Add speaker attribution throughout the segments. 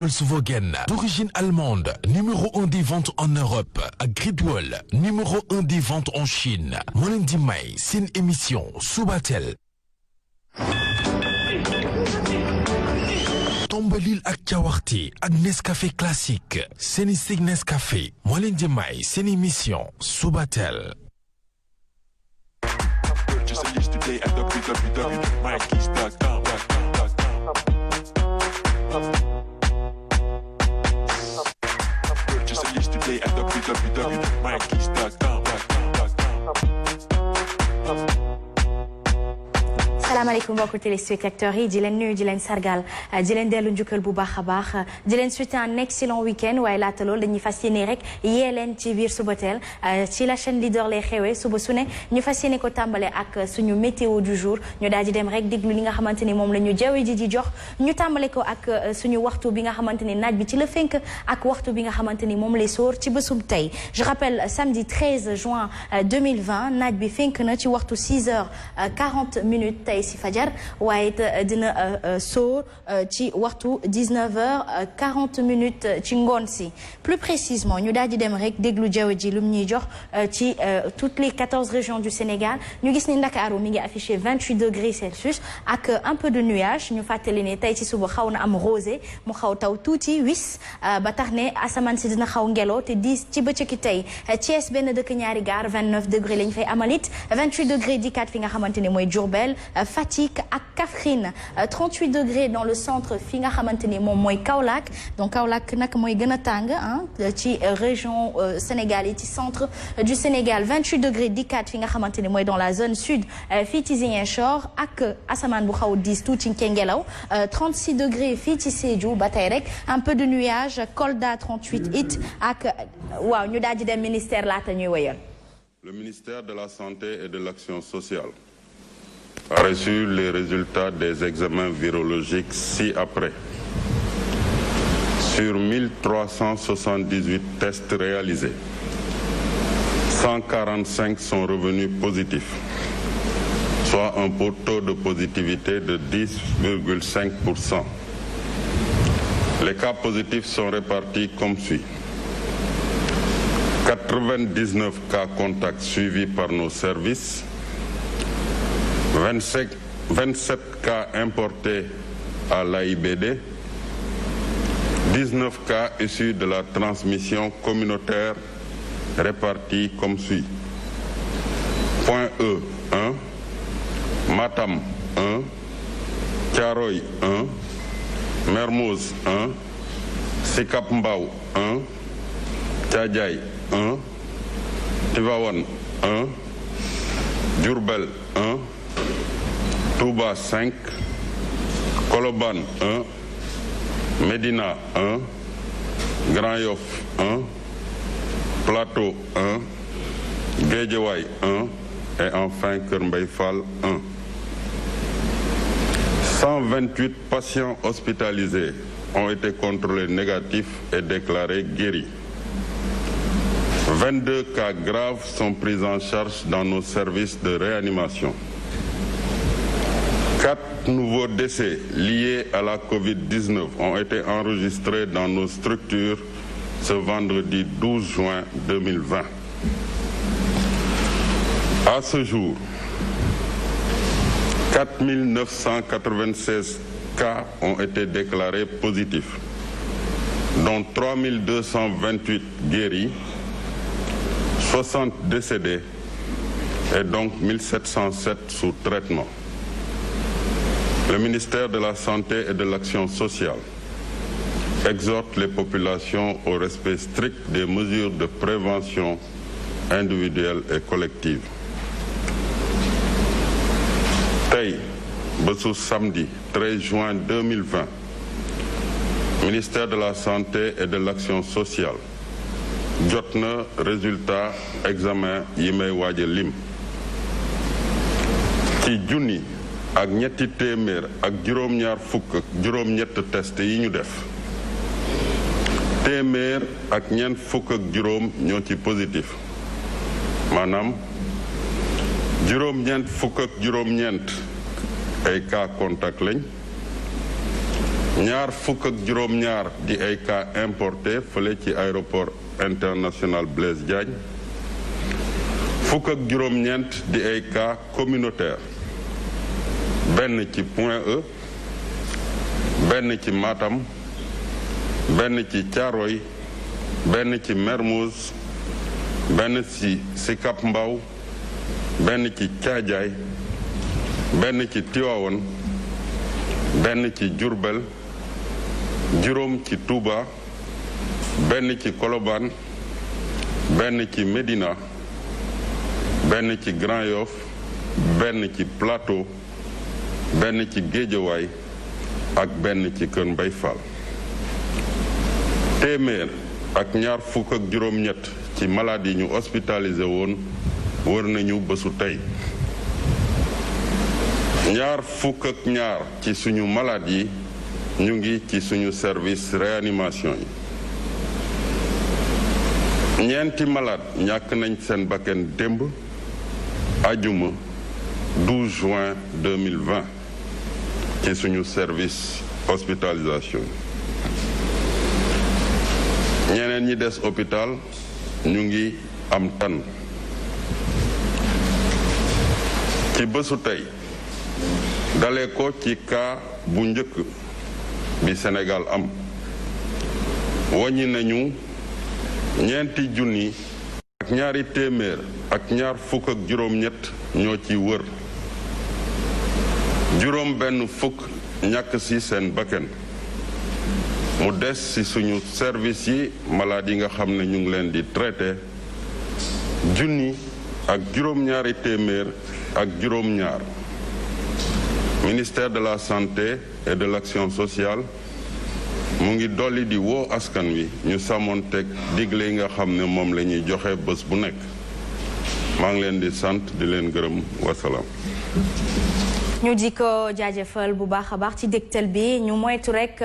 Speaker 1: Volkswagen, d'origine allemande, numéro 1 des ventes en Europe, ak Gridwell, numéro 1 des ventes en Chine. moo leen di may seen émission Subatel. tombalil ak cawarti ak Nescafé classique seeni sig Nescafé moo leen di may seen émission Subatel.
Speaker 2: At www.mikeys.com.
Speaker 3: salaamaaleykum mbokku téléspectateurs yi di leen nuyu di leen sargal di leen dellu njukkal bu baax a baax di leen souhaiter un excellent week-end waaye laata loolu dañuy fas yéene rek yee leen ci biir Subatel ci la chaîne leader lay xewee suba su ne ñu fas yéene ko tàmbale ak suñu météo du jour ñu daal di dem rek déglu li nga xamante ni moom la ñu jaww ji di jox ñu tàmbale ko ak suñu waxtu bi nga xamante ni naaj bi ci la fenk ak waxtu bi nga xamante ni moom lay sóor ci bésum tey je rappelle samedi 13 juin 2020 naaj bi fenk na ci waxtu 6h40 tey si fajar waaye dina sóor ci waxtu 19h40 ci ngoon si plus précisément ñu daal di dem rek déglu jaww ji lu mu ñuy jox ci toutes les 14 régions du Sénégal ñu gis ni Ndakaaru mi ngi affiché 28 degrés Celsius ak un peu de nuage ñu fàttali ne tey ci suba xaw na am rosé mu xaw taw tuuti wis ba tax ne asamaan si dina xaw ngelaw te 10 ci bëccëg tey Thiès benn dëkk ñaari gaar 29 degrés lañ fay amalit 28 degrés dikkaat fi nga xamante ne mooy Diourbel Fatick ak Kaffrine 38 degrés dans le centre fi nga xamante ni moom mooy Kaolack donc Kaolack nag mooy gën a tàng ci région Sénégal yi ci centre du Sénégal 28 degrés dikkaat fi nga xamante ni mooy dans la zone sud fii ci Ziguinchor ak asamaan bu xaw diis tuuti ci ngelaw 36 degrés fii ci Sédhiou ba tey rek un peu de nuage Kolda 38 it ak waaw ñu daal di dem ministère laata ñuy wéyal.
Speaker 4: Le ministère de la Santé et de l'Action sociale a reçu les résultats des examens virologiques ci-après. Sur 1378 tests réalisés, 145 sont revenus positifs, soit un taux de positivité de 10,5%. Les cas positifs sont répartis comme suit. 99 cas contacts suivis par nos services, 27 cas importés à l'AIBD, 19 cas issus de la transmission communautaire répartis comme suit. Point E 1, Matam 1, Thiaroye 1, Mermoz 1, Sicap Mbao 1, Thiadiaye 1, Tivaouane 1, Diourbel 1, Touba 5, Colobane 1, Médina 1, Grand Yoff 1, Plateau 1, Guédiawaye 1 et enfin Keur Mbaye Fall 1. 128 patients hospitalisés ont été contrôlés négatifs et déclarés guéris. 22 cas graves sont pris en charge dans nos services de réanimation. 4 nouveaux décès liés à la Covid-19 ont été enregistrés dans nos structures ce vendredi 12 juin 2020. À ce jour, 4 996 cas ont été déclarés positifs, dont 3 228 guéris, 60 décédés et donc 1707 sous traitement. Le ministère de la Santé et de l'Action sociale exhorte les populations au respect strict des mesures de prévention individuelle et collective. Tey bésu samedi 13 juin 2020, ministère de la Santé et de l'Action sociale jot na résultat examen yi may waaj a lim ci junni ak ñetti téeméer ak juróom-ñaar fukk ak juróom-ñett test yi ñu def téeméer ak ñeent fukk ak juróom ñoo ci positif maanaam juróom-ñeent fukk ak juróom-ñeent ay cas contact lañ ñaar fukk ak juróom-ñaar di ay cas importé fële ci aéroport international Blaise Diagne fukk ak juróom-ñeent di ay cas communautaire benn ci Point E benn ci Matam benn ci Thiaroye benn ci Mermoz benn ci Sicap Mbao benn ci Thiadiaye benn ci Tivaouane benn ci Diourbel juróom ci Touba benn ci Colobane benn ci Médina benn ci Grand Yoff benn ci Plateau benn ci Guédiawaye ak benn ci Kër Mbay Fall téeméer ak ñaar fukk ak juróom-ñett ci malade yi ñu hospitalisé woon wër nañu bésu tey ñaar fukk ak ñaar ci suñu malade yi ñu ngi ci suñu service réanimation yi ñeenti malade ñàkk nañ seen bakkan démb ajuma 12 juin 2020 ci suñu service hospitalisation yi ñeneen ñi des hôpital ñu ngi am tan ci bésu tey dalee ko ci cas bu njëkk bi Sénégal am wàññi nañu ñeenti junni ak ñaari téeméer ak ñaar fukk ak juróom-ñett ñoo ci wër juróom benn fukk ñàkk ci seen bakkan mu des ci suñu service yi malade yi nga xam ne ñu ngi leen di traité junni ak juróom-ñaari téeméer ak juróom-ñaar ministère de la santé et de l'action sociale mu ngi dolli di woo askan wi ñu sàmmoonteeg digle yi nga xam ne moom la ñuy joxe bés bu nekk maa ngi leen di sant di leen gërëm wasalaam.
Speaker 3: ñu di ko jaajëfal bu baax a baax ci dégtal bi ñu moytu rek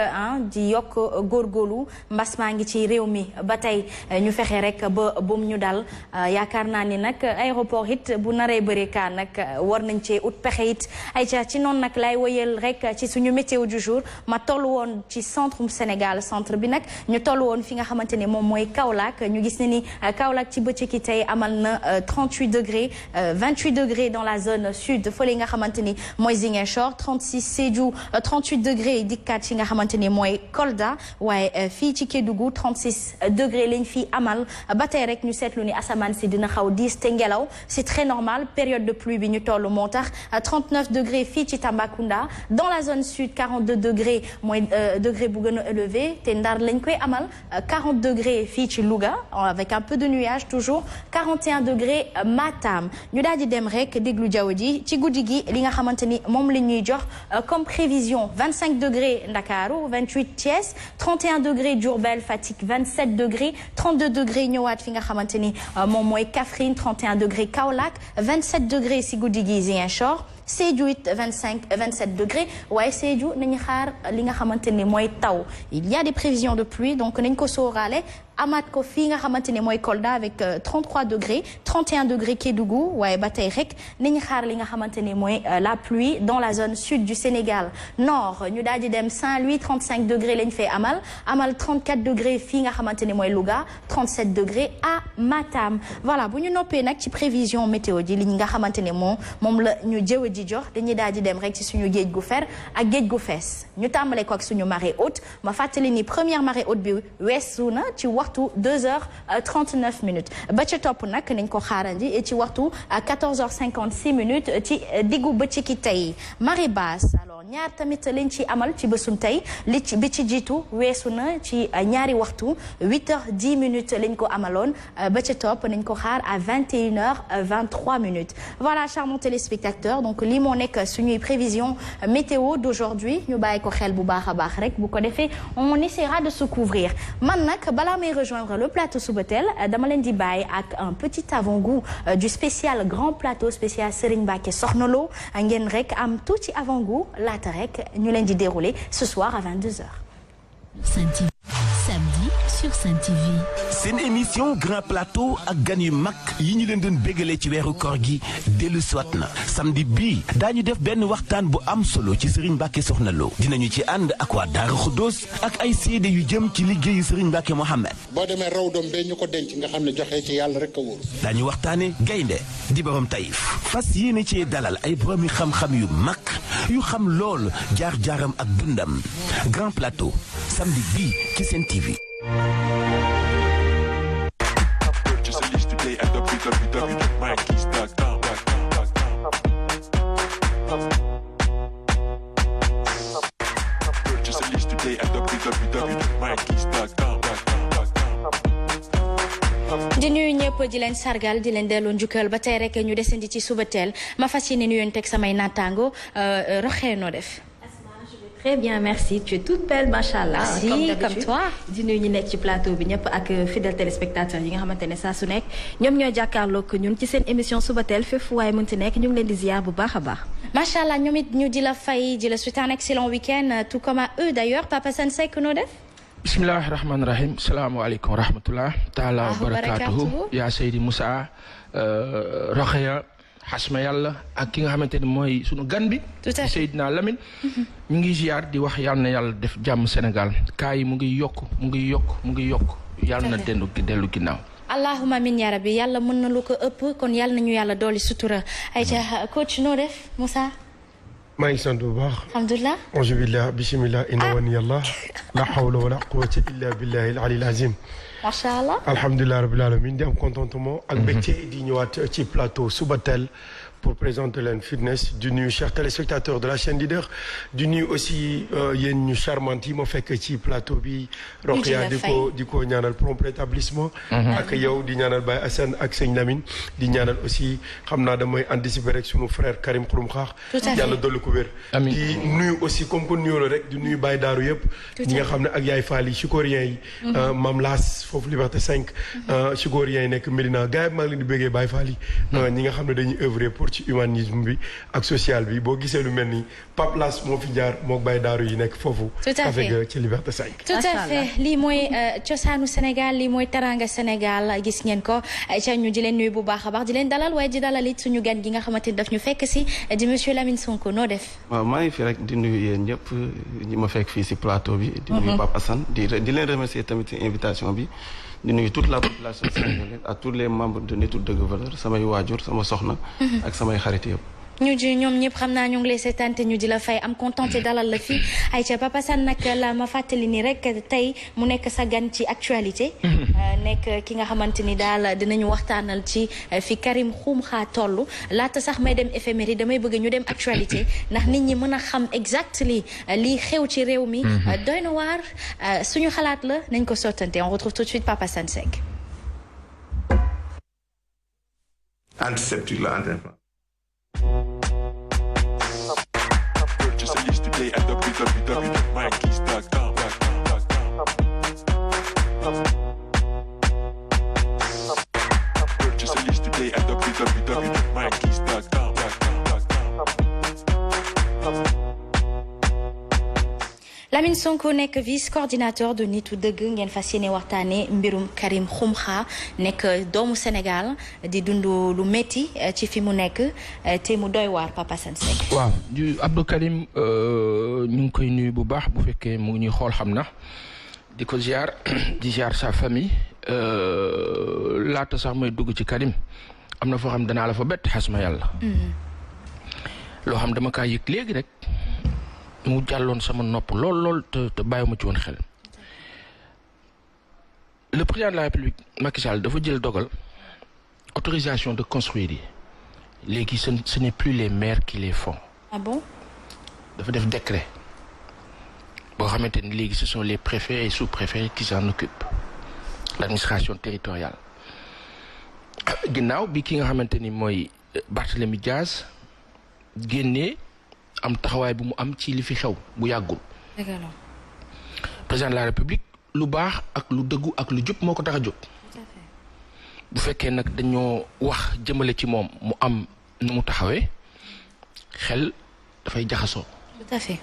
Speaker 3: di yokk góorgóorlu mbas maa ngi ci réew mi ba tey ñu fexe rek ba bum ñu dal yaakaar naa ni nag aéroport it bu naree bëri kaa nag war nañ cee ut pexe it ay ca ci noonu nag lay wëyal rek ci suñu météo du jour ma toll woon ci centre Sénégal centre bi nag ñu toll woon fi nga xamante ne moom mooy Kaolack ñu gis ne ni Kaolack ci bëccëg ki tey amal na 38 degrés 28 degrés dans la zone sud fële nga xamante ni mooy Ziguinchor 36 Sédhiou 38 degrés dikkaat ci nga xamante ni mooy Kolda waaye fii ci Kédougou 36 degrés lañ fi amal ba tey rek ñu seetlu ni asamaan si dina xaw diis te ngelaw c'est très normal période de pluie bi ñu toll moo tax 39 degrés fii ci Tambacounda dans la zone sud 42 degrés mooy degré bu gën a élevé te Ndar lañ koy amal 40 degrés fii ci Louga avec un peu de nuage toujours 41 degrés Matam ñu daal di dem rek déglu jaww ji ci guddi gi li nga xamante ni moom la ñuy jox comme prévision 25 degrés Ndakaaru 28 Thiès 31 degrés Diourbel Fatick 27 degrés 32 degrés ñëwaat fi nga xamante ni moom mooy Kaffrine 31 degrés Kaolack 27 degrés si guddi gi Ziguinchor Sédhiou it 27 degrés waaye Sédhiou nañu xaar li nga xamante ni mooy taw il y a des prévisions de pluie donc nañ ko sóoraale amaat ko fii nga xamante ni mooy Kolda avec 33 degrés 31 degrés Kédougou waaye ba tey rek nañu xaar li nga xamante ni mooy la pluie dans la zone sud du Sénégal nord ñu daal di dem Saint-Louis 35 degrés lañ fay amal 34 degrés fii nga xamante ni mooy Louga 37 degrés à Matam voilà bu ñu noppee nag ci prévision météo ji li nga xamante ni moom la ñu jëw ji jox dañuy daal di dem rek ci suñu géej gu fer ak géej gu fees ñu tàmbale ko ak suñu marée haute ma fàttali ni première marée haute bi weesu na ci waxtu 2h39 minutes ba ca topp nag nañ ko xaarandi ci waxtu 14h56 minutes ci diggu bëccëgi tey marée basse alors ñaar tamit lañ ci amal ci bésum tey bi ci jiitu weesu na ci ñaari waxtu 8h10 minutes lañ ko amaloon ba ca topp nañ ko xaar à 21h23 minutes voilà charmants téléspectateurs donc lii moo nekk suñuy prévision météo d'aujourd'hui ñu bàyyi ko xel bu baax a baax rek bu ko defee on essaiera de se couvrir man nag balaa may rejoindre le plateau Subatel dama leen di bàyyi ak un petit avant-goût du spécial grand plateau spécial Serigne Mbacké Soxna Lo ngeen rek am tuuti avant-goût laata rek ñu leen di dérouler ce soir à 22h.
Speaker 2: Samedi sur Sen TV.
Speaker 5: seen émission Grand Plateau ak gan yu mag yi ñu leen doon bégalee ci weeru koor gi dellu siwaat na samedi bii daañu def benn waxtaan bu am solo ci Serigne Mbacké Soxna Lo dinañu ci ànd ak waa Daara Khoudoss ak ay seede yu jëm ci liggéeyu Serigne Mbacké Mohamed.
Speaker 6: boo demee raw doom bee ñu ko denc nga xam ne joxe ci yàlla rek a wóor.
Speaker 5: daañu waxtaane gaynde di borom Taïf fas yéene cee dalal ay boromi xam-xam yu mag yu xam lool jaar-jaaram ak dundam Grand Plateau samedi bii ci Sen TV.
Speaker 3: di nuyu ñëpp di leen sargal di leen delloo njukkal ba tey rek ñu desandi ci suba teel ma fas yéene nuyoon teg samay naataango Roxee noo def.
Speaker 7: Très bien, merci. Tu es toute belle, machallah.
Speaker 3: Merci, comme toi.
Speaker 7: di nuyu ñu nekk ci plateau bi ñëpp ak fidèles téléspectateurs yi nga xamante ne saa su nekk ñoom ñooy jàkkaarloog ñun ci seen émission Subatel fépp fu waay mënti nekk ñu ngi leen di ziar bu baax a baax.
Speaker 3: macha allah ñoom it ñu di la fay di la souhaiter un excellent week-end tout comme à eux d'ailleurs Papa Assane Seck noo def.
Speaker 8: bismillahi rahmaani rahim salaamaaleykum wa rahmatullah taala wa barakatuhu yaa Seydi Moussa Roxeya xasma yàlla ak ki nga xamante ni mooy sunu gan bi Seydina Lamine ñu ngi ziar di wax yàlla na yàlla def jàmm Sénégal kaa yi mu ngi yokk yàlla na dellu ginnaaw
Speaker 3: allahumma amin ya rabbi yàlla mën na lu ko ëpp kon yàlla nañu yàlla dooli sutura ayca coach noo def Moussa.
Speaker 9: maa ngi sant bu baax.
Speaker 3: alhamdulilah.
Speaker 9: auzu billah bismillah inna wani yàlla. la hawla wala quwwata illa billahi al ali al azim.
Speaker 3: macha allah.
Speaker 9: alhamdulilah rabbil alamin di am contentement. ak mbégte di ñëwaat ci plateau Subatel pour présenter leen fitness di nuyu chers téléspectateurs de la chaîne leader di nuyu aussi yéen ñu charmante yi ma fekk ci plateau bi. Rokhaya di ko ñaanal prompt rétablissement. ak yow di ñaanal Baye Assane ak sëñ Lamine di ñaanal aussi xam naa damay anticiper rek sunu frère Karim Xurum Xaax. yàlla dolli ko wér. di nuyu aussi comme que nuyoo la rek di nuyu Baye Daaru yëpp. ñi nga xam ne ak yaay Fall yi Chikorien yi. Mam Laas foofu Liberté 5. Chikorien yi nekk Médina gars yi maa ngi leen di bëggee Baye Fall yi. ñi nga xam ne dañuy œuvrer pour ci humanisme bi ak social bi boo gisee lu mel ni Pape Las moo fi jaar mook Baye Daaru yi nekk foofu.
Speaker 3: tout à fait
Speaker 9: ci Liberté 5.
Speaker 3: tout à fait lii mooy cosaanu Sénégal lii mooy teranga Sénégal gis ngeen ko ca ñu di leen nuyu bu baax a baax di leen dalal waaye di dalal it suñu gan gi nga xamante ni daf ñu fekk si di monsieur Lamine Sonko noo def.
Speaker 10: waaw maa ngi fi rek di nuyu yéen ñëpp ñi ma fekk fii si plateau bi. di nuyu Pape Assane di leen remercier tamit ci invitation bi. di nuyu toute la population sénégalaise à tous les membres de Nitu Dëgg Valeurs samay waajur sama soxna. ak samay xarit yëpp.
Speaker 3: ñu ji ñoom ñëpp xam naa ñu ngi lay seetaan te ñu di la fay am contenté dalal la fii ayca Papa Assane nag la ma fàttali ni rek tey mu nekk sa gan ci actualité. nekk ki nga xamante ni daal dinañu waxtaanal ci fi Karim Xurum Xaax toll laata sax may dem éphéméride damay bëgg ñu dem actualité ndax nit ñi mën a xam exactement lii xew ci réew mi. doy na waar suñu xalaat la nañ ko sottante on retrouve tout de suite Papa Assane Seck.
Speaker 11: Antiseptique la
Speaker 12: Purchase a list today at www.mykeys.com. Purchase a list today at www.mykeys.com.
Speaker 3: Lamine Sonko nekk vice coordinateur de Nitu Dëgg ngeen fas yéene waxtaane mbirum Karim Xurum Xaax nekk doomu Sénégal di dund lu métti ci fi mu nekk te mu doy waar Papa Assane Seck.
Speaker 8: waaw du Abdou Karim ñu ngi koy nuyu bu baax bu fekkee mu ngi ñuy xool xam na di ko ziar di ziar sa famille laata sax may dugg ci Karim am na foo xam danaa la fa bett xasma yàlla. loo xam dama kaa yëg léegi rek. mu jàlloon sama nopp lool te bàyyiwuma ci woon xel le président de la République Macky Sall dafa jël dogal autorisation de construire yi léegi ce n'est plus les maires qui les font.
Speaker 3: Ah bon?
Speaker 8: dafa def décret boo xamante ni léegi ce sont les préfets et sous-préfets qui s'en occupent l'administration territoriale ginnaaw bi ki nga xamante ni mooy Barthélémy Diaz génnee am taxawaay bu mu am ci li fi xew bu yàggul. président de la république lu baax ak lu dëggu ak lu jub moo ko tax a jóg. bu fekkee nag dañoo wax jëmale ci moom mu am nu mu taxawee xel dafay jaxasoo.
Speaker 3: tout à fait.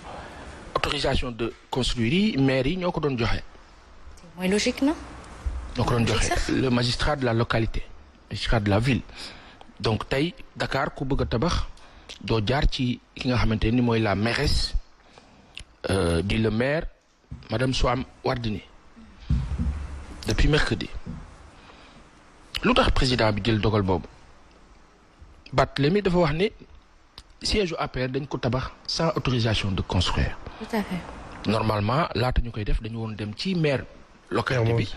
Speaker 8: autorisation de construire yi maire yi ñoo ko doon joxe.
Speaker 3: mooy logique na.
Speaker 8: donc doon joxe le magistrat de la localité magistrat de la ville donc tey Dakar ku bëgg a tabax doo jaar ci ki nga xamante ni mooy la mairesse di le maire madame Soham Wardini depuis mercredi lu tax président bi jël dogal boobu Barthélémy dafa wax ni siège u APR dañ ko tabax sans autorisation de construire.
Speaker 3: tout à fait.
Speaker 8: normalement laata ñu koy def dañu woon dem ci maire localité bi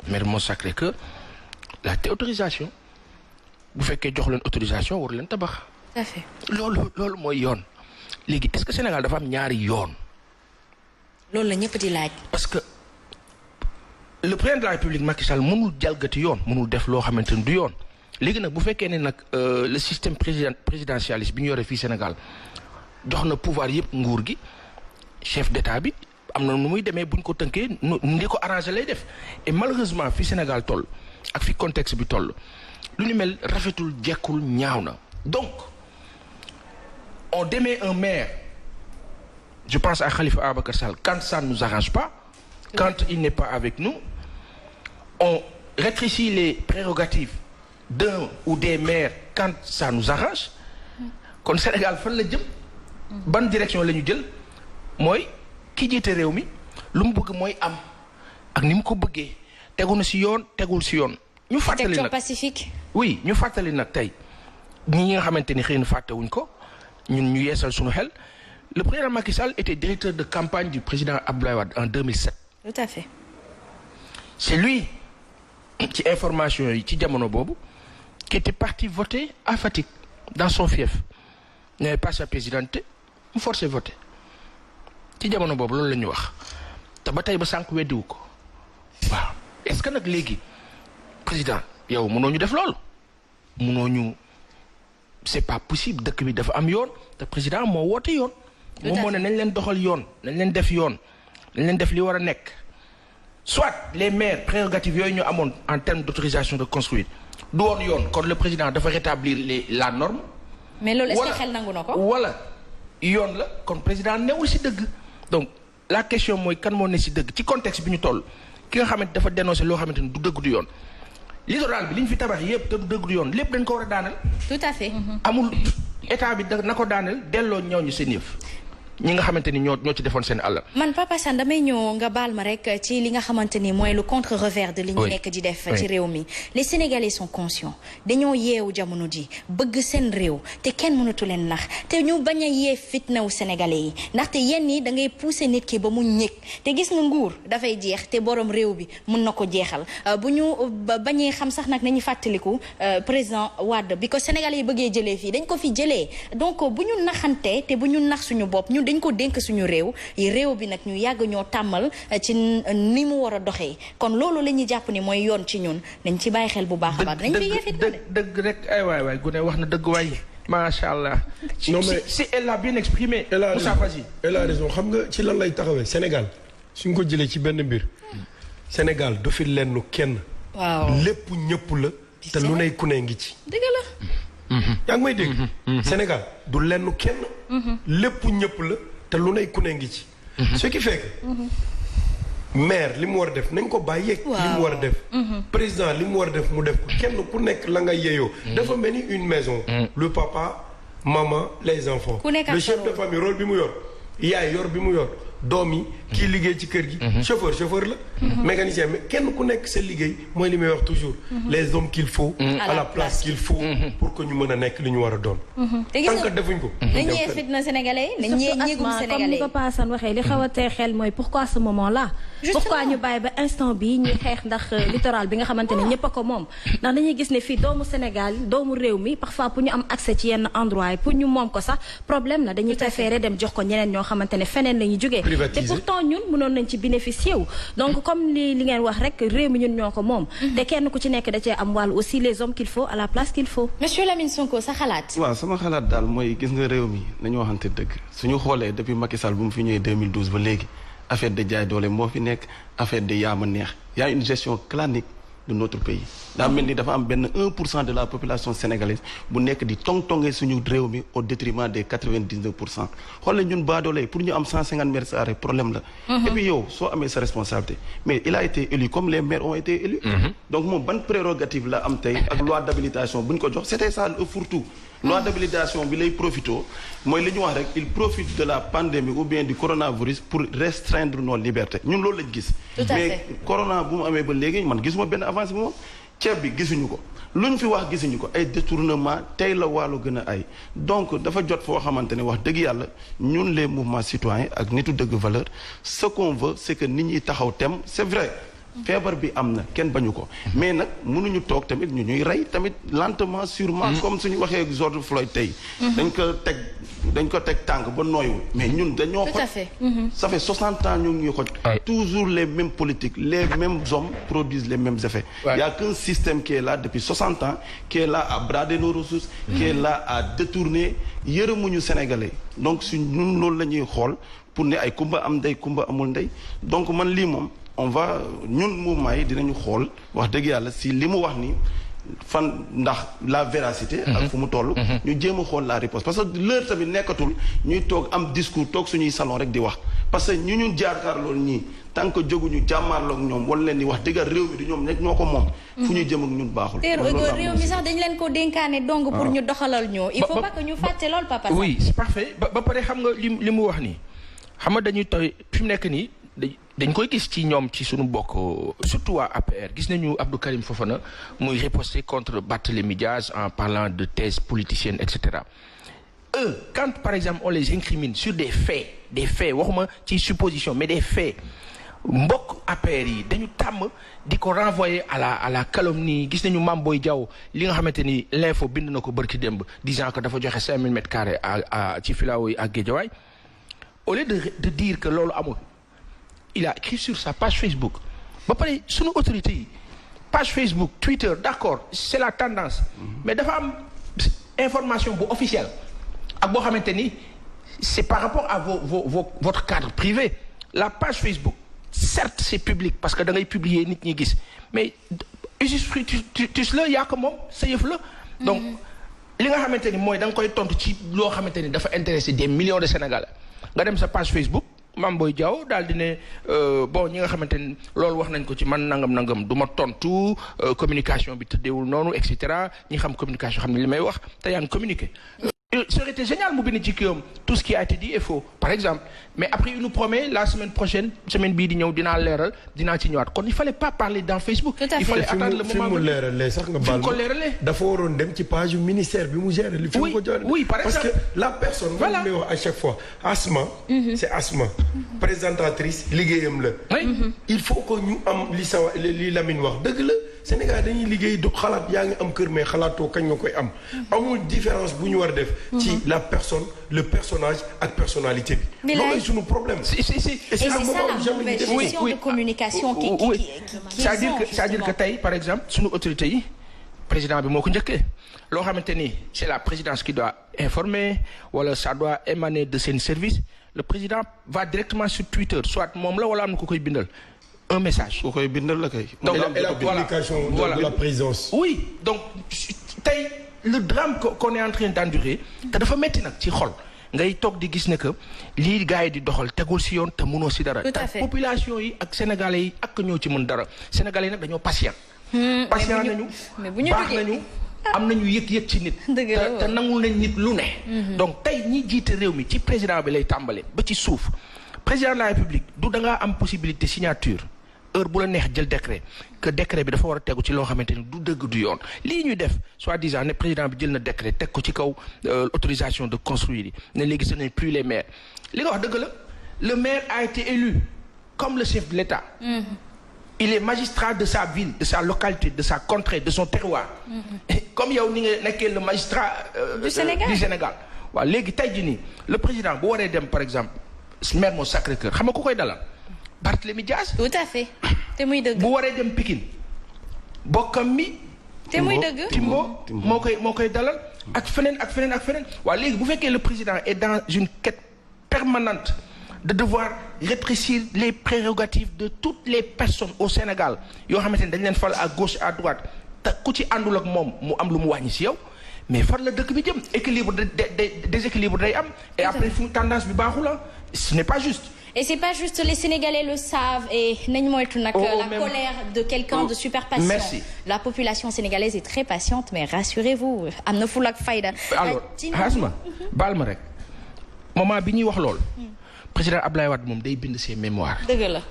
Speaker 8: maire moo Sacré-Cœur laajte autorisation bu fekkee jox leen autorisation war leen tabax.
Speaker 3: tout à fait.
Speaker 8: loolu mooy yoon léegi est-ce que Sénégal dafa am ñaari yoon.
Speaker 3: loolu la ñëpp di laaj.
Speaker 8: parce que le président de la République Macky Sall mënul jalgati yoon mënul def loo xamante ni du yoon léegi nag bu fekkee ne nag le système présidentialiste bi ñu yore fii Sénégal jox na pouvoir yëpp nguur gi chef d'état bi am na nu muy demee bu ñu ko tënkee ndi ko arrangé lay def et malheureusement fi Sénégal toll ak fi contexte bi toll lu ni mel rafetul jekkul ñaaw na donc on démet un maire je pense à Khalifa Ababacar Sall quand ça ne nous arrange pas quand il n'est pas avec nous on rétrécit les prérogatives d'un ou des maires quand ça nous arrange kon Sénégal fan la jëm ban direction la ñu jël mooy ki jiite réew mi lu mu bëgg mooy am ak ni mu ko bëggee tegu na ci yoon tegul ci yoon ñu fàttali nag
Speaker 3: pacifique.
Speaker 8: oui ñu fàttali nag tey ñi nga xamante ni xëy na fàttewuñ ko ñun ñu yeesal suñu xel le président Macky Sall était directeur de campagne du président Abdoulaye Wade en 2007.
Speaker 3: tout à fait.
Speaker 8: c'est lui ci information yi ci jamono boobu qui était parti voter à Fatick dans son fief n'avait pas sa présidentité mu forcé voter ci jamono boobu loolu la ñu wax te ba tey ba sànq weddiwu ko waaw est-ce que nag léegi président yow mënoo ñu def loolu mënoo ñu c'est pas possible dëkk bi dafa am yoon te président moo woote yoon moom moo ne nañ leen doxal yoon nañ leen def yoon nañ leen def li war a nekk soit les maires prérogatives yooyu ñu amoon en termes d'autorisation de construire du woon yoon kon le président dafa rétablir la norme.
Speaker 3: mais loolu est-ce que xel nangu na ko.
Speaker 8: wala yoon la kon président newul ci dëgg. donc la question mooy kan moo ne ci dëgg ci contexte bi ñu toll ki nga xamante dafa dénoncer loo xamante ni du dëgg du yoon littoral bi li ñu fi tabax yëpp te du dëgg du yoon lépp dañ ko war a daanal.
Speaker 3: tout à fait.
Speaker 8: amul état bi na ko daanal delloo ñëw ñu seen yëf. ñi nga xamante ni ñoo ci defoon seen àll.
Speaker 3: man Papa Sane damay ñëw nga baal ma rek ci li nga xamante ni mooy le contre-revers de li ñu nekk di def ci réew mi les Sénégalais sont conscients dañoo yeewu jamono ji bëgg seen réew te kenn mënatu leen nax te ñu bañ a yee fitnawu Sénégalais yi ndaxte yenn yi da ngay pousser nit ki ba mu ñëg te gis nga nguur dafay jeex te borom réew bi mën na ko jeexal bu ñu bañee xam sax nag nañu fàttaliku président Wade bi ko Sénégalais yi bëggee jëlee fii dañ ko fi jëlee donc bu ñu naxante te bu ñu nax suñu bopp dañ ko dénk suñu réew bi nag ñu yàgg ñoo tàmmal ci ni mu war a doxee kon loolu la ñuy jàpp ni mooy yoon ci ñun dañ ci bàyyi xel bu baax a baax. dañ fi yefit
Speaker 8: dëgg rek ay waay gune wax na dëgg waay macha allah.
Speaker 9: non mais
Speaker 8: si elle a bien exprimé.
Speaker 9: Moussa Fassi elle a raison xam nga ci lan lay taxawee Sénégal suñ ko jëlee ci benn mbir Sénégal du fi lenn kenn.
Speaker 3: waaw
Speaker 9: lépp ñëpp la. te lu ne ku ne ngi ci.
Speaker 3: dëgg la.
Speaker 9: yaa ngi may dégg. Sénégal du lenn kenn. lépp ñëpp la te lu ne ku ne ngi ci. ce qui fait que maire li mu war a def nañ ko bàyyi yeeg. li mu war a def. président li mu war a def mu def ko kenn ku nekk la nga yeyoo. dafa mel ni une maison. le papa maman les enfants. le chef de famille rôle bi mu yor yaay yor bi mu yor. doom yi kii liggéey ci kër gi. chauffeur la. mécanicien mais kenn ku nekk sa liggéey mooy li may wax toujours. les hommes qu'il faut. à la place qu'il faut. pour que ñu mën a nekk li ñu war a doon. tant que defuñ ko.
Speaker 3: dañ ñee fitna sénégalais dañ ñee ñeegum sénégalais
Speaker 7: comme ni ko Paasan waxee li xaw a tee xel mooy pourquoi ce moment là. pourquoi ñu bàyyi ba instant bi ñuy xeex ndax littoral bi nga xamante ne ñëpp a ko moom. ndax dañuy gis ne fii doomu Sénégal doomu réew mi parfois pour ñu am accès ci yenn endroit yi pour ñu moom ko sax problème la dañuy préférer dem jox ko ñeneen ñoo xamante ne feneen la ñuy jógee. te pourtant ñun mënoon nañ ci bénéficier wu donc comme li ngeen wax rek réew mi ñun ñoo ko moom. te kenn ku ci nekk da cee am wàll aussi les hommes qu'il faut à la place qu'il faut.
Speaker 3: Monsieur Lamine Sonko sa xalaat.
Speaker 10: waaw sama xalaat daal mooy gis nga réew mi nañu waxante dëgg suñu xoolee depuis Macky Sall bu mu fi ñëwee 2012 ba léegi affaire de jaay doole moo fi nekk affaire de yaama neex y a une gestion clanique de notre pays daa mel ni dafa am benn 1% de la population sénégalaise bu nekk di tong-tongee suñu réew mi au détriment des 99%. xool la ñun baadoole pour ñu am 150 mètres carrés problème la. et puis yow soo amee sa responsabilité mais il a été élu comme les maires ont été élus. donc moom ban prérogative la am tey ak loi d'habilitation bu ñu ko jox c'était ça le fourre-tout. loi d'habilitation bi lay profito mooy li ñu wax rek il profite de la pandémie ou bien du coronavirus pour restreindre nos libertés ñun loolu lañ gis. mais corona bu mu amee ba léegi man gisuma benn avance bi moom ceeb bi gisuñu ko lu ñu fi wax gisuñu ko ay détournement tey la wàllu gën a ay donc dafa jot foo xamante ne wax dëgg yàlla ñun les mouvements citoyens ak nitu dëgg valeur ce qu'on veut c'est que nit ñi taxaw tem c'est vrai. feebar bi am na kenn bañu ko mais nag mënuñu toog tamit ñu ñuy rey tamit lentement sûrement comme suñu waxee George Floyd tey dañ ko teg tànk ba nooywul mais ñun dañoo xoj ça fait 60 ans ñu ngi ñuy xoj toujours les mêmes politiques les mêmes hommes produisent les mêmes effets il y a qu'un système qui est là depuis 60 ans qui est là à brader nos ressources qui est là à détourner yërëmuñu sénégalais donc su ñun loolu la ñuy xool pour ne ay kumba am ndey kumba amul ndey donc man lii moom on va ñun mouvement yi dinañu xool wax dëgg yàlla si li mu wax ni fan ndax la véracité ak fu mu toll ñu jéem a xool la réponse parce que l'heure tamit nekkatul ñuy toog am discours toog suñuy salon rek di wax parce que ñun jaarkaar loolu ñii tant que jóguñu jàmmaarloog ñoom wala leen di wax dëgg réew mi di ñoom nekk ñoo ko moom fu ñu jëm ak ñun baaxul
Speaker 3: réew mi sax dañ leen ko dénkaane donc pour ñu doxalal ñoo il faut pas que ñu fàtte lool papa
Speaker 8: oui c'est parfait ba pare xam nga li mu wax nii xam nga dañuy toy fi mu nekk nii dañ koy gis ci ñoom ci suñu bokk surtout waa APR gis nañu Abdou Karim Fofana muy riposter contre Barthélémy Diaz en parlant de thèses politiciennes etc. Eux quand par exemple on les incrimine sur des faits waxuma ci supposition mais des faits mbokk APR yi dañu tàmm di ko renvoyer à la calomnie gis nañu Mame Boye Diao li nga xamante ni l'info bind na ko bërki démb disant que dafa joxe 5000 mètres carrés ci filao yi ak Guédiawaye au lieu de dire que loolu amul il a écrit sur sa page Facebook ba pare sunu autorité yi page Facebook Twitter d'accord c'est la tendance mais dafa am information bu officielle ak boo xamante ni c'est par rapport à votre cadre privé la page Facebook certes c'est public parce que da ngay publier nit ñi gis mais usufructus la yaa ko moom sa yëf la donc li nga xamante ni mooy da nga koy tontu ci loo xamante ni dafa intéresser des millions de Sénégalais nga dem sa page Facebook Mame Boye Diao daal di ne bon ñi nga xamante ni loolu wax nañ ko ci man nangam du ma tontu communication bi tëddeewul noonu et cetera ñi xam communication xam ne li may wax te yaa ngi communiqué. Ça aurait été génial mu bind ci kiyam tout ce qui a été dit est faux par exemple mais après il nous promet la semaine prochaine semaine bii di ñëw dinaa leeral dinaa ci ñëwaat kon il fallait pas parler dans Facebook. il fallait attendre le moment
Speaker 9: fi mu leeralee sax nga baal ma dafa waroon dem ci page yu ministère bi mu géré.
Speaker 8: oui par exemple
Speaker 9: parce que la personne. voilà lay wax à chaque fois Asma. c'est Asma. présentatrice liggéeyam la. il faut que ñu am li Lamine wax dëgg la Sénégal dañuy liggéey du xalaat yaa ngi am kër mais xalaatoo kañ nga koy am. amul différence bu ñu war a def. ci la personne le personnage ak personnalité bi. loolu suñu problème.
Speaker 3: c'est ça la mauvaise gestion de communication qui
Speaker 8: c'est-à-dire que tey par exemple suñu autorité yi président bi moo ko njëkkee loo xamante ni c'est la présidence qui doit informer wala ça doit émaner de seen service le président va directement sur Twitter soit moom la wala am na ku koy bindal un message.
Speaker 10: ku koy bindal la kay.
Speaker 9: donc et la publication de la présidence.
Speaker 8: oui donc tey. le drame qu'on est en train d'endurer te dafa metti nag ci xol ngay toog di gis ne que lii gars yi di doxal tegul si yoon te mënoo si dara. te population yi ak sénégalais yi ak ñoo ci mën dara sénégalais yi nag dañoo patient. patient nañu baax nañu am nañu yëg-yëg ci nit. te nangul nañ nit lu ne. donc tey ñi jiite réew mi ci président bi lay tàmbale ba ci suuf président de la république du da ngaa am possibilité signature. heure bu la neex jël décret que décret bi dafa war a tegu ci loo xamante ni du dëgg du yoon lii ñuy def soi-disant ne président bi jël na décret teg ko ci kaw autorisation de construire yi ne léegi ce n'est plus les maires li nga wax dëgg la le maire a été élu comme le chef de l'État. il est magistrat de sa ville de sa localité de sa contrée de son terroir. comme yow ni nga nekkee le magistrat du Sénégal waaw léegi tey jii nii le président bu waree dem par exemple Mermoz Sacré-Cœur xam nga ku koy dalal Barthélémy Diaz.
Speaker 3: tout à fait te muy dëgg.
Speaker 8: bu waree dem Pikine bokkam mi.
Speaker 3: te muy dëgg
Speaker 8: Timbo moo koy dalal ak feneen. waa léegi bu fekkee le président est dans une quête permanente de devoir rétrécir les prérogatives de toutes les personnes au Sénégal yoo xamante ni dañ leen fal à gauche à droite te ku ci àndul ak moom mu am lu mu wàññi si yow mais fan la dëkk bi jëm équilibre déséquilibre day am et après fu tendance bi baaxu la ce n'est pas juste.
Speaker 3: Et c'est pas juste, les Sénégalais le savent et nañ moytu nag la colère de quelqu'un de super patient.
Speaker 8: Merci.
Speaker 3: La population sénégalaise est très patiente mais rassurez-vous am na fulla ak fayda.
Speaker 8: alors Asma baal ma rek moment bi ñuy wax lool président Abdoulaye Wade moom day bind ses mémoires.
Speaker 3: dëgg la.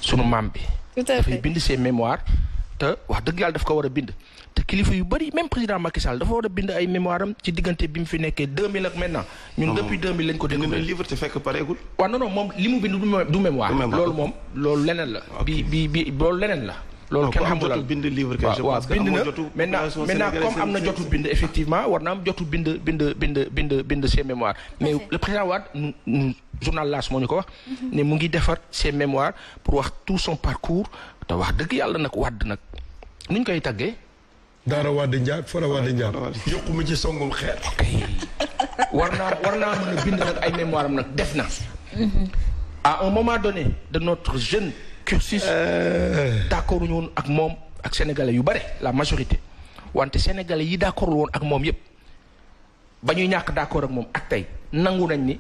Speaker 8: sunu maam bi.
Speaker 3: tout à fait
Speaker 8: dafay bind ses mémoires te wax dëgg yàlla daf ko war a bind. te kilifa yu bëri même président Macky Sall dafa war a bind ay mémoire am ci diggante bi mu fi nekkee 2000 ak maintenant. ñun depuis 2000 lañ ko découvert.
Speaker 10: livre te fekk pareegul.
Speaker 8: waaw non moom li mu bind du mémoire. loolu leneen la. bi loolu leneen la. loolu kenn xamul la
Speaker 10: bind livre kay je pense que
Speaker 8: bind na maintenant comme am na jotu bind effectivement war na am jotu bind ses mémoires mais le président Wade journal L'As moo ñu ko wax ne mu ngi defar ses mémoires pour wax tout son parcours te wax dëgg yàlla nag Wade nag nuñ koy tàggee
Speaker 9: Daara Wade Ndiaye Fara Wade Ndiaye yokku mu ci songum xeer
Speaker 8: war naa mën a bind nag ay mémoire am nag def na à un moment donné de notre jeune cursus d'accord ñu woon ak moom ak sénégalais yu bare la majorité wante sénégalais yi d'accord woon ak moom yépp ba ñuy ñàkk d'accord ak moom ak tey nangu nañ ni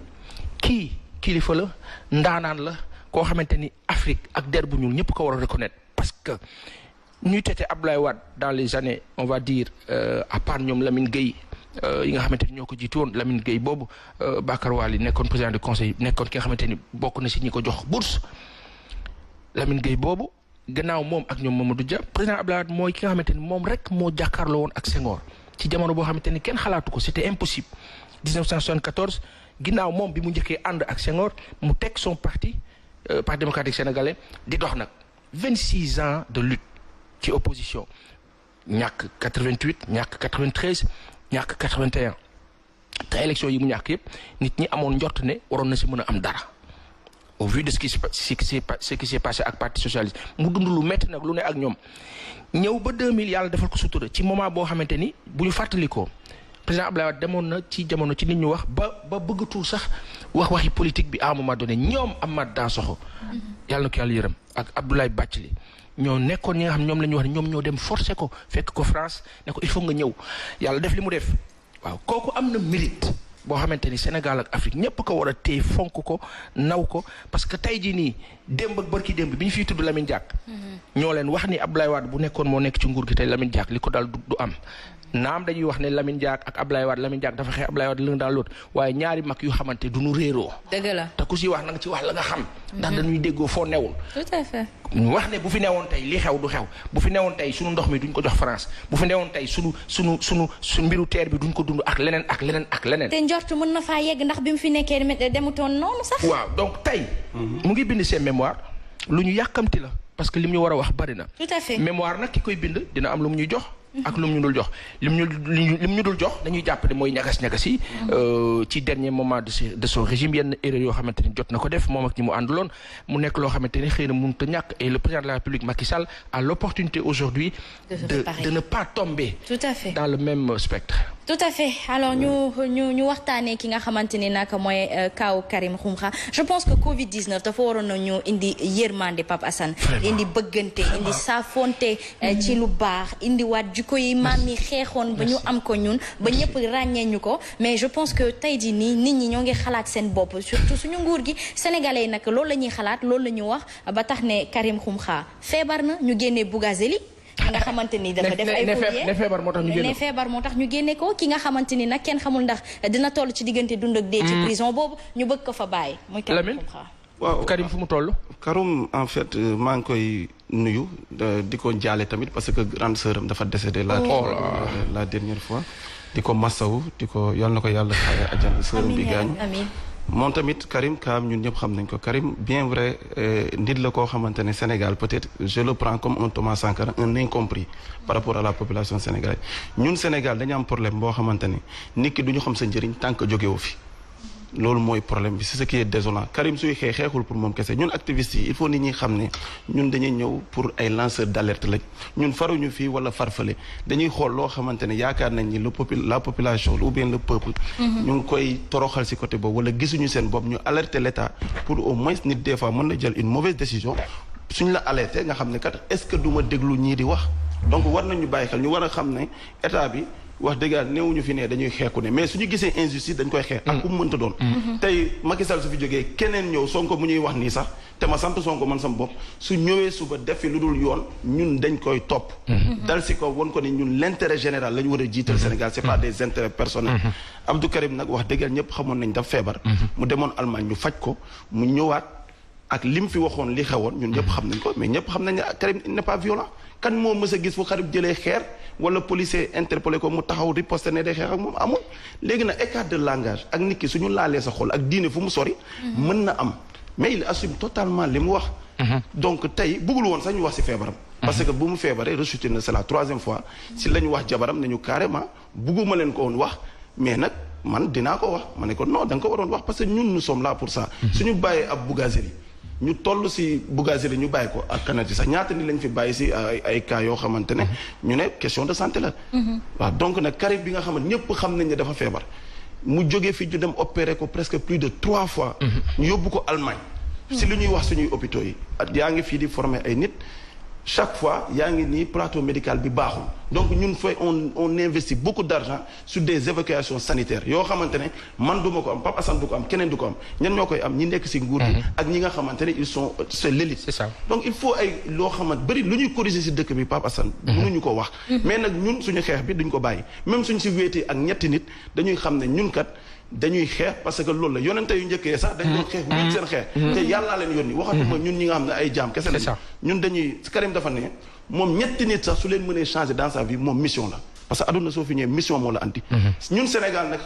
Speaker 8: kii kilifa la ndaanaan la koo xamante ni Afrique ak der bu ñuul ñëpp ko war a reconnaître parce que ñuy tete Abdoulaye Wade dans les années on va dire à part ñoom Lamine Gueye yi nga xamante ni ñoo ko jiitu woon Lamine Gueye boobu Bakar Wali nekkoon président du conseil nekkoon ki nga xamante ni bokk na si ñi ko jox bourse Lamine Gueye boobu gannaaw moom ak ñoom Mamadou Dia président Abdoulaye Wade mooy ki nga xamante ni moom rek moo jàkkaarloo woon ak Senghor ci jamono boo xamante ni kenn xalaatu ko c'était impossible 1974 ginnaaw moom bi mu njëkkee ànd ak Senghor mu teg son parti Parti démocratique sénégalais di dox nag 26 ans de lutte ci opposition ñàkk 88 ñàkk 93 ñàkk 81 te élection yi mu ñàkk yëpp nit ñi amoon njort ne waroon na si mën a am dara au vu de ce qui s'est passé ak parti socialiste mu dund lu métti nag lu ne ak ñoom ñëw ba 2000 yàlla defal ko sutura ci moment boo xamante ni bu ñu fàttalikoo président Abdoulaye Wade demoon na ci jamono ci nit ñu wax ba bëggatul sax waxi politique bi à un moment donné ñoom Amath Dansokho yàlla na ko yàlla yërëm ak Abdoulaye Bathily ñoo nekkoon ñi nga xam ñoom la ñu wax ne ñoom ñoo dem forcer ko fekk ko France ne ko il faut nga ñëw yàlla def li mu def waaw kooku am na mérite boo xamante ni Sénégal ak Afrique ñëpp ko war a téye fonk ko naw ko parce que tey jii nii démb ak barki démb bi ñu fiy tudd Lamine Diack ñoo leen wax ni Abdoulaye Wade bu nekkoon moo nekk ci nguur gi tey Lamine Diack li ko daal du am naam dañuy wax ne Lamine Diack ak Abdoulaye Wade Lamine Diack dafa xeex Abdoulaye Wade l'un dans l'autre waaye ñaari mag yu xamante du ñu réeroo.
Speaker 3: dëgg la
Speaker 8: te ku si wax na nga ci wax la nga xam. ndax dañuy déggoo foo newul.
Speaker 3: tout à fait.
Speaker 8: ñu wax ne bu fi newoon tey li xew du xew bu fi newoon tey sunu ndox mi duñ ko jox France bu fi newoon tey sunu mbiru teer bi duñ ko dund ak leneen ak leneen ak leneen.
Speaker 3: te njort mën na faa yegg ndax bi mu fi nekkee demutoon noonu sax.
Speaker 8: waaw donc tey. mu ngi bind seen mémoire lu ñu yàkkamti la parce que lim ñu war a wax bari na.
Speaker 3: tout à fait
Speaker 8: mémoire nag ki koy bind dina am lu mu ñuy jox. ak lu mu ñu dul jox lim ñu dul jox dañuy jàpp ne mooy ñagas-ñagas yi ci dernier moment de son régime yenn erreur yoo xamante ni jot na ko def moom ak ñi mu ànduloon mu nekk loo xamante ni xëy na mënut a ñàkk et le président de la République Macky Sall a l'opportunité aujourd'hui de ne pas tomber
Speaker 3: tout à fait
Speaker 8: dans le même spectre.
Speaker 3: tout à fait alors ñu waxtaanee ki nga xamante ni nag mooy kaw Karim Xrum-Xa je pense que Covid 19 dafa waroon na ñu indi yërmande Pape Assane indi bëggante indi saafonte ci lu baax indi waat jikko yi maam yi xeexoon ba ñu am ko ñun ba ñëpp ràññee ñu ko mais je pense que tey jii nii nit ñi ñoo ngi xalaat seen bopp surtout suñu nguur gi sénégalais yi nag loolu la ñuy xalaat loolu la ñu wax ba tax ne Karim Xrum-Xa feebar na ñu génnee Bougazeli nga xamante ni dafa def ay
Speaker 8: ne feebar moo tax ñu génne
Speaker 3: ne feebar moo tax ñu génne ko ki nga xamante ni nag kenn xamul ndax dina toll ci diggante dund ak dee ci prison boobu ñu bëgg ko fa bàyyi muy Karim Xrum-Xa
Speaker 10: waaw
Speaker 8: Karim fu mu toll
Speaker 10: Karim en fait maa ngi koy nuyu di ko jaale tamit parce que grande sœur am dafa décédé la dernière fois di ko massawu di ko yal na ko yàlla xaare àjjana sœur bi gaañu moom tamit Karim Kaam ñun ñëpp xam nañ ko Karim bien vrai nit la koo xamante ne Sénégal peut-être je le prends comme un Thomas Sankara un incompris par rapport à la population sénégalaise ñun Sénégal dañu am problème boo xamante ne nit ki du ñu xam sa njëriñ tant que jógewu fi loolu mooy problème bi c'est ce qui est désolant Karim suy xeexul pour moom kese ñun activistes yi il faut nit ñi xam ne ñun dañuy ñëw pour ay lanceurs d'alerte lañ ñun faruñu fii wala farfale dañuy xool loo xamante ne yaakaar nañ ni la population ou bien le peuple ñu ngi koy toroxal ci côté boobu wala gisuñu seen bopp ñu alerter l'État pour au moins nit des fois mën na jël une mauvaise décision suñ la alerter nga xam ne kat est-ce que du ma déglu ñii di wax donc war nañu bàyyi xel ñu war a xam ne état bi wax dëgg yàlla néewuñu fi ne dañuy xeexu ne mais suñu gisee injustice dañ koy xeex ak ku mu mënta doon tey Macky Sall su fi jógee keneen ñëw Sonko mu ñuy wax nii sax te ma sant Sonko man sama bopp su ñëwee suba def fi lu dul yoon ñun dañ koy topp dal si ko won ko ni ñun l'intérêt général la ñu war a jiital Sénégal c'est pas des intérêts personnels Abdou Karim nag wax dëgg yàlla ñëpp xamoon nañ daf feebar mu demoon Allemagne ñu faj ko mu ñëwaat ak lim fi waxoon li xewoon ñun ñëpp xam nañ ko mais ñëpp xam nañ ne Karim n'est pas violent kan moo mës a gis fu Karim jëlee xeer wala policier interpellé ko mu taxaw riposte ne day xeex ak moom amul léegi nag écart de langage ak nit ki suñu laalee sa xol ak diine fu mu sori mën na am mais il assume totalement li mu wax donc tey bëggul woon sax ñu wax ci feebaram parce que bu mu feebaree rechuté na c'est la 3e fois si la ñu wax jabaram nañu carrément bëgguma leen ko woon wax mais nag man dinaa ko wax ma ne ko non da nga ko waroon wax parce que ñun nous sommes là pour ça suñu bàyyee ab Bougazelli ñu toll si Bougazelli ñu bàyyi ko ak Kanati sax ñaata ni lañ fi bàyyi si ay cas yoo xamante ne ñu ne question de santé la waaw donc nag Karim bi nga xamante ñëpp xam nañ ne dafa feebar mu jógee fi ñu dem opérer ko presque plus de 3 fois ñu yóbbu ko Allemagne si lu ñuy wax suñuy hôpitaux yi yaa ngi fii di former ay nit chaque fois yaa ngi nii plateau médical bi baaxul donc ñun fay on investit beaucoup d'argent sur des évacuations sanitaires yoo xamante ne man duma ko am Pape Assane du ko am keneen du ko am ñan ñoo koy am ñi nekk ci nguur gi ak ñi nga xamante ne c'est l'élite
Speaker 8: c'est ça
Speaker 10: donc il faut ay loo xamante bëri lu ñuy corriger ci dëkk bi Pape Assane mënuñu ko wax mais nag ñun suñu xeex bi duñ ko bàyyi même suñ ci wéetee ak ñetti nit dañuy xam ne ñun kat dañuy xeex parce que loolu la yonente yu njëkkee sax dañ doon xeex wéet seen xeex te yàllaa leen yónni waxatuma ñun ñi nga xam ne ay jaam kese lañ ñun dañuy Karim dafa ne moom ñetti nit sax su leen mënee changer dans sa vie moom mission la parce que aduna soo fi ñëwee mission moo la andi ñun Sénégal nag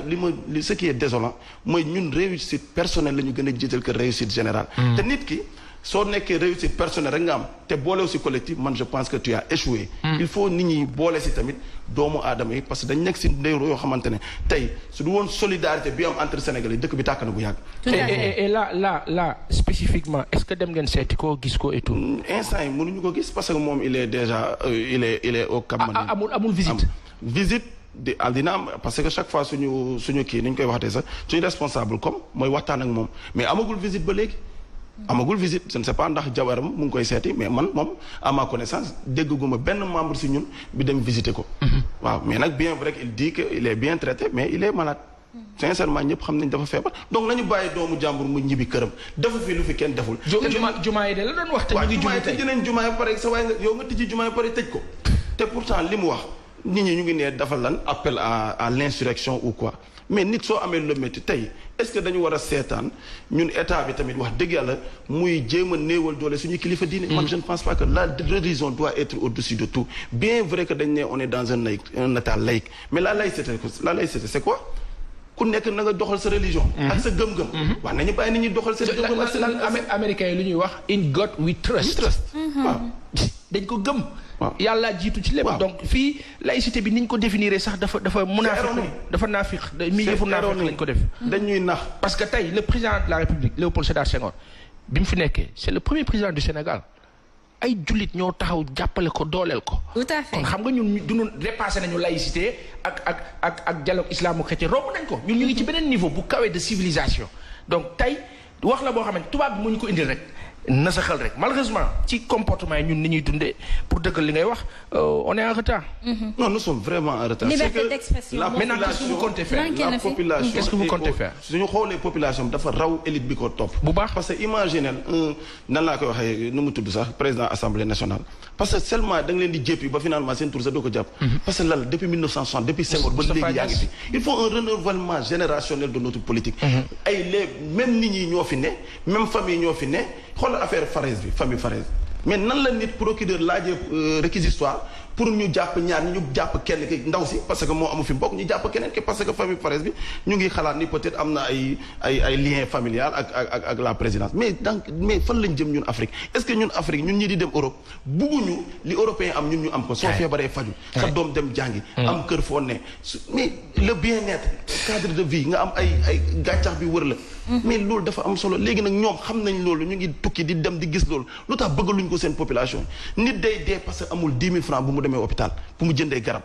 Speaker 10: li ce qui est désolant mooy ñun réussite personnelle la ñu gën a jiital que réussite générale te nit ki soo nekkee réussite personnelle rek nga am te boolew si collectif man je pense que tu as échoué il faut nit ñi boole si tamit doomu aadama yi parce que dañ nekk si ndéw yoo xamante ne tey su du woon solidarité bi am entre Sénégalais dëkk bi tàkk na bu yàgg
Speaker 8: et là spécifiquement est-ce que dem ngeen seeti ko gis ko et tout
Speaker 10: instant yi mënuñu ko gis parce que moom il est déjà il est au Cap Manuel
Speaker 8: amul
Speaker 10: visite dina am parce que chaque fois suñu kii ni ñu koy waxatee sax suñu responsable comme mooy waxtaan ak moom mais amagul visite ba léegi amagul visite je ne sais pas ndax jabaram mu ngi koy seeti mais man moom à ma connaissance dégguma benn membre si ñun bi dem visiter ko waaw mais nag bien vrai qu'il dit que il est bien traité mais il est malade sincèrement ñëpp xam nañ dafa feebar donc nañu bàyyi doomu jàmbur mu ñibbi këram defu fi lu fi kenn deful
Speaker 8: jumaa yi de la doon wax te ñu ngi julli tey
Speaker 10: tëj nañ jumaa yi pare sa waaye yow nga tëjji jumaa yi pare tëj ko te pourtant li mu wax nit ñi ñu ngi nee dafa lan appel à l'insurrection ou quoi mais nit soo amee lu métti tey est-ce que dañu war a seetaan ñun état bi tamit wax dëgg yàlla muy jéem a néewal doole suñu kilifa diine man je ne pense pas que la religion doit être au-dessus de tout bien vrai que dañ ne on est dans un état laïque mais la laïcité c'est quoi ku nekk na nga doxal sa religion ak sa gëm-gëm wax nañu bàyyi nit ñi doxal seen gëm-gëm ak seen
Speaker 8: américains yi lu ñuy wax in God we trust
Speaker 10: waaw
Speaker 8: dañ ko gëm yàlla jiitu ci lépp donc fii laïcité bi ni ñu ko définir sax dafa munaafiq dafa naafiq mi yëfu naafiq lañ ko def
Speaker 10: dañuy nax
Speaker 8: parce que tey le président de la République Léopold Sédar Senghor bi mu fi nekkee c'est le premier président du Sénégal ay jullit ñoo taxaw jàppale ko dooleel ko
Speaker 3: tout à fait
Speaker 8: kon xam nga ñun duñu dépassé nañu laïcité ak dialogue islamo-chrétien romb nañ ko ñun ñu ngi ci beneen niveau bu kawee de civilisation donc tey wax la boo xam ne tubaab bi mu ñu ko indil rek nasaxal rek malheureusement ci comportement yi ñun ni ñuy dundee pour dëggal li ngay wax on est en retard.
Speaker 10: non nous sommes vraiment en retard.
Speaker 3: liberté d'expression
Speaker 8: maintenant qu'est-ce que vous comptez faire
Speaker 10: la population
Speaker 8: qu'est-ce que vous comptez faire.
Speaker 10: suñu xoolee population dafa raw élite bi ko topp.
Speaker 8: bu baax
Speaker 10: parce que imaginez nan laa koy waxee nu mu tudd sax président assemblée nationale. parce que seulement da nga leen di jéppi ba finalement seen tour sax doo ko jàpp. parce que lan depuis 1960 depuis Senghor ba léegi yaa ngi fi. il faut un renouvellement générationnel de notre politique. ay les même nit ñi ñoo fi ne même famille ñoo fi ne xoolal affaire Farès bi famille Farès mais nan la nit procureur laajee réquisitoire pour ñu jàpp ñaar ñu jàpp kenn ki ndaw si parce que moo amu fi mbokk ñu jàpp keneen ki parce que famille Fares bi ñu ngi xalaat ni peut-être am na ay lien familial ak la présidence mais fan lañ jëm ñun Afrique est-ce que ñun Afrique ñun ñi di dem Europe bugguñu li européen am ñun ñu am ko soo feebaree faju sa doom dem jàngi am kër foo ne mais le bien-être cadre de vie nga am ay gàncax bi wër la mais loolu dafa am solo léegi nag ñoom xam nañ loolu ñu ngi tukki di dem di gis loolu lu tax bëggaluñ ko seen population nit day dee parce que amul 10 000 francs bu mu demee hôpital bu mu jëndee garab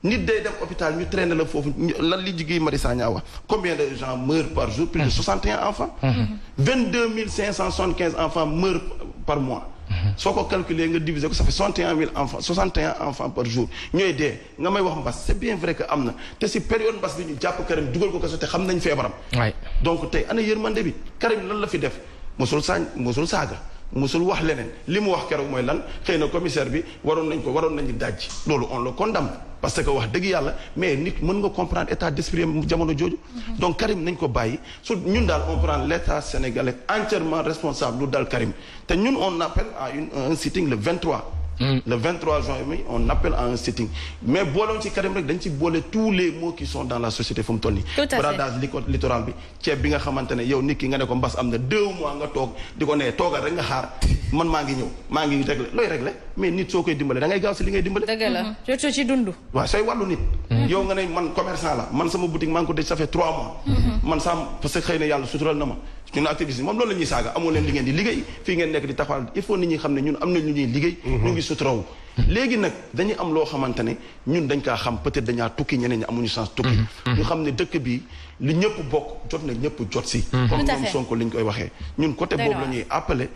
Speaker 10: nit day dem hôpital ñu traîner la foofu lan li jigéey Mari Sagna wax combien de gens meurent par jour plus de 61 enfants 22 575 enfants meurent par mois soo ko calculer nga diviser ko ça fait 61 enfants par jour ñooy dee nga may wax mbas c'est bien vrai que am na te si période mbas bi ñu jàpp Karim dugal ko kaso te xam nañ feebaram donc tey ana yërmande bi Karim lan la fi def mosul saaga musul wax leneen li mu wax keroog mooy lan xëy na commissaire bi waroon nañu dajji loolu on le condamne parce que wax dëgg yàlla mais nit mën nga comprendre état d'esprit jamono jooju donc Karim nañ ko bàyyi su ñun daal on prend l'état sénégalais entièrement responsable lu dal Karim te ñun on appelle à un sitting le 23 le 23 juin mi on appelle à un sitting mais boolewuñ ci Karim rek dañ ci boole tous les maux qui sont dans la société fu mu toll nii bradage littoral bi ceeb bi nga xamante ne yow nit ki nga ne ko mbas am na 2 mois nga toog di ko nee toogal rek nga xaar man maa ngi réglé looy réglé mais nit soo koy dimbale da ngay gaaw si li ngay dimbale
Speaker 3: dëgg la surtout ci dund
Speaker 10: waaw sooy wàllu nit yow nga ne man commerçant la man sama boutique maa ngi ko tëj ça fait 3 mois man sam parce que xëy na yàlla sutural na ma ñun activiste moom loolu la ñuy saaga amoo leen li ngeen di liggéey fii ngeen nekk di taxawal il faut nit ñi xam ne ñun am nañ lu ñuy liggéey ñu ngi suturaw léegi nag dañuy am loo xamante ne ñun dañ kaa xam peut-être dañaa tukki ñeneen ñi amuñu chance tukki ñu xam ne dëkk bi li ñëpp bokk jot na ñëpp jot si comme ñoom Sonko li ñu koy waxee ñun côté boobu la ñuy appelé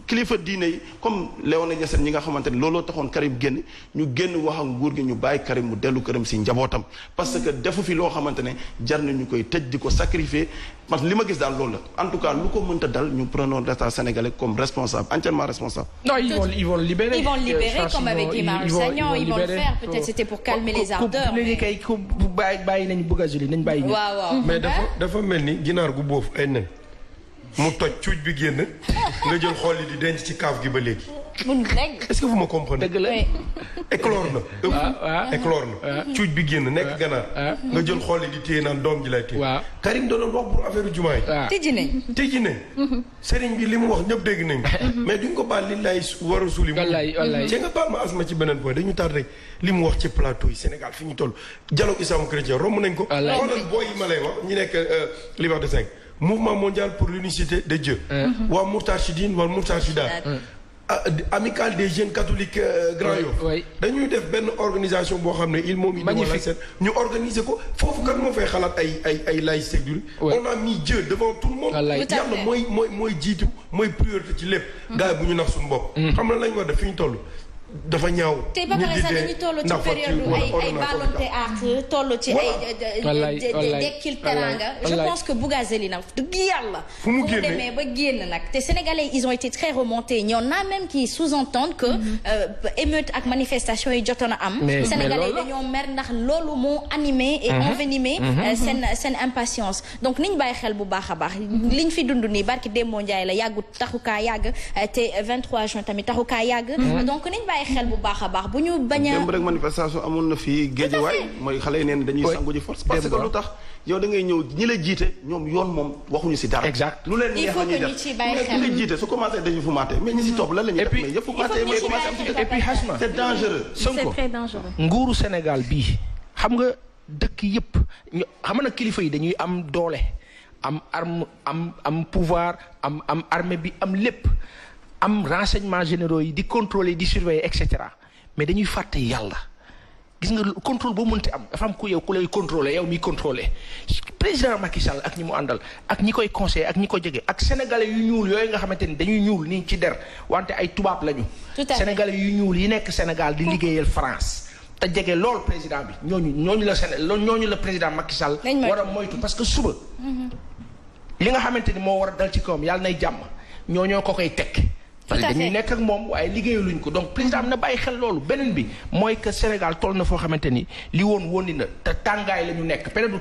Speaker 10: kilifa diine yi comme Léona Niassène ñi nga xamante ne looloo taxoon Karim génn ñu génn wax ak nguur gi ñu bàyyi Karim mu dellu këram si njabootam parce que defu fi loo xamante ne jar na ñu koy tëj di ko sacrifier parce que li ma gis daal loolu la en tout cas lu ko mënta dal ñu prenons l'état sénégalais comme responsable entièrement responsable.
Speaker 8: Non, ils vont le libérer.
Speaker 3: Ils vont le libérer comme avec Guy Marius Sagna, ils vont le faire peut-être c'était pour calmer les ardeurs.
Speaker 8: léegi kay ku bàyyi nañu Bougazelli nañu bàyyi.
Speaker 3: waaw
Speaker 9: mais dafa mel ni ginaar gu boofu ay nen mu toj cuuj bi génn nga jël xool yi di denc ci kaaf gi ba léegi. est-ce que vous me comprenez.
Speaker 8: dëgg la
Speaker 9: éclore na. éclore na. cuuj bi génn nekk ganaar. nga jël xool yi di téye naan doom ji lay téye. Karim doon wax pour affaire jumaa yi. tijji nañ. sëriñ bi li mu wax ñëpp dégg nañ mais duñ ko baal li lay war a suuli. wallaay nga baal ma asma ci beneen point dañu taal rek li mu wax ci plateau yi Sénégal fi ñu toll dialogue islamo-chrétien romb nañ ko. xoolal booy yi ma lay wax ñi nekk Liberté 5 mouvement mondial pour l'unicité de Dieu. waa Moustarchidine waa Moustarchidaat. amicale des jeunes catholiques Grand Yoff dañuy def benn organisation boo xam ne il moom i wala seet ñu organiser ko foofu kat moo fay xalaat ay laïcité du on a mis Dieu devant tout le monde yàlla mooy jiitu mooy priorité ci lépp gars yi bu ñu nax suñu bopp xam na lañ war def fi ñu toll dafa ñaaw
Speaker 3: te ba pare sax dañuy toll ci période ay ballonte ak toll ci ay dekkil teranga je pense que Bougazelli nag dëgg yàlla fu mu demee ba génn nag te sénégalais ils ont été très remontés ñoon naa même qui sous-entendent que émeute ak manifestation yi jotoon a am sénégalais yi dañoo mer ndax loolu moo animé et envenimé seen impatience donc niñ bàyyi xel bu baax a baax liñ fi dund nii barki Dembo Ndiaye la yàggu taxukaa yàgg te 23 juin tamit taxukaa yàgg donc niñ bàyyi xel bu baax a baax bu ñu bañ a.
Speaker 10: démb rek manifestation amoon na fii Guédiawaye mooy xale yi neen dañuy sangu ji force parce que lu tax yow da ngay ñëw ñi la jiite ñoom yoon moom waxuñu si dara.
Speaker 8: exact
Speaker 10: lu leen neex la ñuy def mais ki la jiite su commencé dañu fumaate mais ñi si topp lan la ñuy def mais yëpp fumaate mooy commencé am si
Speaker 8: et puis Hasma
Speaker 10: c'est dangereux.
Speaker 7: c'est très dangereux.
Speaker 8: nguuru Sénégal bii xam nga dëkk yëpp ñu xam nga kilifa yi dañuy am doole am arme am pouvoir am armée bi am lépp. am renseignements généraux yi di contrôler di surveiller et cetera mais dañuy fàtte yàlla gis nga contrôle boo mënti am dafa am ku lay contrôler yow miy contrôler président Macky Sall ak ñi mu àndal ak ñi koy conseiller ak ñi ko jege ak sénégalais yu ñuul yooyu nga xamante ni dañuy ñuul nii ci der wante ay tubaab lañu. sénégalais yu ñuul yi nekk Sénégal di liggéeyal France te jege lool président bi ñooñu la président Macky Sall war a moytu parce que suba li nga xamante ni moo war a dal ci kawam yàlla nay jàmm ñoo ko koy teg. parce que dañuy nekk ak moom waaye liggéeyaluñ ko donc président am na bàyyi xel loolu beneen bi mooy que Sénégal toll na foo xamante ni li woon na te tàngaay la ñu nekk période du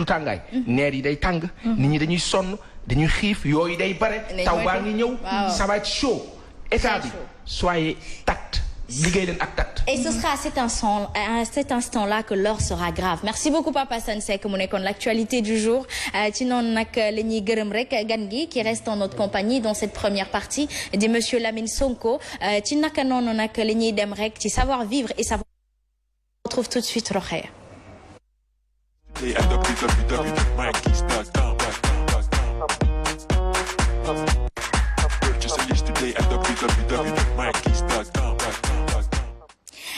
Speaker 8: tàngaay neer yi day tàng nit ñi dañuy sonn dañuy xiif yooyu day bare taw baa ngi ñëw ça va être chaud état bi soyez tact liggéey leen ak tact.
Speaker 3: Et ce sera à cet instant-là que l'heure sera grave. Merci beaucoup Papa Assane Seck mu nekkoon l'actualité du jour ci noonu nag la ñuy gërëm rek gan gi qui reste en notre compagnie dans cette première partie di monsieur Lamine Sonko ci naka noonu nag la ñuy dem rek ci savoir vivre et savoir. On retrouve tout de suite Rokhaya.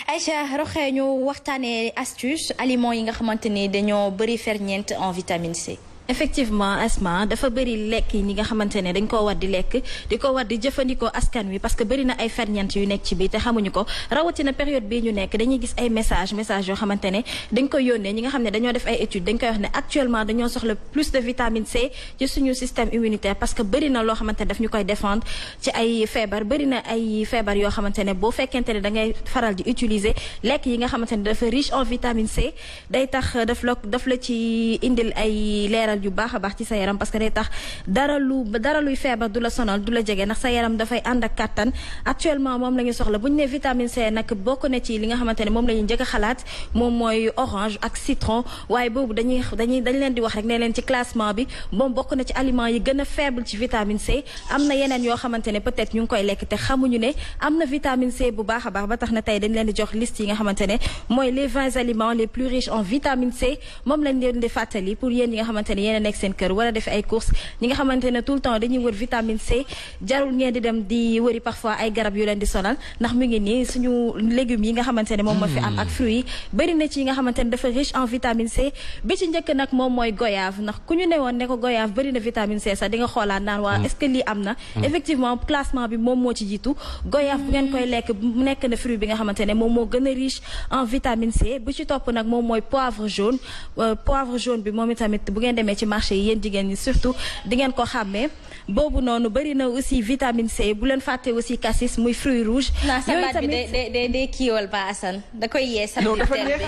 Speaker 3: Aïcha Rokhaya ñu waxtaanee astuce aliments yi nga xamante ni dañoo bëri ferñeent en vitamine C.
Speaker 7: effectivement Asma dafa bëri lekk yi ñi nga xamante ne dañ koo war di lekk di ko war di jëfandikoo askan wi parce que bëri na ay ferñeent yu nekk ci biir te xamuñu ko rawatina période bii ñu nekk dañuy gis ay message yoo xamante ne dañ koy yónnee ñi nga xam ne dañoo def ay études dañ koy wax ne actuellement dañoo soxla plus de vitamine C ci suñu système immunitaire parce que bëri na loo xamante ne daf ñu koy défendre ci ay feebar bëri na ay feebar yoo xamante ne boo fekkente ne da ngay faral di utiliser lekk yi nga xamante ne dafa riche en vitamine C day tax daf la ci indil ay leeral yu baax a baax ci sa yaram parce que day tax dara luy feebar du la sonal du la jege ndax sa yaram dafay ànd ak kàttan actuellement moom la ñu soxla bu ñu ne vitamine C nag bokk na ci li nga xamante ne moom la ñu njëkk a xalaat moom mooy orange ak citron waaye boobu dañ leen di wax rek ne leen ci classement bi moom bokk na ci aliments yi gën a faible ci vitamine C am na yeneen yoo xamante ne peut-être ñu ngi koy lekk te xamuñu ne am na vitamine C bu baax a baax ba tax na tey dañ leen di jox liste yi nga xamante ne mooy les 20 aliments les plus riches en vitamine C moom lañ leen di fàttali pour yéen yi nga xamante ne yéen a nekk seen kër wala def ay courses ñi nga xamante ne tout le temps dañuy wër vitamine C jarul ngeen di dem di wëri parfois ay garab yu leen di sonal ndax mu ngi nii suñu légumes yi nga xamante ne moom moo fi am ak fruits yi bëri na ci yi nga xamante ne dafa riche en vitamine C bi ci njëkk nag moom mooy goyave ndax ku ñu ne woon ne ko goyave bëri na vitamine C sax di nga xoolaat naan waa est-ce que lii am na effectivement classement bi moom moo ci jiitu goyave bu ngeen koy lekk mu nekk na fruit bi nga xamante ne moom moo gën a riche en vitamine C bu ci topp nag moom mooy poivre jaune bi moom itamit bu ngeen demee ci marché yi yéen jigéen ñi surtout di ngeen ko xàmmee boobu noonu bëri na aussi vitamine C bu leen fàtte aussi cassis muy fruit rouge.
Speaker 3: yooyu tamit de kiiwal ba Assane da koy yee samedi teel bi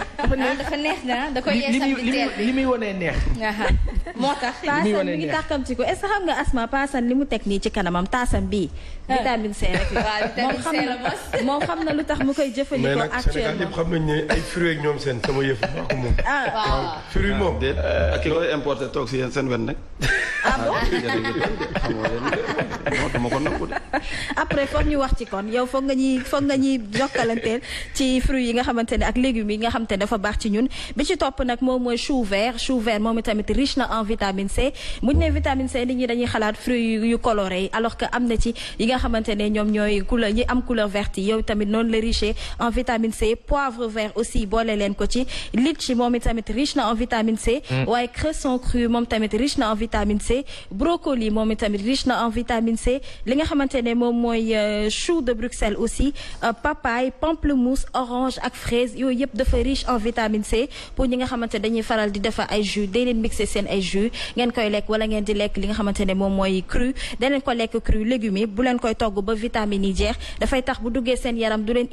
Speaker 3: dafa neex na da koy yee samedi teel bi
Speaker 8: li muy wonee neex.
Speaker 3: moo tax
Speaker 7: Assane mi ngi tàkkamti ko est-ce que xam nga Asma Pa Assane li mu teg nii ci kanamam taasam bii vitamine C rek moom xam na lu tax mu koy jëfandikoo actuellement
Speaker 9: mais nag Sénégal yëpp xam nañ ne ay fruits ak ñoom seen sama yëf maa ko moom.
Speaker 3: waaw
Speaker 9: fruits moom.
Speaker 10: ak ki koy importé toog si yéen seen wen nag. dama ko nangu de.
Speaker 7: après foog ñu wax ci kon yow foog nga ñuy jokkalanteel ci fruits yi nga xamante ne ak légumes yi nga xamante ne dafa baax ci ñun bi ci topp nag moom mooy chou vert moom itamit riche na en vitamine C bu ñu nee vitamine C nit ñi dañuy xalaat fruits yu coloré yi alors que am na ci yi nga xamante ne ñoom ñooy couleur ñi am couleur verte yi yow tamit noonu la riche en vitamine C poivre vert aussi boole leen ko ci litchi moom itamit riche na en vitamine C waaye cresson cru moom tamit riche na en vitamine C brocoli moom itamit riche na en vitamine C li nga xamante ne moom mooy chou de Bruxelles aussi papaye pamplemousse orange ak fraise yooyu yëpp dafa riche en vitamine C pour ñi nga xamante ne dañuy faral di defar ay jus day leen mixer seen ay jus ngeen koy lekk wala ngeen di lekk li nga xamante ne moom mooy cru daneen ko lekk cru légumes yi bu leen koy togg ba vitamine yi jeex dafay tax bu duggee seen yaram du leen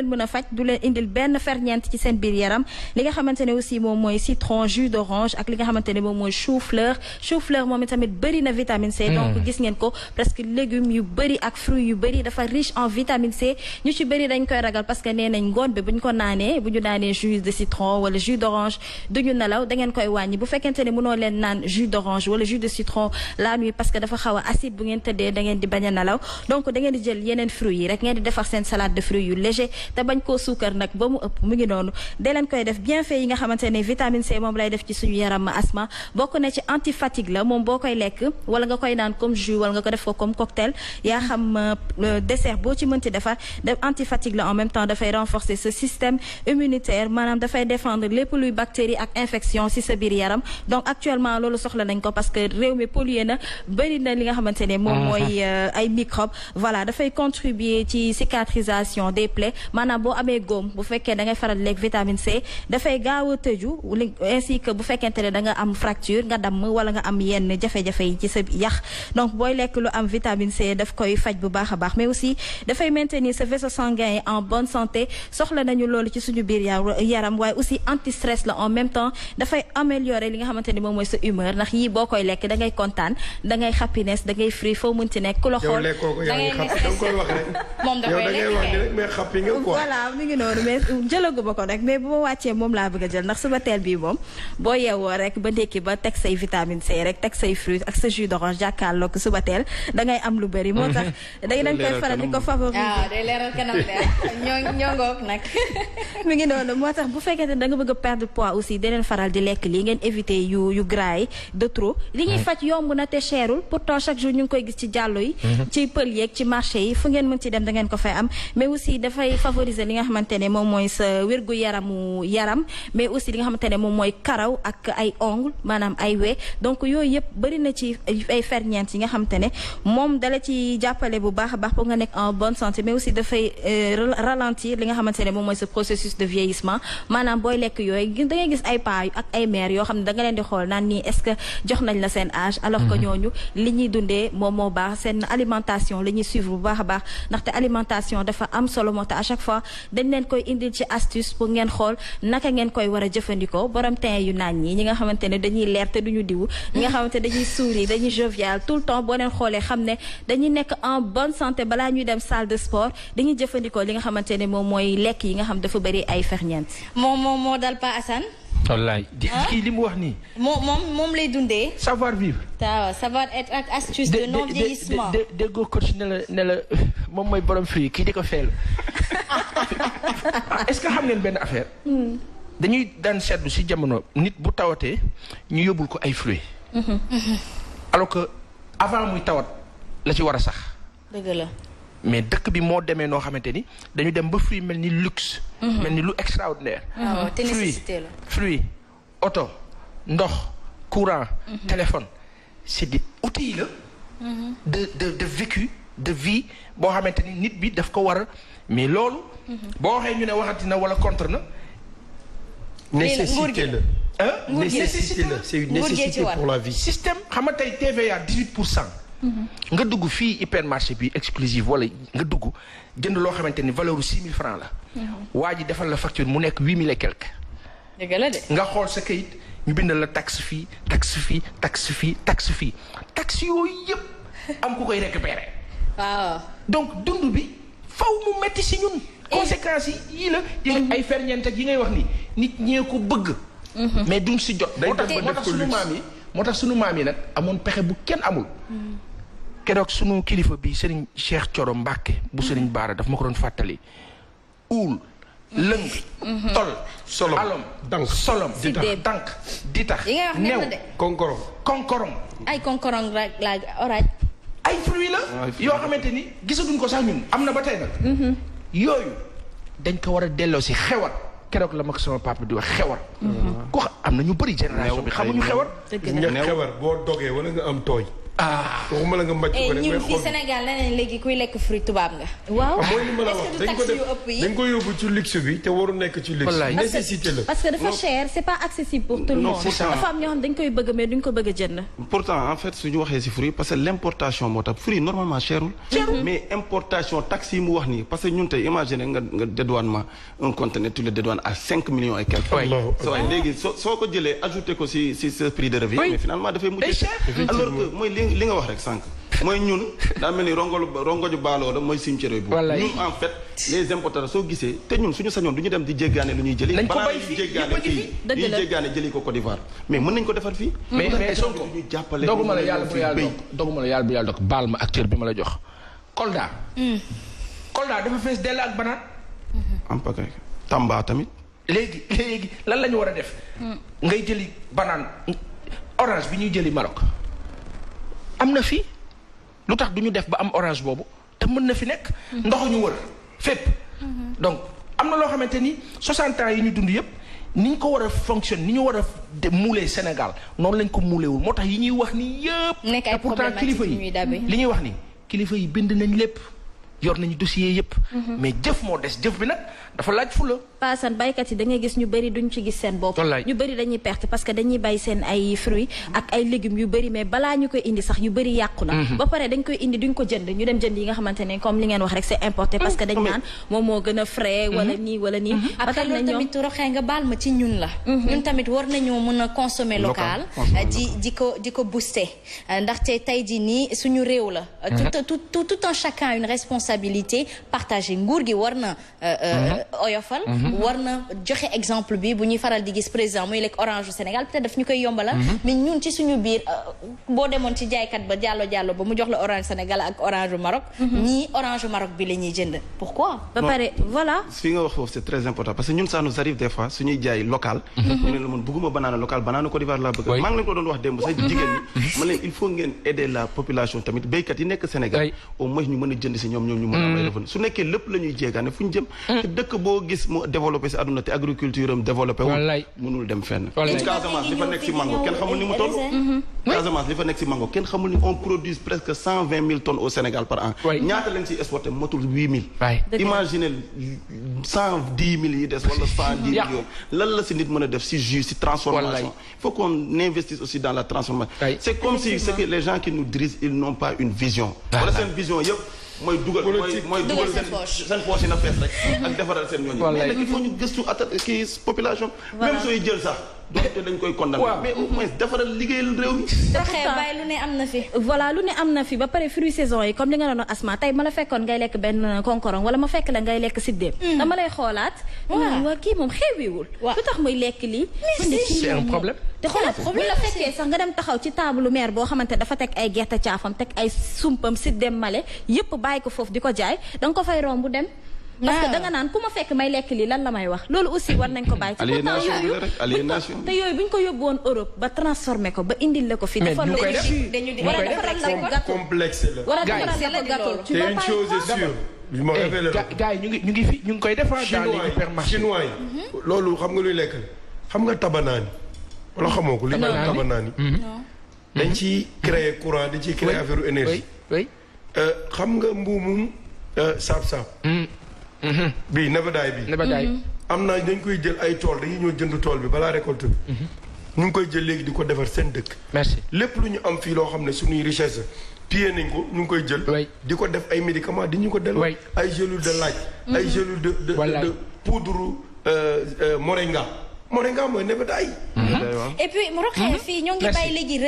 Speaker 7: mën a faj du leen indil benn ferñeent ci seen biir yaram li nga xamante ne aussi moom mooy citron jus d'orange ak li nga xamante ne moom mooy chou fleur moom itamit bëri na vitamine C donc gis ngeen ko presque légumes yu bëri ak fruits yu bëri dafa riche en vitamine C ñu ci bëri dañ koy ragal parce que nee nañ ngoon bi bu ñu naanee jus de citron wala jus d'orange duñu nelaw da ngeen koy wàññi bu fekkente ne mënoo leen naan jus d'orange wala jus de citron la nuit parce que dafa xaw a acide bu ngeen tëddee da ngeen di bañ a nelaw donc da ngeen di jël yeneen fruits yi rek ngeen di defar seen salade de fruits yu léger te bañ koo suukar nag ba mu ëpp mu ngi noonu da leen koy def bienfait yi nga xamante ne vitamine C moom lay def ci suñu yaram Asma bokk na ci anti-fatigue la moom boo koy lekk wala nga koy naan comme jus wala nga ko def ko comme cocktail yaa xam dessert boo ci mënti defar def anti-fatigue la en même temps dafay renforcer ce système immunitaire maanaam dafay défendre lépp luy bactéries ak infection ci sa biir yaram donc actuellement loolu soxla nañ ko parce que réew mi pollué na bëri na li nga xamante ne moom mooy ay microbes voilà dafay contribuer ci cicatrisation des plaies maanaam boo amee góom bu fekkee da ngay faral lekk vitamine C dafay gaaw a tëju ainsi que bu fekkente ne da nga am fracture nga damm wala nga am yenn jafe-jafe yi ci sa yax donc booy lekk lu am vitamine C daf koy faj bu baax a baax mais aussi dafay maintenir sa vaisseau sanguin yi en bonne santé soxla nañu loolu ci suñu biir yaram waaye aussi anti stress la en même temps dafay améliorer li nga xamante ni moom mooy sa humeur ndax yii boo koy lekk da ngay kontaan da ngay happiness da ngay free foo mënti nekk ku la xool
Speaker 9: da ngay koy wax rek
Speaker 3: moom da koy
Speaker 9: lekk mais xappi nga quoi
Speaker 7: voilà mi ngi noonu mais jëlaguma ko rek mais bu ma wàccee moom laa bëgg a jël ndax suba teel bii moom boo yeewoo rek ba ndékki ba teg say vitamine C rek teg say fruits ak sa jus d'orange jàkkaarloo ko suba teel da ngay am lu bëri moo tax dañ koy faral di ko favoriser
Speaker 3: day leeral kanam de ñoo ngoog nag
Speaker 7: mi ngi noonu moo tax bu fekkee ne da nga bëgg a perdre poids aussi deneen faral di lekk lii ngeen éviter yu gras yi de trop li ñuy faj yomb na te cherul pourtant chaque jour ñu ngi koy gis ci jàllo yi ci pël yeeg ci marché yi fu ngeen mën ci dem da ngeen ko fay am mais aussi dafay favoriser li nga xamante ne moom mooy sa wérgu yaram mais aussi li nga xamante ne moom mooy karaw ak ay ongle maanaam ay we donc yooyu yëpp bëri na ci ay ferñeent yi nga xamante ne moom dala ci jàppale bu baax a baax pour nga nekk en bonne santé mais aussi dafay ralentir li nga xamante ne moom mooy ce processus de vieillissement maanaam booy lekk yooyu da ngay gis ay paa ak ay mère yoo xam ne da nga leen di xool naan nii est-ce que jox nañ la seen âge alors que ñooñu li ñuy dundee moom moo baax seen alimentation la ñuy suivre bu baax a baax ndaxte alimentation dafa am solo moo tax à chaque fois dañ leen koy indil ci astuce pour ngeen xool naka ngeen koy war a jëfandikoo borom teint yu naañ ñi nga xamante ne dañuy leer te duñu diwu ñi nga xamante ne dañuy sourire dañuy jovial tout le temps boo leen xoolee xam ne dañuy nekk en bonne santé balaa ñuy dem salle de sport dañuy jëfandikoo li nga xamante ne moom mooy lekk yi nga xam dafa bëri ay ferñeent
Speaker 3: moo dal Pa Assane
Speaker 8: wallaay kii li mu wax nii
Speaker 3: moom lay dundee
Speaker 8: savoir vivre
Speaker 3: waaw savoir être ak astuce de non vieillissement
Speaker 8: déggoo coach ne la moom mooy borom fruit kii di ko feelu est-ce que xam ngeen benn affaire dañuy daan seetlu ci jamono nit bu tawatee ñu yóbbul ko ay fruits alors que avant muy tawat la ci war a sax
Speaker 3: dëgg la
Speaker 8: mais dëkk bi moo demee noo xamante ni dañu dem ba fruit mel ni luxe mel ni lu extraordinaire
Speaker 3: te nécessité la
Speaker 8: fruit oto ndox courant téléphone c'est des outils la de vécu de vie boo xamante ni nit bi daf ko war a mais loolu boo waxee ñu ne waxati na wala contre na
Speaker 9: nécessité la nécessité la c'est une nécessité pour la vie
Speaker 8: système xam nga tey TVA 18% nga dugg fii hypermarché bi exclusive wala nga dugg jënd loo xamante ni valeur u 6 000 francs la waa ji defal la facture mu nekk 8 000 et quelque
Speaker 3: dëgg la de
Speaker 8: nga xool sa kayit ñu bindal la taxe fii taxe yooyu yëpp am ku koy récupérer
Speaker 3: waaw
Speaker 8: donc dund bi faw mu metti si ñun conséquences yi la ay ferñeent ak yi ngay wax ni nit ñee ko bëgg mais duñ si jot moo tax sunu maam yi nag amoon pexe bu kenn amul keroog sunu kilifa bi Serigne Cheikh Thioro Mbacke bu Serigne Bara daf ma ko doon fàttali uul lëng tol alom solom di tax new konkorong
Speaker 3: ay konkorong la oraaj
Speaker 8: ay fruits la yoo xamante ni gisaduñ ko sax ñun am na ba tey nag yooyu dañ ko war a delloo si xewar keroog la ma ko sama papa di wax xewar ko am na ñu bëri génération bi xamuñu xewar
Speaker 9: xewar boo dogee wala nga am tooy waxuma la nga mbàcc ko rek
Speaker 3: ñun fii Sénégal leneen léegi kuy lekk fruit tubaab nga
Speaker 7: waaw
Speaker 9: mooy li ma la wax dañ ko yóbbu ci luxe bi te waru nekk ci luxe nécessité la
Speaker 7: parce que dafa cher c'est pas accessible pour tout le monde dafa am ñoo xam dañ koy bëgg mais duñ ko bëgg a jënd
Speaker 10: pourtant en fait suñu waxee ci fruit parce que l'importation moo tax fruit normalement cherul mais importation taxe yi mu wax nii parce que ñun tey imaginer nga dédouanement un conteneur tu le dédouanes à 5 millions et quelques so waaye léegi soo ko jëlee ajouté ko ci ce prix de revient mais finalement dafay mujj alors que mooy li nga wax rek sànq mooy ñun daa mel ni rongoju baaloo la mooy cimetière bu ñun en fait les importateurs soo gisee te ñun suñu sañoon du ñu dem di jéggaane lu ñuy jëli banaa yi jéggaane jëli ko Côte d'Ivoire mais mën nañ ko defar fii
Speaker 8: mais Sonko
Speaker 10: ñu jàppale
Speaker 8: doguma la yàlla bu yàlla dog baal ma acteur bi ma la jox Kolda dafa fees dell ak banaan
Speaker 10: am pagay Tamba tamit
Speaker 8: léegi lan la ñu war a def ngay jëli banaan orange bi ñuy jëli Maroc am na fi lu tax du ñu def ba am orange boobu te mën na fi nekk ndox ñu wër fépp donc am na loo xamante ni 60 ans yi ñu dund yëpp ni ñu ko war a fonctionner ni ñu war a muulee Sénégal noonu lañ ko muuleewul moo tax yi ñuy wax ni yëpp te pourtant kilifa yi li ñuy wax ni kilifa yi bind nañ lépp yor nañu dossier yëpp. mais jëf moo des jëf bi nag dafa laaj fula.
Speaker 7: paasan baykat yi da ngay gis ñu bëri duñ ci gis seen bopp. ñu bëri dañuy perte parce que dañuy bay seen ay fruits ak ay légumes yu bëri mais balaa ñu koy indi sax yu bëri yàqu na. ba pare dañ koy indi duñ ko jënd ñu dem jënd yi nga xamante ne comme li ngeen wax rek c'est importé parce que dañ naan moom moo gën a frais wala nii wala nii.
Speaker 3: après loolu tamit roxee nga baal ma ci ñun la. ñun tamit war nañoo mën a consommer local. di ko booster ndaxte tey jii nii suñu réew la. tout un chacun une responsabilité partagée nguur gi war na oyofal. war na joxe exemple bi bu ñuy faral di gis président muy lekk orange au Sénégal peut-être daf ñu koy yombalal. mais ñun ci suñu biir boo demoon ci jaaykat ba jàllo ba mu jox la orange Sénégal ak orange Maroc. ñii orange Maroc bi la ñuy jënd pourquoi. ba pare voilà.
Speaker 10: fi nga wax foofu c'est très important parce que ñun ça nous arrive des fois suñuy jaay local. ñu ne la man bëgguma banana local banana Côte d'Ivoire laa bëgg. maa ngi leen ko doon wax démb sax jigéen ñi. ma leen il faut ngeen aider la population tamit béykat yi nekk Sénégal. au moins ñu mën a jënd si ñoom ñu mën a am ay revenu su nekkee lépp la ñuy jéegaane fu ñu jëm. te dëkk boo gis mu développé si àdduna te agriculture am développé wu. mënul dem fenn. Casamance li fa nekk si mango kenn xamul ni mu toll. Casamance li fa nekk si mango kenn xamul ni on produit presque 120 000 tonnes au Sénégal par an. ñaata lañ si exporté motul 8 000. imaginez 110 000 yi des wala 110 000 yooyu lan la si nit mën a def si jus si transformation. il faut qu'on investisse aussi dans la transformation. c'est comme si c'est que les gens qui nous dirigent ils n'ont pas une vision. wala seen vision yëpp. mooy dugal seen poche yi na fees rek ak defaral seen ñooñu mais nag il faut ñu gëstu kii population même sooy jël sax doonte dañ koy condamné mais au moins defaral liggéeyal réew mi
Speaker 3: bàyyi lu ne am na fi
Speaker 7: voilà lu ne am na fi ba pare fruits saison yi comme li nga doon Asma tey ma la fekkoon ngay lekk benn konkorong wala ma fekk la ngay lekk siddéem dama lay xoolaat waa kii moom xewiwul lu tax muy lekk lii
Speaker 8: c'est un problème
Speaker 7: te xoolal bu la fekkee sax nga dem taxaw ci table maire boo xamante dafa teg ay gerte caafam teg ay sumpam siddéem male yëpp bàyyi ko foofu di ko jaay danga ko fay romb dem parce que danga naan ku ma fekk may lekk lii lan la may wax loolu aussi war nañ ko bàyyi
Speaker 10: aliénation
Speaker 7: te yooyu bu ñu ko yóbbu woon Europe ba transformé ko ba indil la ko fi defar la jus war a defaral la ko gâteau
Speaker 9: complexe la
Speaker 7: war a defaral la ko gâteau tu
Speaker 9: une chose est sûre je me révèle
Speaker 8: gars yi ñu ngi fi ñu ngi koy defar dans les hypermarchés
Speaker 9: chinois yi loolu xam nga luy lekk xam nga tabanaani wala xamoo ko li ñu tabanaani dañ ci créer courant di ci créer affaire énergie xam nga mbuumum saab-saab bii nebedaay bi am na dañ koy jël ay tool dañuy ñëw jënd tool bi balaa récolte bi ñu ngi koy jël léegi di ko defar seen dëkk
Speaker 8: merci
Speaker 9: lépp lu ñu am fii loo xam ne suñuy richesse piyee nañ ko ñu ngi koy jël di ko def ay médicaments di ñu ko del ay gélules de laaj ay gélules de poudre moringa mooy nebedaay.
Speaker 3: et puis mu roxee fii ñoo ngi bay léegi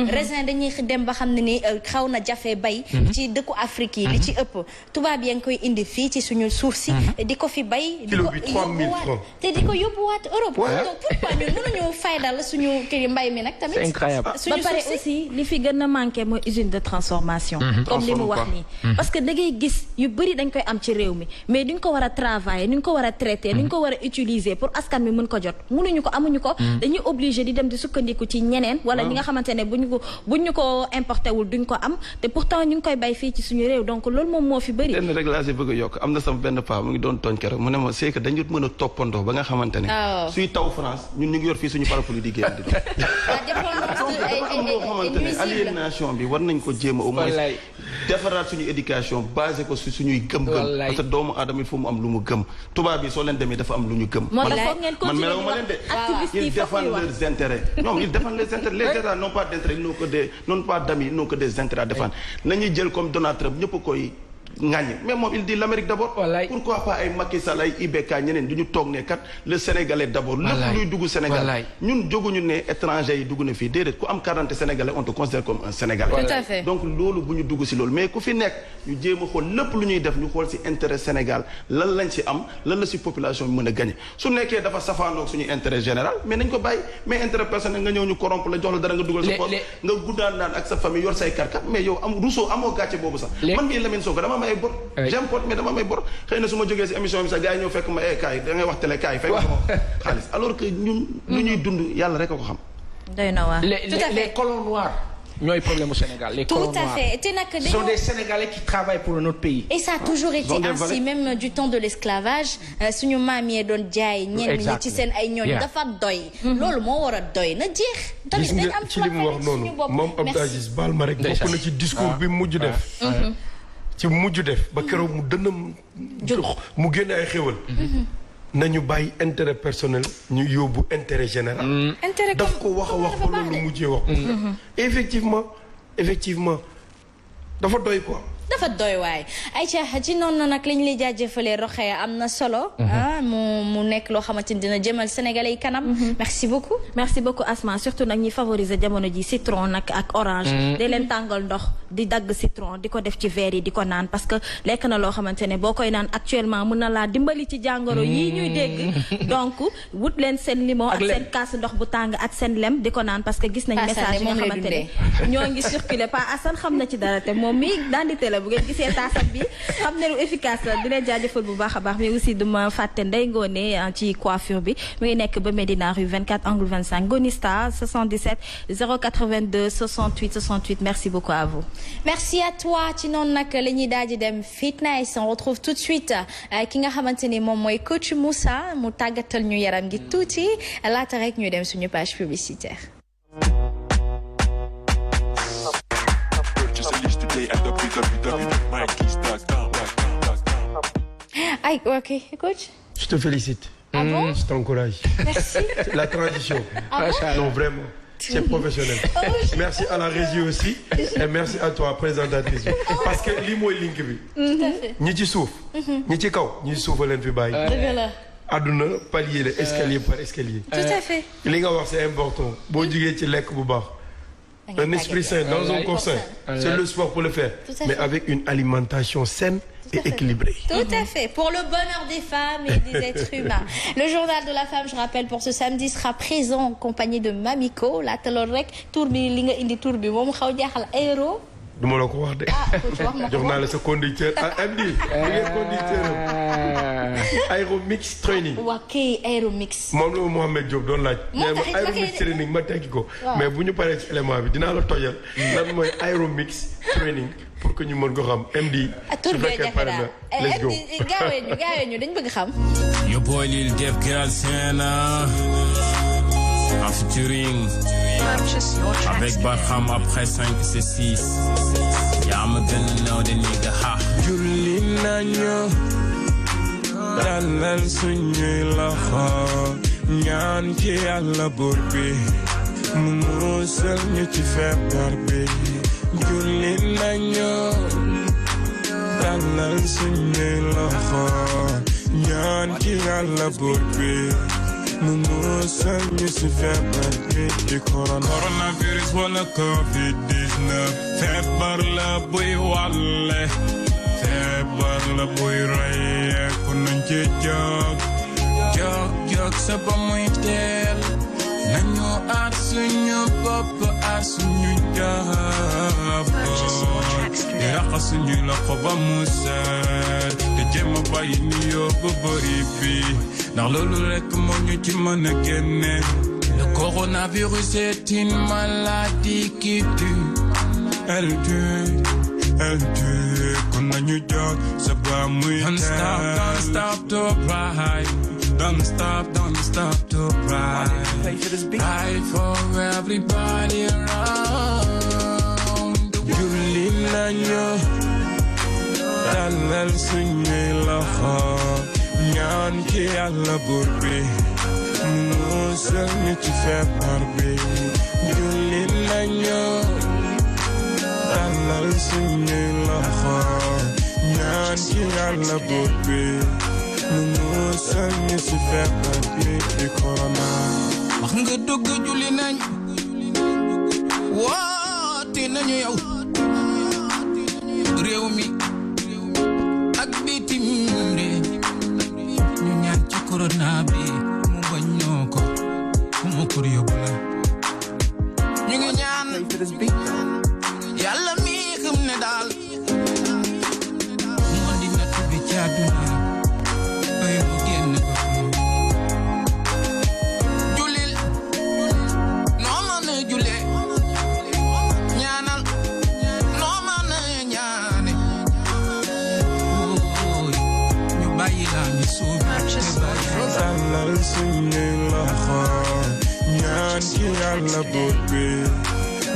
Speaker 3: raisin dañuy dem ba xam ne ni xaw na jafe bay ci dëkku Afrique yi li ci ëpp tubaab yaa ngi koy indi fii ci suñu suuf si di ko fi bay di ko yóbbuwaat te di ko yóbbuwaat Europe donc pourquoi ñun mënuñu faydal suñu kii mbay mi nag tamit
Speaker 8: c'est incroyable
Speaker 7: ba pare aussi li fi gën a manqué mooy usine de transformation comme li mu wax nii parce que da ngay gis yu bëri dañ koy am ci réew mi mais duñ ko war a travailler nuñ ko war a traiter nuñ ko war a utiliser pour askan mi mën ko jot mënuñu ko amuñu ko dañuy obligé di dem di sukkandiku ci ñeneen wala ñi nga xamante ne buñ ñu ko importé wul duñ ko am te pourtant ñu ngi koy bay fii ci suñu réew donc loolu moom moo fi bëri
Speaker 10: lenn rek laa si bëgg a yokk am na sama benn paa mu ngi doon tooñ keroog mu ne ma c'est que dañu mën a toppandoo ba nga xamante ne suy taw France ñun ñu ngi yor fii suñu parapluie di génn di loo xamante ne aliénation bi war nañ ko jéem a au moins defaraat suñu éducation basé ko si suñuy gëm-gëm parce que doomu aadama il faut mu am lu mu gëm tubaab bi soo leen demee dafa am lu ñu gëm man melaw ma leen de ils défendent leurs intérêts non ils défendent les intérêts les États n'ont pas d'intérêt n'ont pas d'amis n'ont que des intérêts à défendre nañuy jël comme Donald Trump ñëpp koy ngaañe mais moom il dit l'Amérique d'abord pourquoi pas ay Macky Sall ay IBK ñeneen du ñu toog ne kat le Sénégalais d'abord lépp luy dugg Sénégal ñun jóguñu ne étranger yi dugg na fii déedéet ku am carte Sénégalais on te considère comme un Sénégalais
Speaker 3: tout à fait
Speaker 10: donc loolu bu ñu dugg si loolu mais ku fi nekk ñu jéem a xool lépp lu ñuy def ñu xool si intérêt Sénégal lan lañ si am lan la si population bi mën a gagner su nekkee dafa safaanoog suñu intérêt général mais nañ ko bàyyi mais intérêt personnel nga ñëw ñu corrompre la jox la dara nga dugal sa poche nga guddaan naan ak sa famille yor say karkat mais yow am Rousseau amoo gàcce boobu sax man mii Lamine Sow dama may bor j'importe mais dama may bor xëy na su ma jógee si émission bi sax gars yi ñëw fekk ma kaay da ngay wax télé kaay fay ma sama xaalis alors que ñun lu ñuy dund yàlla rek a ko xam
Speaker 7: doy na waar
Speaker 8: les colons noirs ñooy problème au Sénégal les colons noirs
Speaker 3: tout à fait te nag
Speaker 8: ce sont des Sénégalais qui travaillent pour notre pays
Speaker 3: et ça a toujours été ainsi même du temps de l'esclavage suñu maam yee doon jaay ñenn ñi ci seen ay ñooñ dafa doy loolu moo war a doy na jeex
Speaker 9: gis nga ci li mu wax noonu moom Abdou Aziz baal ma rek bokk na ci discours bi mujj def ci mujj def ba keroog mu dënnam mu génne ay xéwal nañu bàyyi intérêt personnel ñu yóbbu intérêt général daf ko wax a wax ba loolu mujjee wax effectivement dafa doy quoi
Speaker 3: dafa doy waay Aïcha ci noonu nag li ñu lay jaajëfalee Rokhaya am na solo. mu nekk loo xamante ni dina jëmal Sénégalais yi kanam. merci beaucoup Asma surtout nag ñi favoriser jamono ji citron nag ak orange. di leen tàngal ndox di dagg citron di ko def ci verre yi di ko naan parce que lekk na loo xamante ne boo koy naan actuellement mën na laa dimbali ci jàngoro yii ñuy dégg. donc wut leen seen limon ak seen kaas ndox bu tàng ak seen lem di ko naan parce que gis nañ message yi nga xamante ne ñoo ngi circuler Pa Assane xam na ci dara te moom mi dandité bu ngeen gisee taasam bi xam ne lu efficace la di leen jaajëfal bu baax a baax mais aussi duma fàtte Ndeye Ngone ci coiffure bi mu ngi nekk ba Médina rue 24 angle 25 Gonista 77 082 68 68 merci beaucoup à vous. merci à toi ci noonu nag la ñuy daal di dem fitness on retrouve tout de suite ki nga xamante ni moom mooy coach Moussa mu tàggatal ñu yaram gi tuuti laata rek ñu dem suñu page publicitaire. Aïe, ok, coach.
Speaker 9: Je te félicite.
Speaker 3: Ah bon?
Speaker 9: Je t'encourage.
Speaker 3: Merci.
Speaker 9: La transition.
Speaker 3: Ah bon?
Speaker 9: Non, vraiment. C'est professionnel. Merci à la régie aussi. Et merci à toi, présentatrice. Parce que lii mooy link bi.
Speaker 3: Tout à fait.
Speaker 9: ñi ci suuf. ñi ci kaw ñi ci suuf a leen fi bàyyi.
Speaker 3: dëgg la.
Speaker 9: àdduna palier la escalier par escalier.
Speaker 3: Tout à fait.
Speaker 9: li nga wax c'est important boo jugee ci lekk bu baax. Un esprit sain dans un corps sain. C'est le sport pour le faire. Mais avec une alimentation saine et équilibrée.
Speaker 3: Tout à fait. Pour le bonheur des femmes et des êtres humains. Le journal de la femme, je rappelle, pour ce samedi sera présent en compagnie de Mamiko. laata loolu rek tur bi li nga indi tur bi moom xaw jaaxal aéro.
Speaker 9: du ma la ko wax de. jox naa la sa conducteur MD. li ngeen conducteur Aéromix training.
Speaker 3: waa kay Aéromix.
Speaker 9: moom la Mohamed Diop doon laaj.
Speaker 3: moo tax
Speaker 9: Aéromix training ma tekki ko. mais bu ñu paree ci élément bi dinaa la tojal. lan mooy Aéromix training pour que ñu mën ko xam MD. su fekkee pare na let's go.
Speaker 3: gaawee ñu dañ bëgg xam.
Speaker 2: Yo boy Lil Def Girl Sena. En featuring avec Barham après 5 c'est 6 yaa ma gën a naw de nigga ha julli nañu dalal suñuy loxo ñaan ci Yàlla buur bi mu musal ñu ci feebar bi julli nañu dalal suñuy loxo ñaan ci Yàlla buur bi mu musal ñu ci feebar bi di coronavirus wala Covid-19 feebar la buy wàlle feebar la buy rey ku nañ ci jóg sa ba muy teel nañu aar suñu bopp aar suñu njaboot di raxas suñu loxo ba mu set te jéem a bàyyi ni yóbbu bëri bi ndax loolu rekk moo ñu ci mën a génne. Le coronavirus est une maladie qui tue. Elle tue kon nañu jóg sa ba muy teel. Don't stop to cry. Don't stop to cry. Cry for everybody around. Julli nañu dalal suñuy loxo ñaan ci Yàlla buur bi musal ñu ci feebar bi julli nañu dalal suñuy loxo ñaan ci Yàlla buur bi musal ñu ci feebar bi di corona. wax nga dugg julli nañ woote nañu yow réew mi ak bitim réew ñu ñaan ci corona bi mu bañ ñoo ko mu ko yóbbu la ñu ngi ñaan Yàlla mi xam ne daal moo di natt bi ci àdduna bay mu génn ko julil noo mën a julee ñaanal noo mën a ñaane ñu bàyyi la ñu suuf dalal suñuy loxo ñaan ci Yàlla buur bi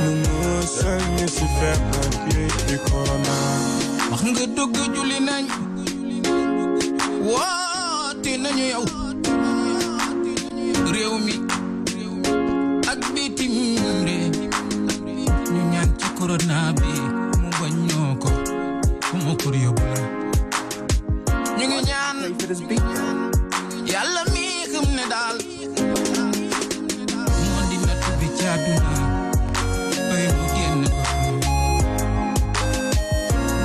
Speaker 2: mu musal ñu ci feebar bi di corona wax nga dugg julli nañ woote nañu yow réew mi ak bitim réew ñu ñaan ci corona bi mu bañ ñoo ko fu mu ko yóbbu la ñu ngi ñaan yàlla mi xam ne daal moo di natt bi ci àdduna bay mu génn ko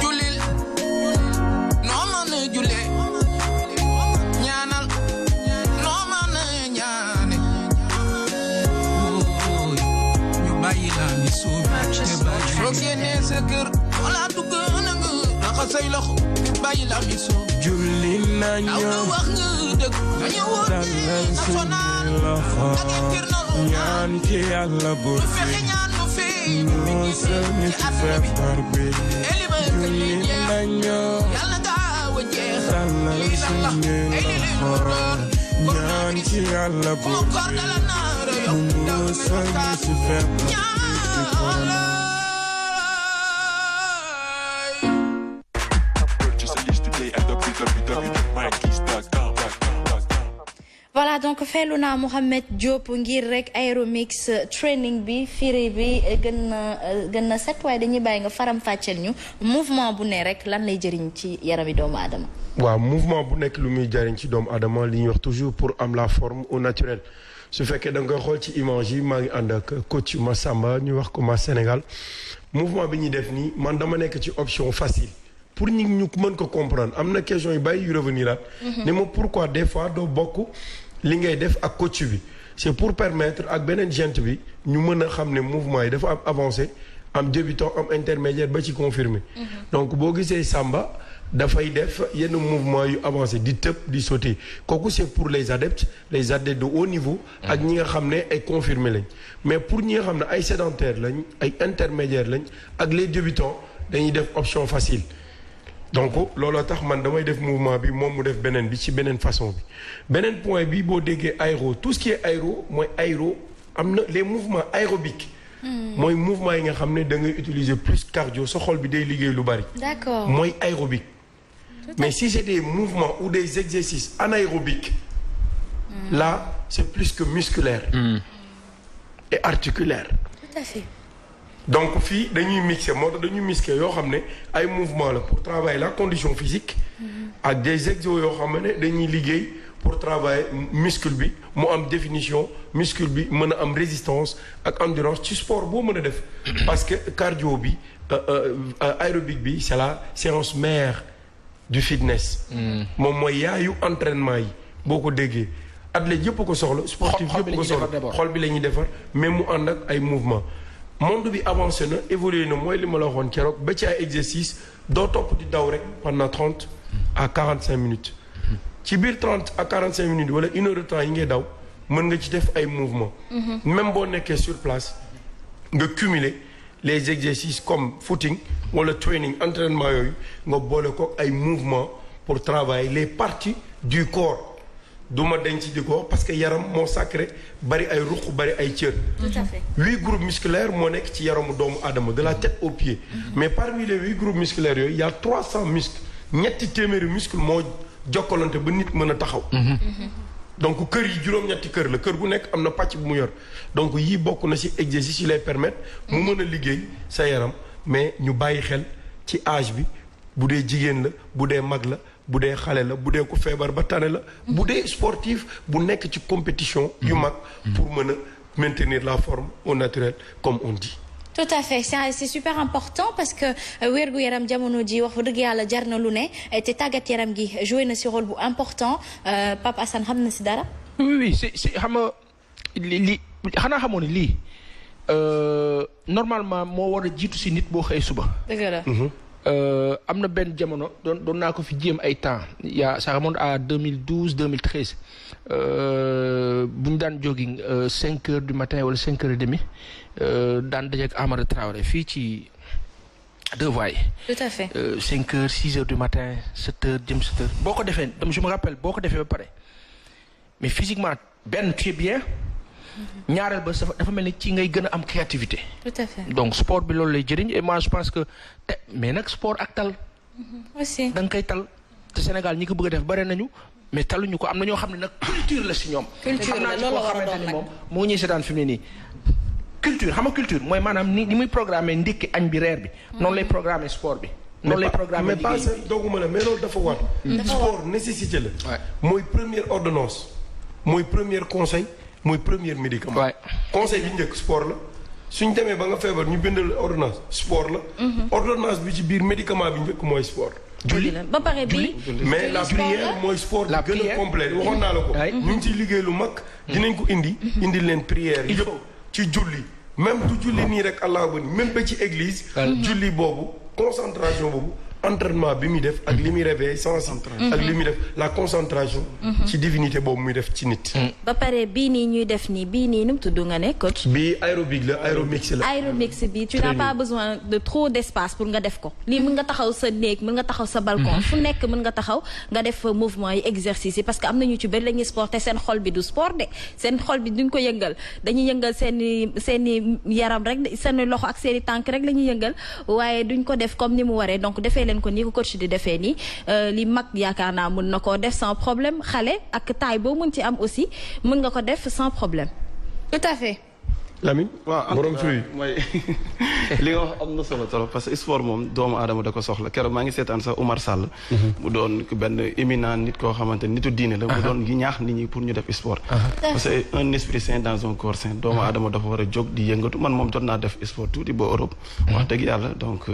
Speaker 2: julil noo mën a julee ñaanal noo mën a ñaane ñu bàyyi la mi soo génnee sa kër wala dugg na nga raxas say loxo bàyyi la mi soo
Speaker 13: julli nañu
Speaker 2: wax nga dëgg nañu woote national ak internal
Speaker 13: ñaan ci yàlla bu
Speaker 2: fexe ñaan mu fi
Speaker 13: musal ñu ci feebar bi julli nañu
Speaker 2: yàlla gaaw a jeex
Speaker 13: tàllal suñu loxo ñaan ci yàlla bu musal ñu ci feebar bi
Speaker 3: voilà donc fellu naa Mouhamed Diop ngir rek Aeromix training bi firi bi gën na set waaye dañuy bàyyi nga faram fàcceel ñu mouvement bu ne rek lan lay jëriñ ci yarami doomu aadama.
Speaker 9: waaw mouvement bu nekk lu muy jëriñ ci doomu aadama li ñuy wax toujours pour am la forme au naturel su fekkee da nga koy xool ci image yi maa ngi ànd ak coach Massamba ñu wax ko ma Sénégal mouvement bi ñuy def nii man dama nekk ci option facile pour ñu mën ko comprendre am na question yu bàyyi yu revenir at ne ma pourquoi des fois doo bokk li ngay def ak coach bi c'est pour permettre ak beneen gente bi ñu mën a xam ne mouvement yi dafa am avancé am débutant am intermédiaire ba ci confirmé donc boo gisee Samba dafay def yenn mouvement yu avancé di tëb di sauter kooku c'est pour les adeptes de haut niveau ak ñi nga xam ne ay confirmé lañ mais pour ñi nga xam ne ay sédentaires lañ ay intermédiaires lañ ak les débutants dañuy def option facile donc looloo tax man damay def mouvement bi moom mu def beneen bi ci beneen façon bi beneen point bi boo déggee aéro tout ce qui est aéro mooy aéro am na les mouvements aérobiques mooy mouvement yi nga xam ne da ngay utiliser plus cardio sa xol bi day liggéey lu bari
Speaker 3: d'accord
Speaker 9: mooy aérobique mais si c'est des mouvements ou des exercices anaérobiques là c'est plus que musculaire et articulaire
Speaker 3: tout à fait
Speaker 9: donc fii dañuy mixer moo tax dañuy mixer yoo xam ne ay mouvement la pour travailler la condition physique ak des exos yoo xam ne dañuy liggéey pour travailler muscle bi mu am définition muscle bi mën a am résistance ak endurance ci sport boo mën a def parce que cardio bi aérobique bi c'est la séance mère du fitness moom mooy yaayu entraînement yi boo ko déggee athlète yëpp ko soxla sportif yëpp ko soxla xol bi la ñuy defar mais mu ànd ak ay mouvement monde bi avancé na évolué na mooy li ma la waxoon keroog ba ci ay exercice doo topp di daw rek pendant 30 à 45 minutes ci biir 30 à 45 minutes wala une heure de temps yi ngay daw mën nga ci def ay mouvement même boo nekkee sur place nga cumuler les exercices comme footing wala training entraînement yooyu nga boole ko ay mouvement pour travailler les parties du corps duma denc di ko parce que yaram moo sacré bari ay ruq bari ay cër.
Speaker 3: tout à fait
Speaker 9: 8 groupes musculaires moo nekk ci yaramu doomu aadama de la tête aux pieds. mais parmi les 8 groupes musculaires yooyu y a 300 muscles ñetti téeméeri muscle moo jokkalante ba nit mën a taxaw. donc kër yi juróom-ñetti kër la kër gu nekk am na pàcc bu mu yor donc yii bokk na ci exercice yi lay permettre mu mën a liggéey sa yaram mais ñu bàyyi xel ci âge bi bu dee jigéen la bu dee mag la. bu dee xale la bu dee ko feebar ba tane la bu dee sportif bu nekk ci compétition yu mag pour mën a maintenir la forme au naturel comme on dit
Speaker 3: tout à fait c'est super important parce que wérgu yaram jamono ji wax dëgg yàlla jar na lu ne te tàggat yaram gi joué na ci rôle bu important Pape Assane xam na ci dara
Speaker 8: oui c'est xam nga li xanaa xamoon ne lii normalement moo war a jiitu ci nit boo xëy suba
Speaker 3: dëgg la
Speaker 8: am na benn jamono doon naa ko fi jéem ay temps ça remonte à 2012 2013 bu ñu daan jogging 5 heures du matin wala 5 heures et demi daan dajeek Amara Traoré fii ci deux voies yi.
Speaker 3: tout à fait.
Speaker 8: 5 heures 6 heures du matin 7 heures jëm 7 heures boo ko defee je me rappelle boo ko defee ba pare mais physiquement benn tu es bien. ñaareel ba dafa mel ni ci ngay gën a am créativité.
Speaker 3: tout à fait
Speaker 8: donc sport bi loolu lay jëriñ et moi je pense que mais nag sport ak tal
Speaker 3: aussi
Speaker 8: da nga koy tal te Sénégal ñi ko bëgg a def bare nañu mais taluñu ko am na ñoo xam ne nag culture la si ñoom.
Speaker 3: culture la loolu war a doon nag
Speaker 8: moom moo ñuy seetaan fi mu ne nii. culture xam nga culture mooy maanaam ni muy programmer ndékki añ bi reer bi. noonu lay programmer sport bi. noonu lay programmer liggéey bi
Speaker 9: mais pas dooguma la mais loolu dafa war. sport nécessité la. mooy première ordonnance. mooy premier conseil mooy premier médicament. conseil bi njëkk sport la. suñ demee ba nga feebar ñu bindal ordonnance sport la. ordonnance bi ci biir médicament bi njëkk mooy sport.
Speaker 7: julli ba pare bi
Speaker 9: mais la prière mooy sport bi gën a complet waxoon naa la ko. ñu ngi ciy liggéey lu mag. dinañ ko indi leen prière yëpp ci julli. même du julli nii rek allah ba ni même ba ci église. julli boobu concentration boobu. entraînement bi muy def ak li muy réveillé sens ak li muy def la concentration ci divinité boobu muy def ci nit.
Speaker 7: ba pare bii nii ñuy def nii bii nii nu mu tudd nga ne coach.
Speaker 9: bii aérobic la aéromix la.
Speaker 7: aéromix bi tu n'as pas besoin de trop d'espace pour nga def ko. lii mën nga taxaw sa néeg mën nga taxaw sa balcon. fu nekk mën nga taxaw nga def mouvement yi exercice yi parce que am na ñu ci bëri la ñuy sport te seen xol bi du sport de seen xol bi duñ ko yëngal dañuy yëngal seen yaram rek seen loxo ak seen i tànk rek la ñuy yëngal waaye duñ ko def comme ni mu waree donc defee leen ko ni ko coach di defee nii li mag yaakaar naa mën na koo def sans problème xale ak taille boo mën ci am aussi mën nga ko def sans problème.
Speaker 3: tout à fait.
Speaker 9: Lamine.
Speaker 10: waaw borom fii mooy li nga wax am na solo trop parce que sport moom doomu aadama da ko soxla keroog maa ngi seetaan sax Oumar Sall. mu doon benn éminent nit koo xamante nitu diine la. mu doon ñaax nit ñi pour ñu def sport. parce que un esprit sain dans un corps sain doomu aadama dafa war a jóg di yëngatu man moom jot naa def sport tuuti ba Europe. wax dëgg yàlla donc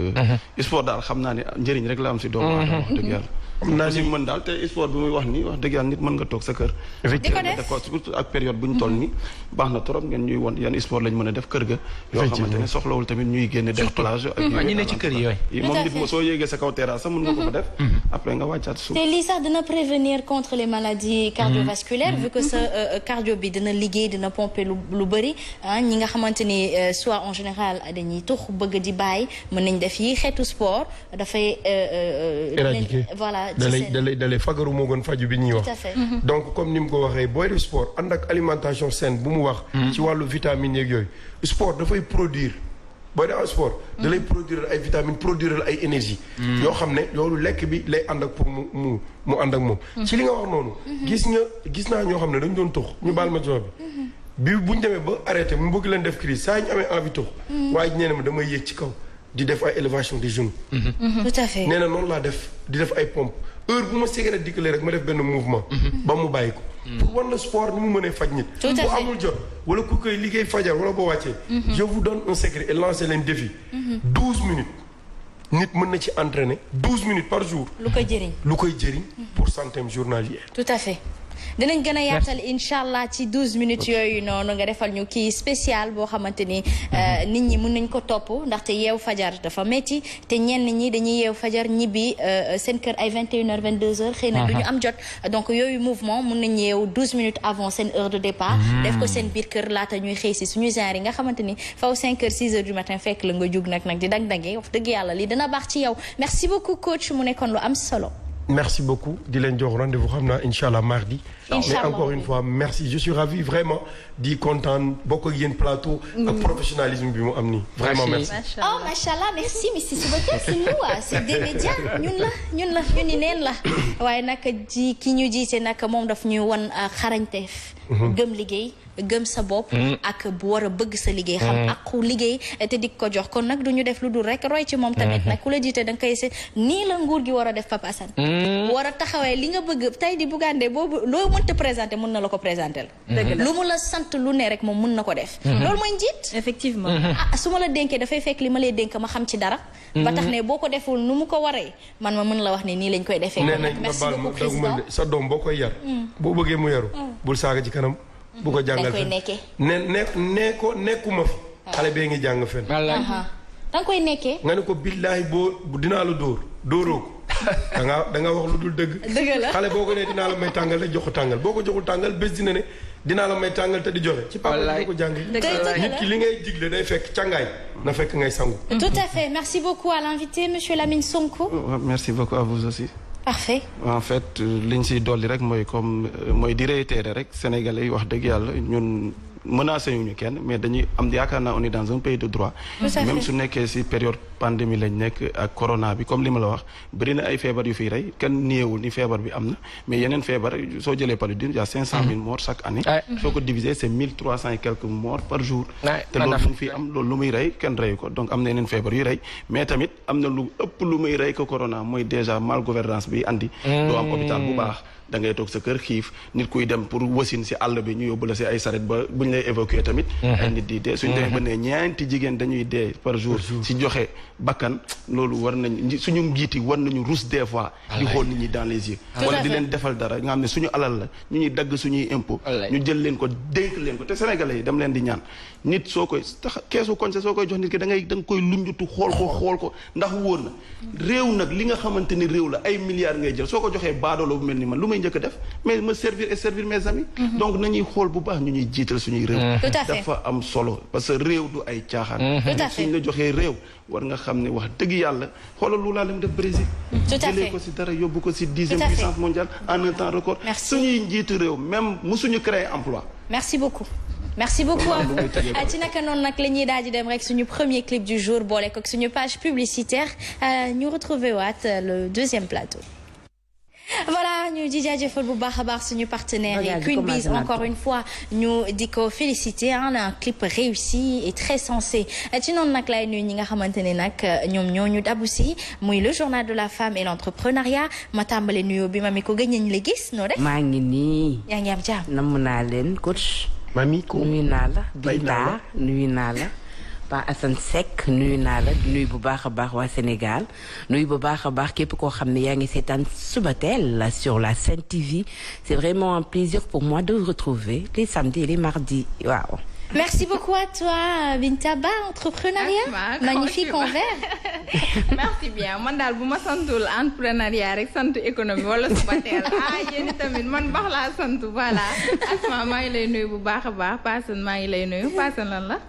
Speaker 10: sport daal xam naa ne njëriñ rek la am si doomu aadama wax dëgg yàlla. xam naa si mën daal te sport bi muy wax nii wax dëgg yàlla nit mën nga toog sa kër. effectivement def ko surtout ak période bu ñu toll nii baax na trop ngeen ñuy won yan sport lañ mën a def kër ga. yoo xamante ne soxlawul tamit ñuy génne def plage. ak
Speaker 8: ñi ne ci kër yi
Speaker 10: moom nit mo soo yéegee sa kaw terrasse sax mën nga ko fa def. après nga wàccaat suuf.
Speaker 3: te lii sax dina prévenir contre les maladies cardiovasculaires vu que sa cardio bi dina liggéey dina pomper lu bëri ñi nga xamante ni soit en général dañuy tux bëgg di bàyyi mën nañ def yi xeetu sport dafay.
Speaker 9: éradiquer
Speaker 3: voilà.
Speaker 9: dalay fagaru moo gën faju bi ñuy wax.
Speaker 3: tout à fait.
Speaker 9: donc comme ni mu ko waxee booy def sport ànd ak alimentation saine bu mu wax. ci wàllu vitamines yeeg yooyu. sport dafay produire booy def sport. da lay produire ay vitamines produire ay énergie. yoo xam ne loolu lekk bi lay ànd ak pour mu ànd ak moom. ci li nga wax noonu. gis naa ñoo xam ne dañu doon tux ñu baal ma jox bi bu ñu demee ba arrêté mu bëgg leen def crise saa ñu amee envie tux. waaye ñeneen ma damay yéeg ci kaw di def ay élévation des genoux.
Speaker 3: tout à fait.
Speaker 9: nee na noonu laa def di def ay pompe heure bu ma cigarette dikkalee rek ma def benn mouvement. ba mu bàyyi ko. pour wan la sport ni mu mënee faj nit.
Speaker 3: tout à fait
Speaker 9: bu amul jot wala ku koy liggéey fajar wala boo wàccee. je vous donne un secret et lancez leen défi. 12 minutes nit mën na ci entraîner 12 minutes par jour.
Speaker 3: lu koy jëriñ.
Speaker 9: pour centième journalière.
Speaker 3: tout à fait. dinañ gën a yaatal incha allah ci 12 minutes yooyu noonu nga defal ñu kii spécial boo xamante ni nit ñi mën nañ ko topp ndaxte yeew fajar dafa métti te ñenn ñi dañuy yeew fajar ñibbi seen kër ay 21h 22h. xëy na du ñu am jot donc yooyu mouvement mën nañ yeew 12 minutes avant seen heure de départ. def ko seen biir kër laata ñuy xëy si suñu genre yi nga xamante ni faw 5h 6h du matin fekk la nga jug nag di dang-dangee wax dëgg yàlla lii dina baax ci yow merci beaucoup coach mu nekkoon lu am solo.
Speaker 9: merci beaucoup di leen jox rendez-vous xam naa incha allah mardi. mais encore une fois merci je suis ravi vraiment di kontaan bokk ak yéen plateau. ak professionnalisme bi mu am nii. vraiment merci.
Speaker 3: oh machallah merci Miss Subatel c'est nous c'est des médias ñun ni neen la. waaye nag ki ñu jiite nag moom daf ñu won xarañteef. gëm liggéey. gëm sa bopp ak bu war a bëgg sa liggéey xam ak liggéey te dik ko jox kon nag du ñu def lu dul rek roy ci moom tamit nag ku la jiite da nga koy seet nii la nguur gi war a def Papa Assane war a taxawee li nga bëgg tey di Bougane boobu loo mënta présenté mën na la ko présenté la lu mu la sant lu ne rek moom mën na ko def loolu mooy njiit effectivement su ma la dénkee dafay fekk li ma lay dénk ma xam ci dara ba tax ne boo ko deful nu mu ko waree man ma mën la wax ne nii lañ koy defee kon nag merci beaucoup président
Speaker 9: sa doom boo koy yar boo bëggee mu yaru bul saaga ci kanam bu ko jàngal
Speaker 3: koy nekkee
Speaker 9: nee ko nekkuma fi xale bee ngi jàng fen
Speaker 3: danga koy nekkee
Speaker 9: nga ne ko billaahi boo dinaa la dóoroo ko da nga wax lu dul dëgg
Speaker 3: la
Speaker 9: xale boo ko ne dinaa la may tàngal rek jox ko tàngal boo ko joxul tàngal bés dina ne dinaa la may tàngal te di joxe ci papa boo ko jàngee nit ki li ngay digle day fekk càngaay na fekk ngay sangu
Speaker 3: tout à fait merci beaucoup à l'invité monsieur Lamine Sonko
Speaker 10: merci beaucoup à vous aussi
Speaker 3: parfait
Speaker 10: en fait liñ siy dolli rek mooy di réitérer rek sénégalais yi wax dëgg yàlla ñun menacé ñu kenn mais dañuy am yaakaar naa on est dans un pays de droit. même su nekkee ci période pandémie lañ nekk ak corona bi comme li ma la wax bëri na ay feebar yu fiy rey kenn néewul ni feebar bi am na mais yeneen feebar soo jëlee paludisme il y a 500 000 morts chaque année. soo ko diviser c'est 1300 et quelques morts par jour. te loolu lu fi am loolu lu muy rey kenn reyu ko donc am na yeneen feebar yu rey mais tamit am na lu ëpp lu muy rey ko corona mooy déjà mal gouvernance bi andi. doo am hôpital bu baax. da ngay toog sa kër xiif nit kuy dem pour wasin si àll bi ñu yóbbu la si ay saret ba buñ lay évacuer tamit ay nit di dee suñ demee ba ne ñeenti jigéen dañuy dee par jour si joxe bakkan loolu war nañ suñu njiit yi war nañu rus des fois di xool nit ñi dans les yeux wala di leen defal dara nga xam ne suñu alal la ñu ñuy dagg suñuy impôt ñu jël leen ko dénk leen ko te sénégalais yi dem leen di ñaan nit soo koy tax keesu koñse soo koy jox nit ki da nga koy lunjutu xool ko ndax wóor na réew nag li nga xamante ni réew la ay milliards ngay jël soo ko joxee baadoolo bu mel ni man lu may njëkk def mais me servir et servir mes amis donc nañuy xool bu baax ñu ñuy jiital suñuy réew dafa am solo parce que réew du ay caaxaan suñ la joxee réew war nga xam ne wax dëgg yàlla xoolal lu laa leen def Brésil jëlee ko si dara yóbbu ko si 10e puissance mondiale en un temps record suñuy njiitu réew même musuñu créer emploi.
Speaker 3: Merci beaucoup ci naka noonu nag la ñuy daal di dem rek suñu premier clip du jour boole ko suñu page publicitaire ñu retrouver waat le deuxième plateau. Voilà ñu di jaajëfal bu baax a baax suñu partenaire yi Queen Biz encore une fois ñu di ko féliciter un clip réussi et très sensé ci noonu nag lay nuyu ñi nga xamante ne nag ñoom ñoo ñu dabu si muy le journal de la femme et l'entrepreneuriat ma tàmbale nuyoo bi mami ko gëj nañ la gis noo def.
Speaker 14: maa ngi nii.
Speaker 3: yaa ngi am jàmm.
Speaker 14: namm naa leen coach.
Speaker 9: mami ko
Speaker 14: nuyu naa la. Binta nuyu naa la. Pa Assane Seck nuyu naa la nuyu bu baax a baax waa Sénégal nuyu bu baax a baax képp koo xam ne yaa ngi seetaan Subatel sur la Sen TV c'est vraiment un plaisir pour moi de vous retrouver les samedis et les mardis waaw.
Speaker 3: Merci beaucoup à toi Binta Ba entrepreneuriat magnifique en vert.
Speaker 15: Merci bien man daal bu ma santul entrepreneuriat rek sant économie wala Subatel yéen tamit man baax laa sant voilà Asma maa ngi lay nuyu bu baax a baax Pa Assane maa ngi lay nuyu Pa Assane lan la.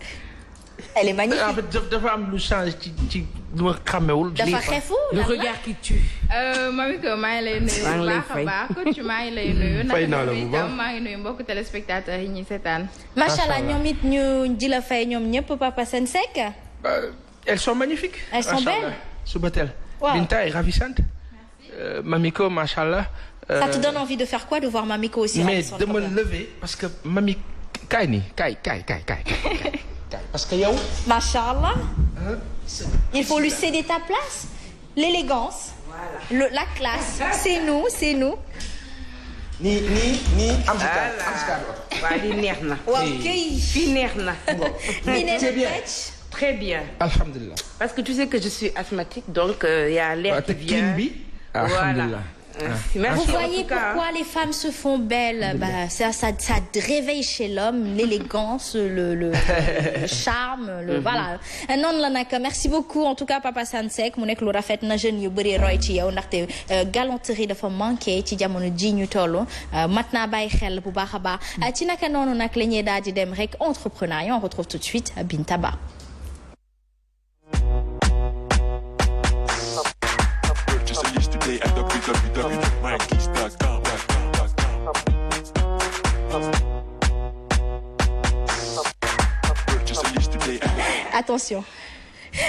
Speaker 3: Elle est magnifique.
Speaker 8: En fait dafa am lu change ci lu ma xàmmewul.
Speaker 3: dafa xeefu
Speaker 14: le regard qui tue.
Speaker 15: mami ko maa ngi lay nuyu bu baax a baax coach maa ngi lay nuyu.
Speaker 9: fay naa la bu baax
Speaker 15: maa ngi nuyu mbokk téléspectateurs yi ñuy seetaan.
Speaker 3: macha allah ñoom it ñu ji la fay ñoom ñëpp Papa Sen Seck.
Speaker 8: Elles sont magnifiques.
Speaker 3: Elles sont belles.
Speaker 8: Subatel.
Speaker 3: Wow.
Speaker 8: Binta est ravissante. Mamiko macha allah.
Speaker 3: Ça te donne envie de faire quoi de voir Mamiko aussi.
Speaker 8: Mais de me lever parce que mami kaay nii kaay. Parce que yow.
Speaker 3: Machallah. Il faut lui céder ta place. L'élégance. Voilà. La classe. C'est nous.
Speaker 8: nii am si kaar
Speaker 14: waaw lii neex na.
Speaker 3: waaw kay.
Speaker 14: fii neex na.
Speaker 3: c'est bien.
Speaker 14: Très bien.
Speaker 8: Alhamdulillah.
Speaker 14: Parce que tu sais que je suis asthmatique donc y a l'air qui vient.
Speaker 8: bi.
Speaker 14: Voilà. Merci.
Speaker 3: Vous voyez pourquoi les femmes se font belles ça réveille chez l'homme l'élégance le charme voilà noonu la nag merci beaucoup en tout cas Papa Sen Seck mu nekk lu rafet na jeunes yu bëri roy ci yow ndaxte galanterie dafa manqué ci jamono ji ñu toll mat naa bàyyi xel bu baax a baax ci naka noonu nag la ñuy daal di dem rek entrepreneuriat on retrouve tout de suite Binta Ba.
Speaker 12: At www.mykeys.com.
Speaker 3: Attention.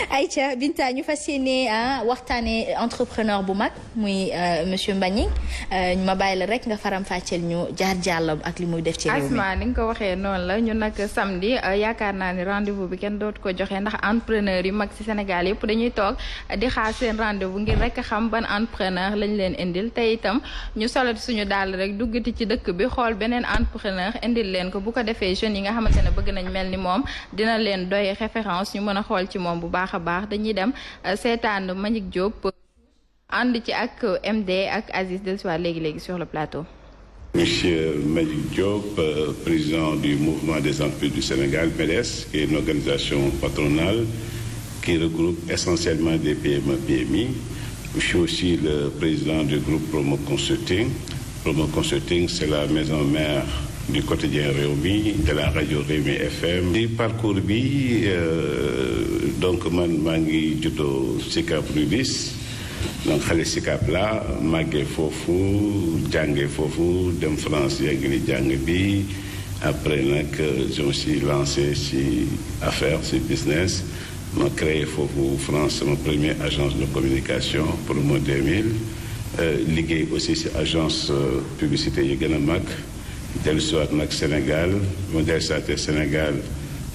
Speaker 3: Aïcha Binta ñu fas yéene waxtaane entrepreneur bu mag muy monsieur Mbagnick ma bàyyi la rek nga faram fàcceel ñu jaar jàllam ak li muy def ci réew mi.
Speaker 15: Asma ni nga ko waxee noonu la ñun nag samedi yaakaar naa ni rendez-vous bi kenn dootu ko joxe ndax entrepreneur yu mag ci Sénégal yëpp dañuy toog di xaar seen rendez-vous ngir rek xam ban entrepreneur lañ leen indil te itam ñu solat suñu daal rek duggati ci dëkk bi xool beneen entrepreneur indil leen ko bu ko defee jeunes yi nga xamante ne bëgg nañ mel ni moom dina leen doy référence ñu mën a xool ci moom bu baax a baax dañuy dem seetaan Mbagnick Diop ànd ci ak MD ak Aziz dellusiwaat léegi sur le plateau.
Speaker 16: Monsieur Mbagnick Diop, président du mouvement des entreprises du Sénégal, MEDES, qui est une organisation patronale qui regroupe essentiellement des PME-PMI. Je suis aussi le président du groupe Promo Consulting. Promo Consulting, c'est la maison mère du quotidien Rewmi, de la radio Rewmi FM. di parcours bi donc man maa ngi juddoo Sicap Rubis donc xale Sicap la màggee foofu jàngee foofu dem France yeggali jàng bi après nag je me suis lancé ci affaire ci business ma créé foofu France sama première agence de communication Promo 2000 liggéey aussi ci agence publicité yi gën a mag dellusiwaat nag Sénégal ma dellusiwaatee Sénégal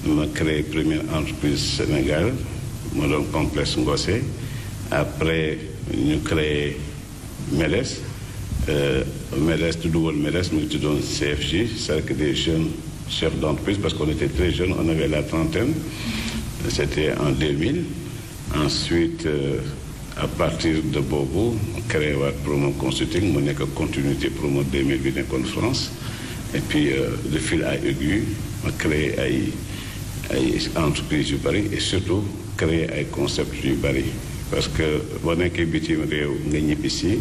Speaker 16: ma créé première entreprise Sénégal ma doon complexe Ngossé après ñu créé MEDES MEDES tuddu woon MEDES mu ngi tuddoon CFJ Cercle des jeunes chefs d'entreprise parce qu'on était très jeunes on avait la trentaine c'était en 2000 ensuite à partir de boobu créé waat Promo Consulting mu nekk continuité Promo 2000 bi nekkoon France et puis de fil à aiguille ma créé ay entreprises yu bari et surtout créé ay concepts yu bari parce que boo nekkee bitim réew nga ñibbisi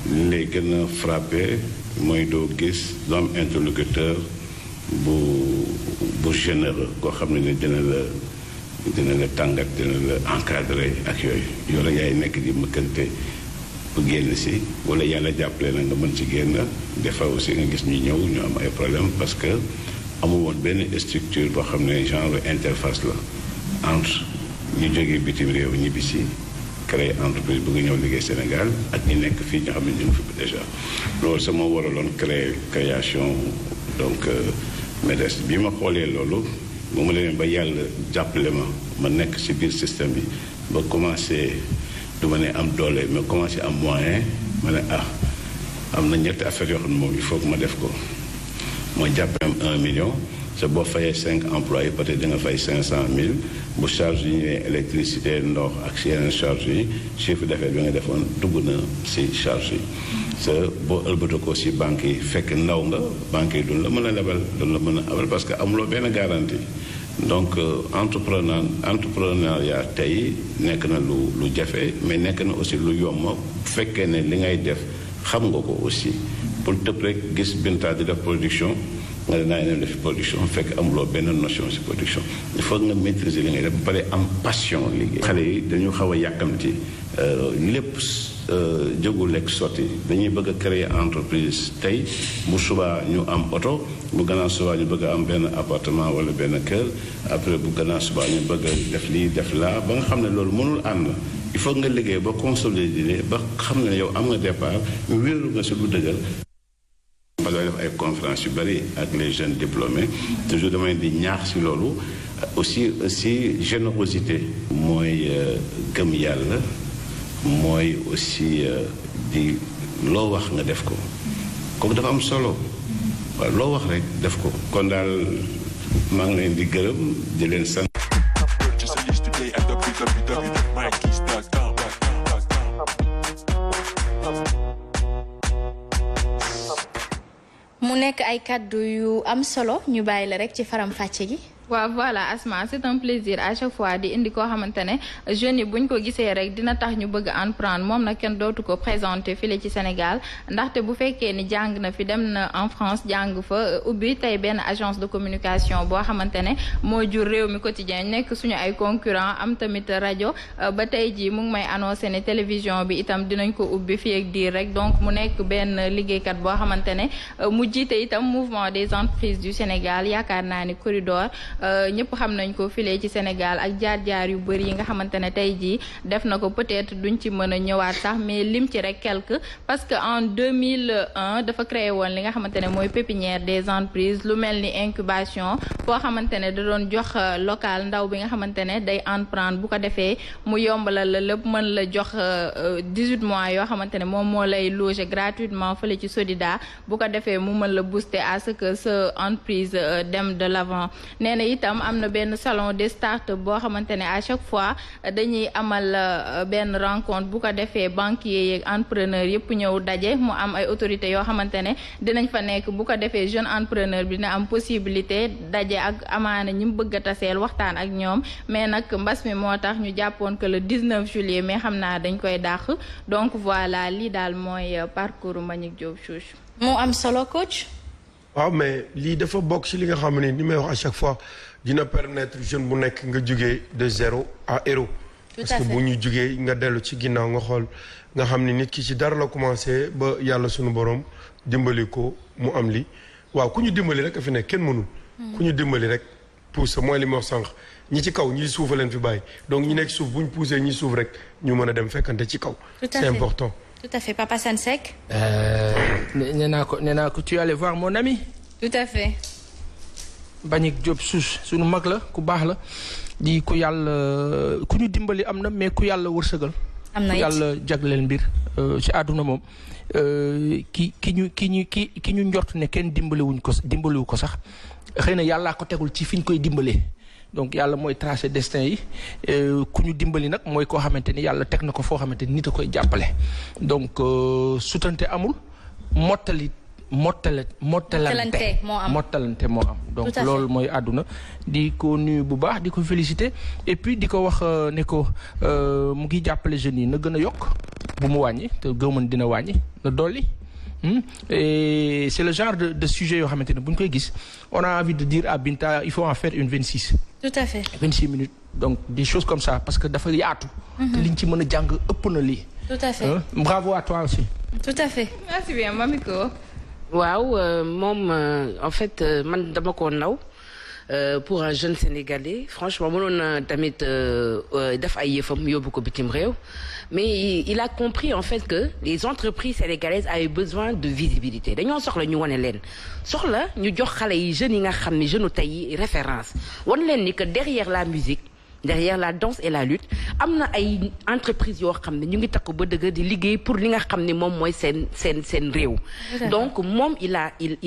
Speaker 16: li lay gën a frappé mooy doo gis doom interlocuteur bu généreux koo xam ne dina la tàngat dina la encadré ak yooyu yow la yaay nekk di mëkkante bu génn si wala yàlla jàppale na nga mën ci génn des fois aussi nga gis ñu ñëw ñu am ay problème parce que amul woon benn structure boo xam ne genre interface la entre ñu jógee bitim réew ñibbisi créer entreprise bëgg ñëw liggéey Sénégal ak ñi nekk fii ñu xam ne ñu ngi fi déjà loolu sama waraloon création donc MEDES bi ma xoolee loolu bu ma leen ba yàlla jàppale ma nekk ci biir système bi ba commencé du ma ne am doole mais commencé am moyen ma ne am na ñetti affaire yoo xam ne moom il faut que ma def ko mooy jàppale am 1 million te boo fayee 5 employés peut-être da nga fay 500,000 bu charge yi ñëwee électricité ndox ak si yeneen charge yi chiffre d'affaires bi nga defoon dugg na si charge yi te boo ëlbata ko si banque yi fekk ndaw nga banque yi duñ la mën a lebal duñ la mën a abal parce que amuloo benn garantie donc entrepreneuriat tey nekk na lu jafe mais nekk na aussi lu yomb bu fekkee ne li ngay def xam nga ko aussi pour tëb rek gis Binta di def production nga ne naa def production fekk amuloo benn notion ci production il faut nga maîtriser li ngay def ba pare am passion liggéey. xale yi dañu xaw a yàkkamti lépp jógul lekk sotti dañuy bëgg a créer entreprise tey bu subaa ñu am oto bu gannaaw subaa ñu bëgg a am benn appartement wala benn kër après bu gannaaw subaa ñu bëgg a def lii def laa ba nga xam ne loolu mënul ànd il faut nga liggéey ba consolider ba xam ne yow am nga départ wéeru nga ci lu dëgër. ma doon def ay conférences yu bari ak les jeunes diplômés toujours damay di ñaax ci loolu aussi générosité mooy gëm yàlla mooy aussi di loo wax nga def ko kooku dafa am solo waaw loo wax rek def ko kon daal maa ngi leen di gërëm di leen sant.
Speaker 3: mu nekk ay kàddu yu am solo ñu bàyyi la rek ci faram fàcce gi.
Speaker 15: waaw voilà Asma c'est un plaisir à chaque fois di indi koo xamante ne jeunes yi buñ ko gisee rek dina tax ñu bëgg entreprendre moom nag kenn dootu ko présenter fii ci Sénégal ndaxte bu fekkee ni jàng na fi dem na en France jàng fa ubbi tey benn agence de communication boo xamante ne moo jur réew mi quotidien nekk suñu ay concurrent am tamit rajo ba tey jii mu ngi may annoncé ne télévision bi itam dinañ ko ubbi fii ak diir rek donc mu nekk benn liggéeykat boo xamante ne mu jiite itam mouvement des entreprises du Sénégal yaakaar naa ni corridor ñëpp xam nañ ko file ci Sénégal ak jaar-jaar yu bëri yi nga xamante ne tey jii def na ko peut-être duñ ci mën a ñëwaat sax mais lim ci rek quelque parce que en 2001 dafa créé woon li nga xamante ne mooy pépinière des entreprises lu mel ni incubation foo xamante ne da doon jox local ndaw bi nga xamante ne day entreprendre bu ko defee mu yombalal la lépp mën la jox 18 mois yoo xamante ne moom moo lay loger gratuitement fële ci Sodida bu ko defee mu mën la booster à ce que sa entreprise dem de l'avant nee na itam am na benn salon des start-up boo xamante ne à chaque fois dañuy amal benn rencontre bu ko defee banquiers yeeg entrepreneur yëpp ñëw daje mu am ay autorités yoo xamante ne dinañ fa nekk bu ko defee jeune entrepreneur bi dina am possibilité daje ak amaana ñi mu bëgg a taseel waxtaan ak ñoom mais nag mbas mi moo tax ñu jàppoon que le 19 juillet mais xam naa dañ koy dàq donc voilà lii daal mooy parcours Mbagnick Diop Chouch.
Speaker 3: moo am solo coach.
Speaker 9: waaw mais lii dafa bokk ci li nga xam ne ni may wax à chaque fois dina permettre jeune bu nekk nga jugee de 0 à héros. parce que bu ñu jugee nga dellu ci ginnaaw nga xool nga xam ni nit ki ci dara la commencé ba yàlla sunu borom dimbali ko mu am li waaw ku ñu dimbali rek a fi nekk kenn mënul. ku ñu dimbali rek pousse mooy li ma wax sànq ñi ci kaw ñi suufa leen fi bàyyi donc ñi nekk suuf bu ñu poussé ñi suuf rek ñu mën a dem fekkante ci kaw. c'est important.
Speaker 3: Tout à fait Papa Assane Seck.
Speaker 8: nee naa ko tu allais voir mon ami.
Speaker 3: Tout à fait.
Speaker 8: Mbagnick Diop Souche suñu mag la ku baax la di ku yàlla ku ñu dimbali am na mais ku yàlla wërsëgal.
Speaker 3: am na
Speaker 8: ku yàlla jagleel mbir ci àdduna moom ki ñu njort ne kenn dimbaliwu ko sax xëy na yàllaa ko tegul ci fi ñu koy dimbalee donc yàlla mooy tracé destin yi ku ñu dimbali nag mooy koo xamante ni yàlla teg na ko foo xamante ni nit a koy jàppale donc sutante amul mottalante moo am donc loolu mooy àdduna di ko nuyu bu baax di ko féliciter et puis di ko wax ne ko mu ngi jàppale jeunes yi na gën a yokk bu mu wàññi te gëmën dina wàññi na dolli et c'est le genre de sujet yoo xamante ne bu ñu koy gis on a envie de dire à Binta il faut en faire une 26.
Speaker 3: Tout à fait.
Speaker 8: 26 minutes donc des choses comme ça parce que dafa yaatu. te liñ ci mën a jàng ëpp na lii.
Speaker 3: Tout à fait.
Speaker 8: Bravo à toi aussi.
Speaker 3: Tout à fait.
Speaker 15: Merci bien Mamiko.
Speaker 14: waaw moom en fait man dama ko naw pour un jeune sénégalais franchement mënoon na tamit def ay yëfam yóbbu ko bitim réew mais il a compris en fait que les entreprises sénégalaises avaient besoin de visibilité dañoo soxla ñu wane leen soxla ñu jox xale yi jeunes yi nga xam ne jeunes tey yi référence wan leen ni que derrière la musique derrière la danse et la lutte am na ay entreprises yoo xam ne ñu ngi takk ba dëgg di liggéey pour li nga xam ne moom mooy seen réew donc moom il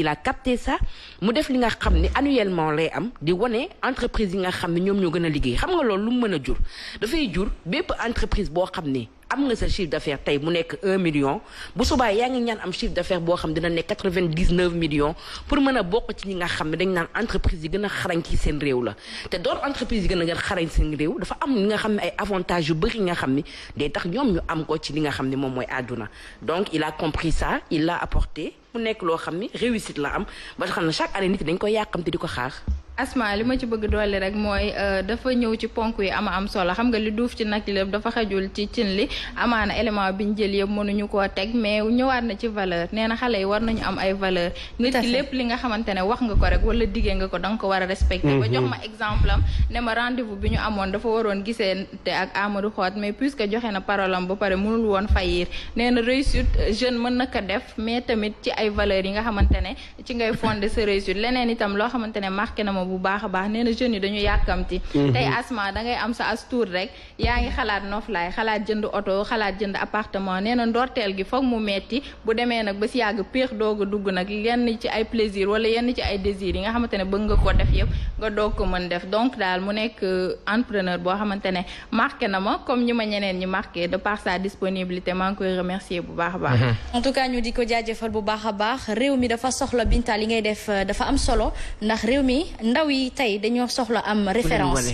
Speaker 14: a capté ça mu def li nga xam ne annuellement lay am di wane entreprise yi nga xam ne ñoom ñoo gën a liggéey xam nga loolu lu mu mën a jur dafay jur bépp entreprise boo xam ne am nga sa chiffre d'affaires tey mu nekk 1 million bu subaa yaa ngi ñaan am chiffre d'affaires boo xam dina nekk 99 millions pour mën a bokk ci ñi nga xam ne dañ naan entreprise yi gën a xarañ ci seen réew la te doon entreprise yi gën a xarañ seen réew dafa am li nga xam ne ay avantages yu bëri nga xam ne day tax ñoom ñu am ko ci li nga xam ne moom mooy àdduna donc il a compris ça il l'a apporté mu nekk loo xam ne réussite la am ba xam ne chaque année nit dañ koy yàqamte di ko xaar.
Speaker 15: Asma li ma ci bëgg dolli rek mooy dafa ñëw ci ponk yi am solo xam nga li duuf ci nag lépp dafa xajul ci cin li amaana élément bi ñu jël yëpp mënuñu koo teg mais ñëwaat na ci valeur nee na xale yi war nañu am ay valeur nit ki lépp li nga xamante ne wax nga ko rek wala diggee nga ko da nga ko war a respecter ba jox ma exemple am ne ma rendez-vous bi ñu amoon dafa waroon gisee te ak Amadou Xot mais puisque joxe na parole am ba pare mënul woon faillir nee na réussite jeune mën na ko def mais tamit ci ay valeurs yi nga xamante ne ci ngay fonder sa réussite leneen itam loo xamante ne marqué na ma bu baax a baax nee na jeunes yi dañu yàkkamti tey Asma da ngay am sa as tuur rek yaa ngi xalaat noflaay xalaat jënd oto xalaat jënd appartement nee na ndorteel gi foog mu metti bu demee nag ba si yàgg péex doog a dugg nag yenn ci ay plaisir wala yenn ci ay désir yi nga xamante ne bëgg nga ko def yëpp nga doog ko mën def donc daal mu nekk entrepreneur boo xamante ne marqué na ma comme ñi ma ñeneen ñi marqué de par sa disponibilité maa ngi koy remercier bu baax a baax
Speaker 3: en tout cas ñu di ko jaajëfal bu baax a baax réew mi dafa soxla Binta li ngay def dafa am solo ndax réew mi ndaw yi tey dañoo soxla am référence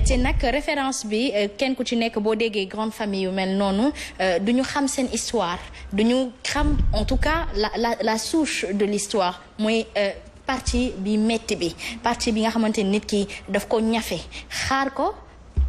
Speaker 3: te nag référence bi kenn ku ci nekk boo déggee grande famille yu mel noonu duñu xam seen histoire duñu xam en tout cas la souche de l'histoire mooy partie bi metti bi partie bi nga xamante ni nit ki daf ko ñafe xaar ko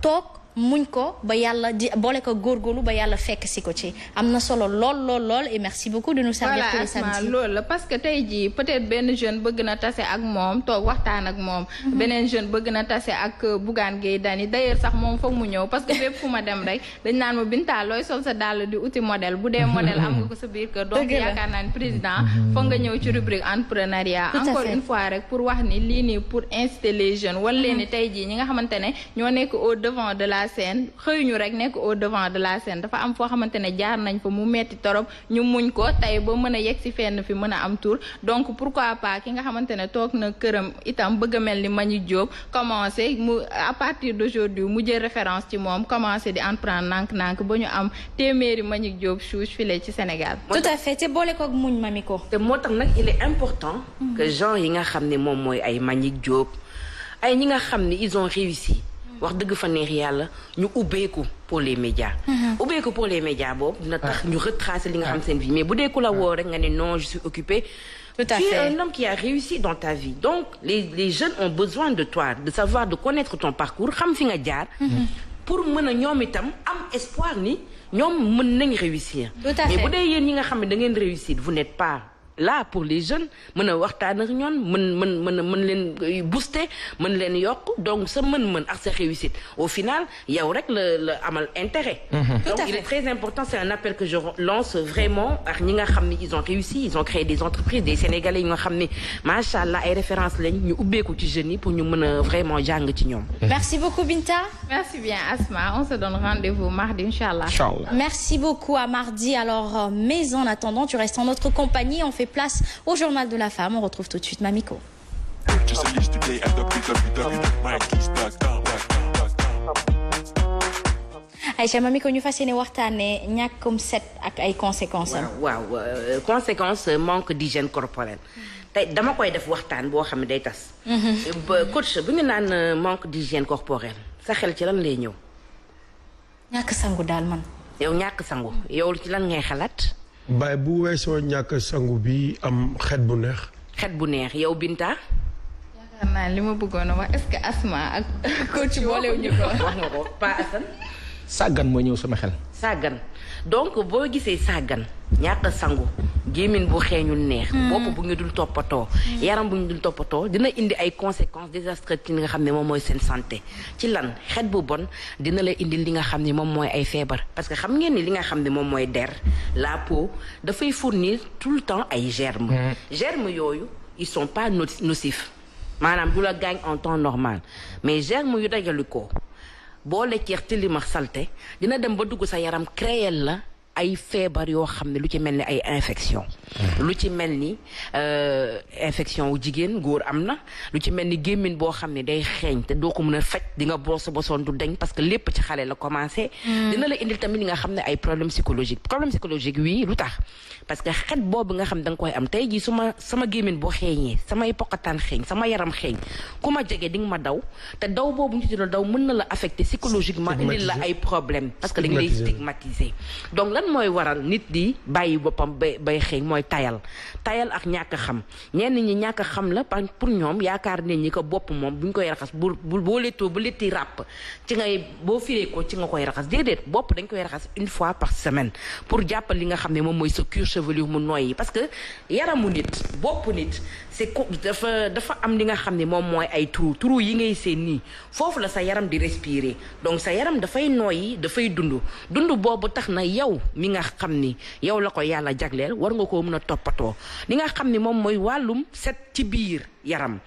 Speaker 3: toog muñ ko ba yàlla di boole ko góorgóorlu ba yàlla fekk si ko ci am na solo lool et merci beaucoup de nous servir tous les samedis.
Speaker 15: loolu la parce que tey jii peut-être benn jeune bëgg na tase ak moom toog waxtaan ak moom beneen jeune bëgg na tase ak Bougane Gueye Dany d'ailleurs sax moom foog mu ñëw parce que fépp fu ma dem rek dañ naan ma Binta looy sol sa dàll di uti modèle bu dee modèle am nga ko sa biir kër donc yaakaar naa ni président foog nga ñëw ci rubrique entrepreneuriat encore une fois rek pour wax ni lii nii pour inciter les jeunes wala leen ni tey jii ñi nga xamante ne ñoo nekk au devant de la scène xëyuñu rek nekk au devant de la scène dafa am foo xamante ne jaar nañ fa mu metti torop ñu muñ ko tey ba mën a yegg si fenn fi mën a am tour donc pourquoi pas ki nga xamante ne toog na këram itam bëgg a mel ni Mbagnick Diop commencé mu à partir d'aujourd'hui mu jël référence ci moom commencé di entreprendre nànk-nànk ba ñu am téeméeri Mbagnick Diop Chouche file ci Sénégal.
Speaker 3: tout à fait te boole koog muñ Mamiko.
Speaker 14: te moo tax nag il est important que genre yi nga xam ne moom mooy ay Mbagnick Diop ay ñi nga xam ne ils ont réussi wax dëgg fa neex yàlla ñu ubbeeku pour les médias ubbeeku pour les médias boobu dina tax ñu retracer li nga xam seen vie mais bu dee ku la woo rek nga ne non je suis occupé.
Speaker 3: Tout à
Speaker 14: tu
Speaker 3: fait.
Speaker 14: es un homme qui a réussi dans ta vie donc les jeunes ont besoin de toi de savoir de connaître ton parcours xam fi nga jaar pour mën a ñoom itam am espoir ni ñoom mën nañ réussir mais bu dee yéen ñi nga xam ne da ngeen réussir vous n'êtes pas là pour les jeunes mën a waxtaan ak ñoom mën leen booster mën leen yokk donc sa mën-mën ak sa réussite au final yow rek la amal intérêt. Donc il est très important, c'est un appel que je lance vraiment ak ñi nga xam ne ils ont réussi, ils ont créé des entreprises, des Sénégalais yi nga xam ne macha allah ay références lañ ñu ubbeeku ci jeunes yi pour ñu mën a vraiment jàng ci ñoom.
Speaker 3: Merci beaucoup Binta.
Speaker 15: Merci bien Asma, on se donne rendez-vous mardi inchallah.
Speaker 3: Merci beaucoup à mardi. Alors mais en attendant, tu restes en notre compagnie, on fait place au journal de la femme. On retrouve tout de suite Mamiko. Aïcha Mamiko ñu fas yéene waxtaanee ñàkkum set ak ay conséquences am.
Speaker 14: waaw conséquence manque d'hygiène corporelle. tey dama koy def waxtaan boo xam ne day tas. coach bu ñu naan manque d'hygiène corporelle sa xel ci lan lay ñëw.
Speaker 3: ñàkk sangu daal man.
Speaker 14: yow ñàkk sangu yow ci lan ngay xalaat.
Speaker 9: baay bu weesoo ñàkk sangu bi am xet bu neex.
Speaker 14: xet bu neex yow Binta.
Speaker 15: yaakaar naa li ma bëggoon a wax est-ce que Asma ak coach boolewuñu ko.
Speaker 14: wax nga ko Pa Assane.
Speaker 8: sàggan moo ñëw sama xel.
Speaker 14: sàggan donc boo gisee sàggan ñàkk sangu gémmiñ bu xeeñul neex. bopp bu ñu dul toppatoo. yaram bu ñu dul toppatoo dina indi ay conséquences désastreuses ci li nga xam ne moom mooy seen santé. ci lan xet bu bon dina la indi li nga xam ne moom mooy ay feebar parce que xam ngeen ni li nga xam ne moom mooy der la peau dafay fournir tout le temps ay germes. germes yooyu ils sont pas nocifs maanaam du la gaañ en temps normal mais germes yu dajale ko. boo lekkee tilim ak salte dina dem ba dugg sa yaram créer la ay feebar yoo xam ne lu ci mel ni ay infection lu ci mel ni infection wu jigéen góor am na lu ci mel ni gémmiñ boo xam ne day xeeñ te doo ko mën a faj di nga brosse bosoon du deñ parce que lépp ci xale la commencé dina la indil tamit li nga xam ne ay problème psychologique oui lu tax parce que xet boobu nga xam da nga koy am tey jii sama gémmiñ boo xeeñee samay pokataan xeeñ sama yaram xeeñ ku ma jege di nga ma daw te daw boobu ñu ci daw mën na la affecté psychologiquement indil la ay problème parce que dañ lay stigmatiser donc lan mooy waral nit di bàyyi boppam bay xeeñ mooy tayal ak ñàkk xam ñenn ñi ñàkk xam la pour ñoom yaakaar nañ ñi ko bopp moom buñ koy raxas boo lettoo ba letti ràpp ci ngay boo firee ko ci nga koy raxas déedéet bopp dañ koy raxas une fois par semaine pour jàppal li nga xam ne moom mooy sa cuir chevelu mu noyyi parce que yaramu nit bopp nit c'est dafa am li nga xam ne moom mooy ay trou yi ngay seen nii foofu la sa yaram di respirer donc sa yaram dafay noyyi dafay dund boobu tax na yow mi nga xam ni yow la ko yàlla jagleel war nga koo mën a toppatoo li nga xam ni moom mooy wàllum set ci biir yaram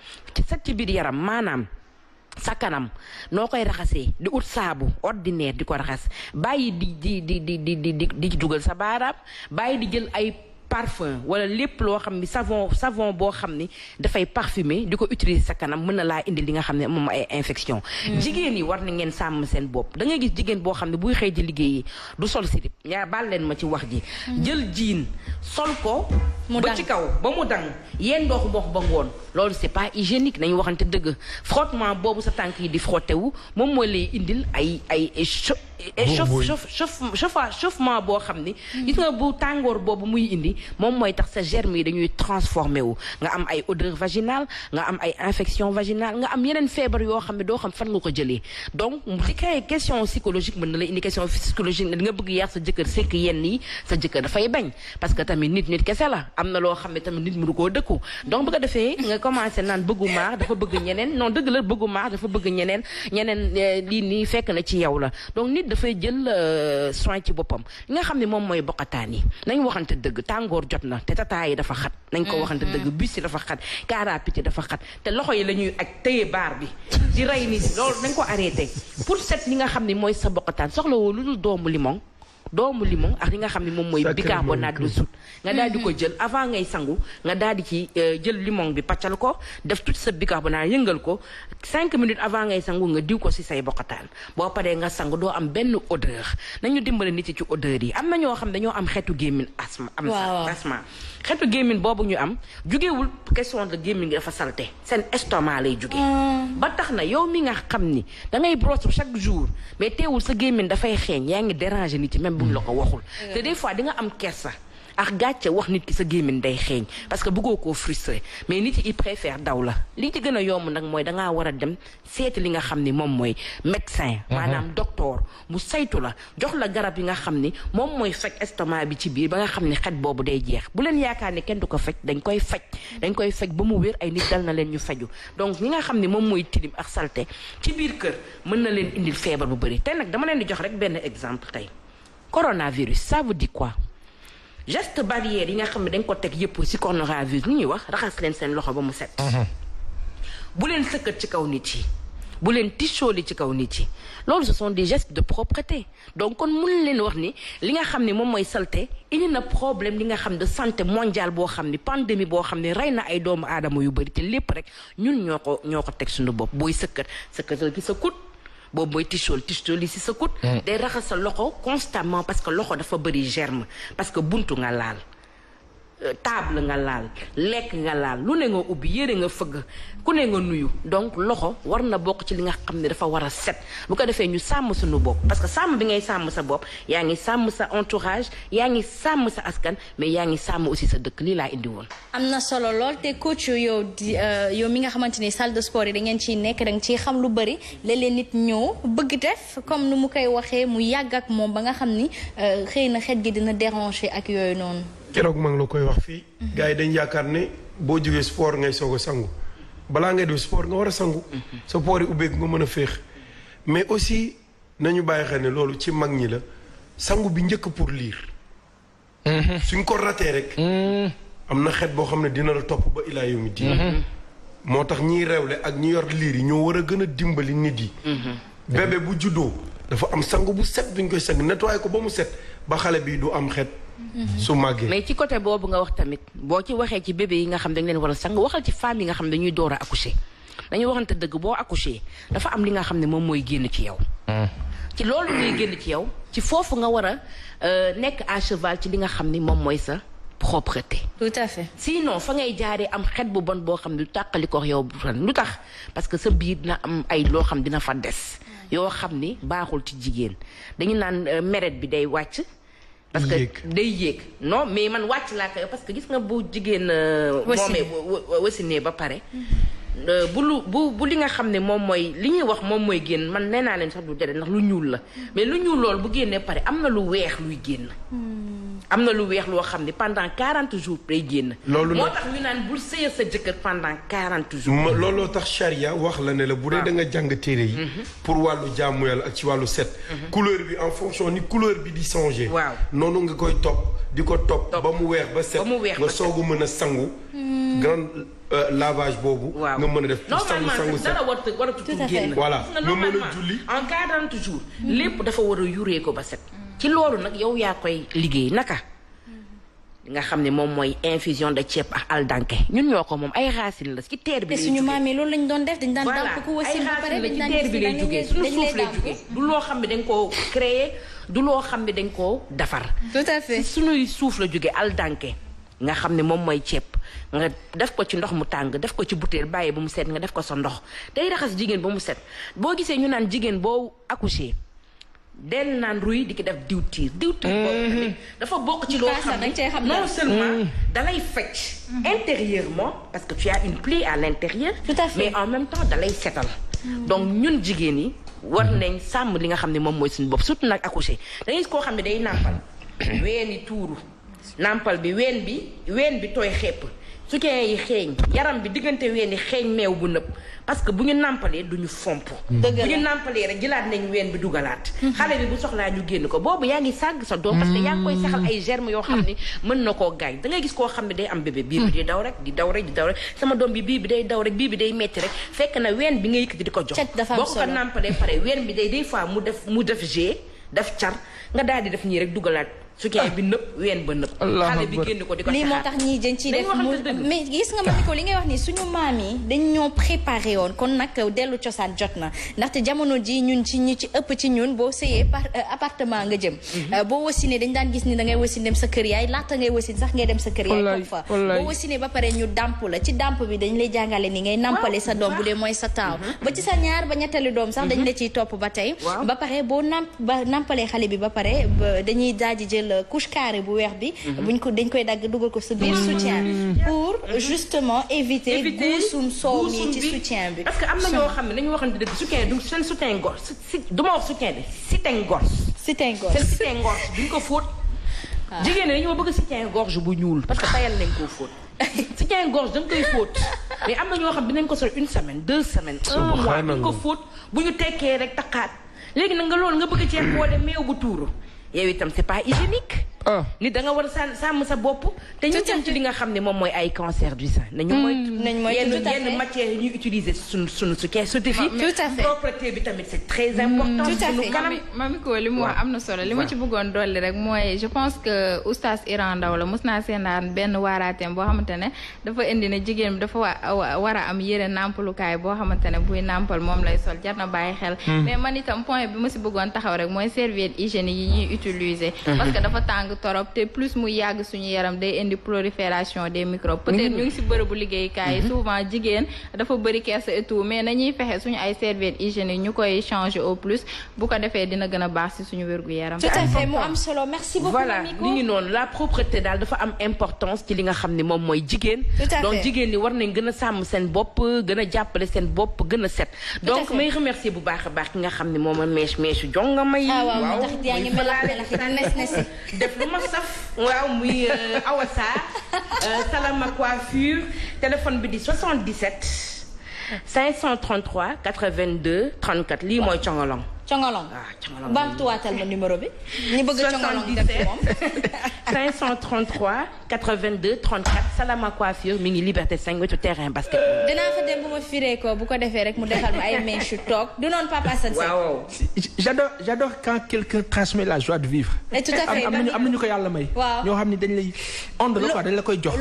Speaker 14: maanaam sa kanam noo koy raxasee di ut saabu ordinaire di ko raxas bàyyi di dugal sa baaraam bàyyi di jël ay parfum wala lépp loo xam ni savon boo xam ni dafay parfumé di ko utiliser sa kanam mën na laa indi li nga xam ne moom ay infection jigéen yi war na ngeen sàmm seen bopp da ngay gis jigéen boo xam ne buy xëy di liggéeyi du sol slip baal leen ma ci wax ji jël jiin sol ko ba ci kaw ba mu dang yéen dooxu bokk ba ngoon loolu c'est pas hygiénique nañu waxante dëgg frottement boobu sa tànk yi di frotté wu moom mooy lay indil ay chauffement boo xam ni gis nga bu tàngoor boobu muy indi moom mooy tax sa germe yi dañuy transformé wu nga am ay odeur vaginale nga am ay infection vaginale nga am yeneen feebar yoo xam ne doo xam fan nga ko jëlee donc ci kay question psychologique mën na la indi question psychologique ne di nga bëgg yar sa jëkkër sekk yenn yi sa jëkkër dafay bañ parce que tamit nit kese la am na loo xam ne tamit nit mënu koo dëkku donc bu ko defee nga commencé naan bëggu maar dafa bëgg ñeneen non dëgg la bëggu maar dafa bëgg ñeneen lii nii fekk na ci yow la donc nit dafay jël soin ci boppam li nga xam ne moom mooy bokkataan yi nañ waxante dëgg tàngoor jot na te tata yi dafa xat nañ ko waxante dëgg bus yi dafa xat carapiti dafa xat te loxo yi la ñuy ak téye baar bi di rey nit loolu nañ ko arrêté pour set li nga xam ne mooy sa bokkataan soxla woo lu dul doomu limon ak li nga xam ne moom mooy bicarbonate de soude nga daal di ko jël avant ngay sangu nga daal di ci jël limon bi paccal ko def tout sa bicarbonate yëngal ko 5 minutes avant ngay sangu nga diw ko ci say bokkataan boo paree nga sangu doo am benn odeur nañu dimbale nit ci odeur yi am na ñoo xam dañoo am xeetu gémmin asma xeetu gémmin boobu ñu am jugewul question de gémmin gi dafa salte seen estomac lay juge ba tax na yow mi nga xam ni da ngay brosse chaque jour mais teewul sa gémmin dafay xeeñ yaa ngi déranger nit ci même buñ la ko waxul te des fois di nga am kersa ak gàcce wax nit ki sa gémmiñ day xeeñ parce que bëggoo koo frustré mais nit yi préfère daw la li ci gën a yomb nag mooy dangaa war a dem seeti li nga xam ni moom mooy médecin maanaam docteur mu saytu la jox la garab yi nga xam ni moom mooy faj estomac bi ci biir ba nga xam ni xet boobu day jeex bu leen yaakaar ne kenn du ko faj dañ koy faj ba mu wér ay nit dal na leen ñu faju donc ñi nga xam ni moom mooy tilim ak salte ci biir kër mën na leen indil feebar bu bëri tey nag dama leen di jox rek benn exemple tey coronavirus ça veut dire quoi geste barrière yi nga xam ne dañ ko teg yëpp ci coronavirus ni ñuy wax raxas leen seen loxo ba mu set bu leen sëkkat ci kaw nit yi bu leen tichooli ci kaw nit yi loolu ce sont des gestes de propreté donc kon mun leen wax ni li nga xam ne moom mooy salté indi na problème li nga xam de santé mondiale boo xam ni pandémie boo xam ne rey na ay doomu aadama yu bëri te lépp rek ñun ñoo ko teg suñu bopp booy sëkkatal ki sa kut boobu mooy tichool yi si sa kut day raxas sa loxo constamment parce que loxo dafa bëri germe parce que buntu nga laal table nga laal lekk nga laal lu ne nga ubbi yére nga fëgg ku ne nga nuyu donc loxo war na bokk ci li nga xam ne dafa war a set bu ko defee ñu sàmm suñu bopp parce que sàmm bi ngay sàmm sa bopp yaa ngi sàmm sa entourage yaa ngi sàmm sa askan mais yaa ngi sàmm aussi sa dëkk lii laa indi woon.
Speaker 3: am na solo lool te coach yow mi nga xamante ni salle de sport yi da ngeen ciy nekk da nga ciy xam lu bëri léeg-léeg nit ñëw bëgg def comme nu mu koy waxee mu yàgg ak moom ba nga xam ni xëy na xet gi dina déranger ak yooyu noonu.
Speaker 9: keroog maa ngi la koy wax fii. gars yi dañ yaakaar ne boo jógee sport ngay soog a sangu balaa ngay def sport nga war a sangu. sa poor yi ubbeeku nga mën a féex. mais aussi nañu bàyyi xel ne loolu ci mag ñi la sangu bi njëkk pour liir. suñ ko ratee rek. am na xet boo xam ne dina la topp ba ilaa yomi diin. moo tax ñiy rewle ak ñi yor liir yi ñoo war a gën a dimbali nit yi. bébé bu juddoo dafa am sangu bu set buñ koy sang nettoyé ko ba mu set ba xale bi du am xet. su màggee
Speaker 14: mais ci côté boobu nga wax tamit boo ci waxee ci bébé yi nga xam dañ leen war a sang waxal ci femme yi nga xam dañuy door a accoucher dañuy waxante dëgg boo accoucher dafa am li nga xam ne moom mooy génn ci yow. ci loolu ngay génn ci yow ci foofu nga war a nekk à cheval ci li nga xam ni moom mooy sa propreté.
Speaker 3: tout à fait.
Speaker 14: sinon fa ngay jaaree am xet bu bon boo xam ne du tàqali ko yow lu tax parce que sa biir dina am ay loo xam dina fa des yoo xam ni baaxul ci jigéen dañu naan meret bi day wàcc. parce que day yéeg non mais man wàcc laa koy parce que gis nga bu jigéen moomee wasinee ba pare bu li nga xam ne moom mooy li ñuy wax moom mooy génn man nee naa leen sax du dere ndax lu ñuul la mais lu ñuul loolu bu génnee pare am na lu weex luy génn am na lu weex loo xam ne pendant 40 jours day génn
Speaker 9: loolu
Speaker 14: moo tax ñu naan bul sëyal sa jëkkër pendant 40 jours
Speaker 9: looloo tax charia wax la ne la bu dee da nga jàng téere yi pour wàllu jaamu yàlla ak ci wàllu set couleur bi en fonction ni couleur bi di changer
Speaker 14: waaw
Speaker 9: noonu nga koy topp di ko topp ba mu weex ba set nga soog a mën a sangu grand lavage boobu nga mën a def pour sangu set
Speaker 14: dara waratu génn
Speaker 9: voilà nga mën a julli
Speaker 14: en 40 jours lépp dafa war a yuree ko ba set ci loolu nag yow yaa koy liggéey naka nga xam ne moom mooy infusion de ceeb ak aldanke ñun ñoo ko moom ay racines la ci terre bi.
Speaker 3: suñu maam yi loolu lañ doon def dañ daan dàmp ko wasin ba pare dañ daan
Speaker 14: terre bi lay jógee suñu suuf lay jógee du loo xam ne dañ koo créer du loo xam ne dañ koo defar.
Speaker 3: tout à fait
Speaker 14: suñuy suuf la jógee aldanke nga xam ne moom mooy ceeb nga def ko ci ndox mu tàng def ko ci butéel bàyyi ba mu set nga def ko sa ndox day raxas jigéen ba mu set boo gisee ñu naan jigéen boo accouché. del naan ruy di ko def diwtiir boobu tamit dafa bokk ci loo xam ne non seulement dalay fecc intérieurement parce que tu as une plaie à l'intérieur mais en même temps dalay setal donc ñun jigéen yi war nañ sàmm li nga xam ne moom mooy suñu bopp surtout nag accouché da ngay gis koo xam ne day nàmpal ween yi tuuru nàmpal bi ween bi tooy xepp soutien yi xeeñ yaram bi diggante ween yi xeeñ meew bu nëb parce que bu ñu nàmpalee duñu fomp bu ñu nàmpalee rek jëlaat nañ ween bi dugalaat xale bi bu soxlaa ñu génn ko boobu yaa ngi sàgg sa doom parce que yaa ngi koy saxal ay germes yoo xam ne mën na koo gaañ da ngay gis koo xam ne day am bébé biir bi di daw rek sama doom bi biir bi day daw rek biir bi day metti rek fekk na ween bi nga yëkkati di ko jox boo ko nàmpalee pare ween bi day des fois mu def g def car nga daal di def ñii rek dugalaat soutien bi nëpp ween ba nëpp xale bi génn ko di ko
Speaker 3: lii moo tax ñii dañ ciy def mais gis nga ma ni ko li ngay wax ni suñu maam yi dañ ñoo préparé woon kon nag dellu cosaan jot na ndaxte jamono ji ñun ci ñi ci ëpp ci ñun boo sëyee par appartement nga jëm boo wasinee dañ daan gis ni da ngay wasin dem sa kër yaay laata ngay wasin sax ngay dem sa kër yaay toog fa boo wasinee ba pare ñu dàmp la ci dàmp bi dañ lay jàngale ni ngay nàmpale sa doom bu dee mooy sa taaw ba ci sa ñaar ba ñettali doom sax dañ la ciy topp ba tey ba pare boo nàmpalee xale bi ba pare dañuy daal di jël jël couche carrée bu weex bi buñ ko dañ koy dagg dugal ko sa biir soutien pour justement éviter guusum soow mi ci soutien bi.
Speaker 14: parce que am na ñoo xam ne dañu waxante dëgg soutien du seen soutien gorge du ma wax soutien de soutien gorge.
Speaker 3: soutien gorge
Speaker 14: seen soutien gorge duñ ko fóot. jigéen ñi dañoo bëgg soutien gorge bu ñuul parce que tayal nañ koo fóot. soutien gorge da nga koy fóot mais am na ñoo xam dinañ ko sol 1 semaine 2 semaines. 1 mois duñ ko fóot bu ñu tekkee rek takkaat léegi nag nga loolu nga bëgg cee boole meew bu tuuru yow itam c'est pas hygiénique. nit da nga war a sàmm sa bopp. te ñu jëm ci li nga xam ne moom mooy ay cancer du sein. nañu mooy yenn matières yi ñuy utiliser suñu soutien fi.
Speaker 3: tout à fait
Speaker 14: propreté bi tamit c'est très important.
Speaker 15: tout à fait mami ko li mu wax am na solo li ma ci bëggoon dolli rek mooy je pense que oustaz Iran Ndaw la mos naa seenaan benn waaraateem boo xamante ne dafa indi ne jigéen bi dafa war a am yére nàmpalukaay boo xamante ne buy nàmpal moom lay sol jar na bàyyi xel. mais man itam point bi ma si bëggoon taxaw rek mooy serviette hygiénique yi ñuy utiliser. parce que dafa tàng torop te plus mu yàgg suñu yaram day indi prolifération des microbes peut-être ñu ngi si bërëbu liggéeykaay yi souvent jigéen dafa bëri kersa et tout mais nañuy fexe suñu ay serviettes hygiéniques ñu koy changer au plus bu ko defee dina gën a baax si suñu wérgu yaram.
Speaker 3: tout à fait mu am solo merci beaucoup.
Speaker 14: voilà ni ngi noonu la propreté daal dafa am importance ci li nga xam ne moom mooy jigéen. donc jigéen ñi war nañ gën a sàmm seen bopp gën a jàppale seen bopp gën a set. donc may remercier bu baax a baax ki nga xam ne moom a meesu jonga may.
Speaker 3: waaw tax yaa ngi melax
Speaker 14: def lu ma saf waaw muy Awa Sarr Salama coiffure téléphone bi di 77 533 82 34 lii mooy congolong.
Speaker 3: congolong bamtuwaatal ma numéro bi. ñi bëgg congolong def ci moom
Speaker 14: 533 82 34 Salama coiffure mi ngi Liberté 5 wetu terrain basket.
Speaker 3: dinaa fa dem bu ma firee ko bu ko defee rek mu defal ma ay mèches yu toog du noonu Papa Assane Seck.
Speaker 8: waaw j'adore quand quelqu'un transmet la joie de vivre.
Speaker 3: et tout à fait
Speaker 8: am nañu ko yàlla may.
Speaker 3: waaw
Speaker 8: ñoo xam ne dañ lay onde la quoi dañ la koy jox.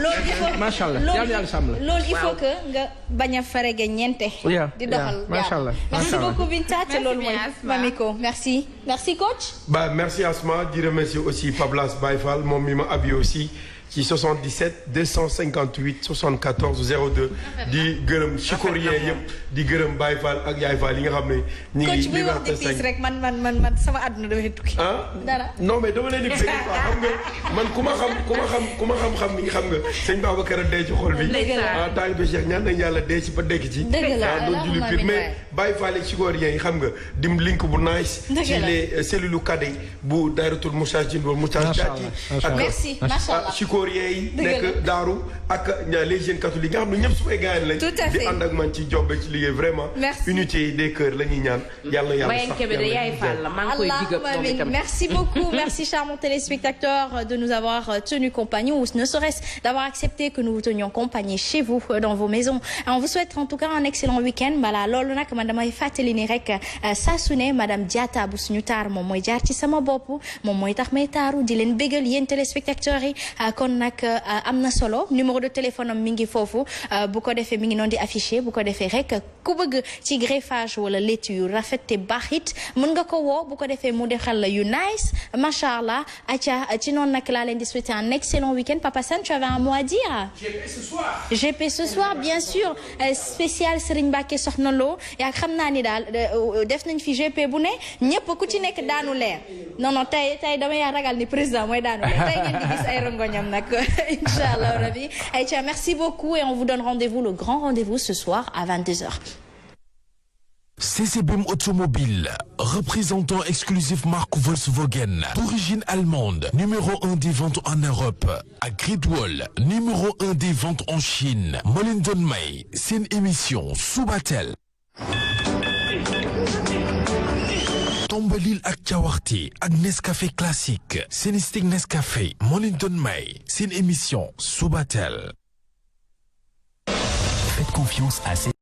Speaker 8: macha allah yàlla sàmm la.
Speaker 3: loolu il faut que nga bañ a farege ñeente. di doxal
Speaker 8: macha allah
Speaker 3: merci beaucoup Binta te loolu mooy. Mamiko merci coach.
Speaker 9: Merci Asma di remercier aussi Pablas Baye Fall moom mi ma habillé aussi ci 77 258 74 02 di gërëm chicorien yëpp di gërëm Baye Fall ak Yaay Fall yi nga xam ne. ñu ngi Liberté 5
Speaker 3: coach rek man sama àdduna dafay tukki. dara
Speaker 9: non mais dama leen di bëgg quoi xam nga man ku ma xam ni xam nga sëñ Babacar a dee ci xol bi. taalibe Cheikh ñaan nañ yàlla dee ci ba dekk ci.
Speaker 3: dëgg la
Speaker 9: doon julli pire mais Baye Fall ak chicorien yi xam nga dim link bu nice. ci les cellules cadets bu Dayratul Moustarchidine wala Moustarchidati.
Speaker 3: merci macha allah
Speaker 9: chicorien yi nekk Daaru ak les jeunes catholiques nga xam ne ñëpp su may gaañ lañ.
Speaker 3: tout à fait
Speaker 9: di ànd ak man ci job ci liggéey vraiment. unité des cœurs la ñuy ñaan. yàlla sax
Speaker 3: merci beaucoup merci charmants téléspectateurs de nous avoir tenu compagnie ou ne serait-ce d'avoir accepté que nous vous tenions compagnie chez vous dans vos maisons. On vous souhaite en tout cas un excellent week-end voilà loolu nag man damay fàttali ni rek saa su ne madame Diatta bu suñu taar moom mooy jaar ci sama bopp moom mooy tax may taaru di leen bégal yéen téléspectateurs yi kon nag am na solo numéro de téléphone am mi ngi foofu bu ko defee mi ngi noonu di affiché bu ko defee rek ku bëgg ci greffage wala laitue yu rafet te baax it mën nga ko woo bu ko defee mu defal la yu nice macha allah atia ci noonu nag laa leen di souhaiter un excellent week-end Papa San tu avais un mot à dire. GP ce soir bien sûr spécial Serigne Mbacké Soxna Lo yaa xam naa ni daal def nañ fi GP bu ne ñëpp ku ci nekk daanu leer non tey damay ragal ni président mooy daanu leer tey ngeen di gis ay rongoñam nag inchallah rabbi ayca merci beaucoup et on vous donne rendez-vous le grand rendez-vous ce soir à 22h.
Speaker 1: CCBM Automobile, représentant exclusif marque Volkswagen, d'origine allemande, numéro 1 des ventes en Europe, à Gridwall, numéro 1 des ventes en Chine. Molindon May, c'est une émission Subatel. Tombalil ak Cawarti ak Nescafé classique, Sénistic Nescafé, Molindon May, c'est une émission Subatel.
Speaker 17: Faites confiance à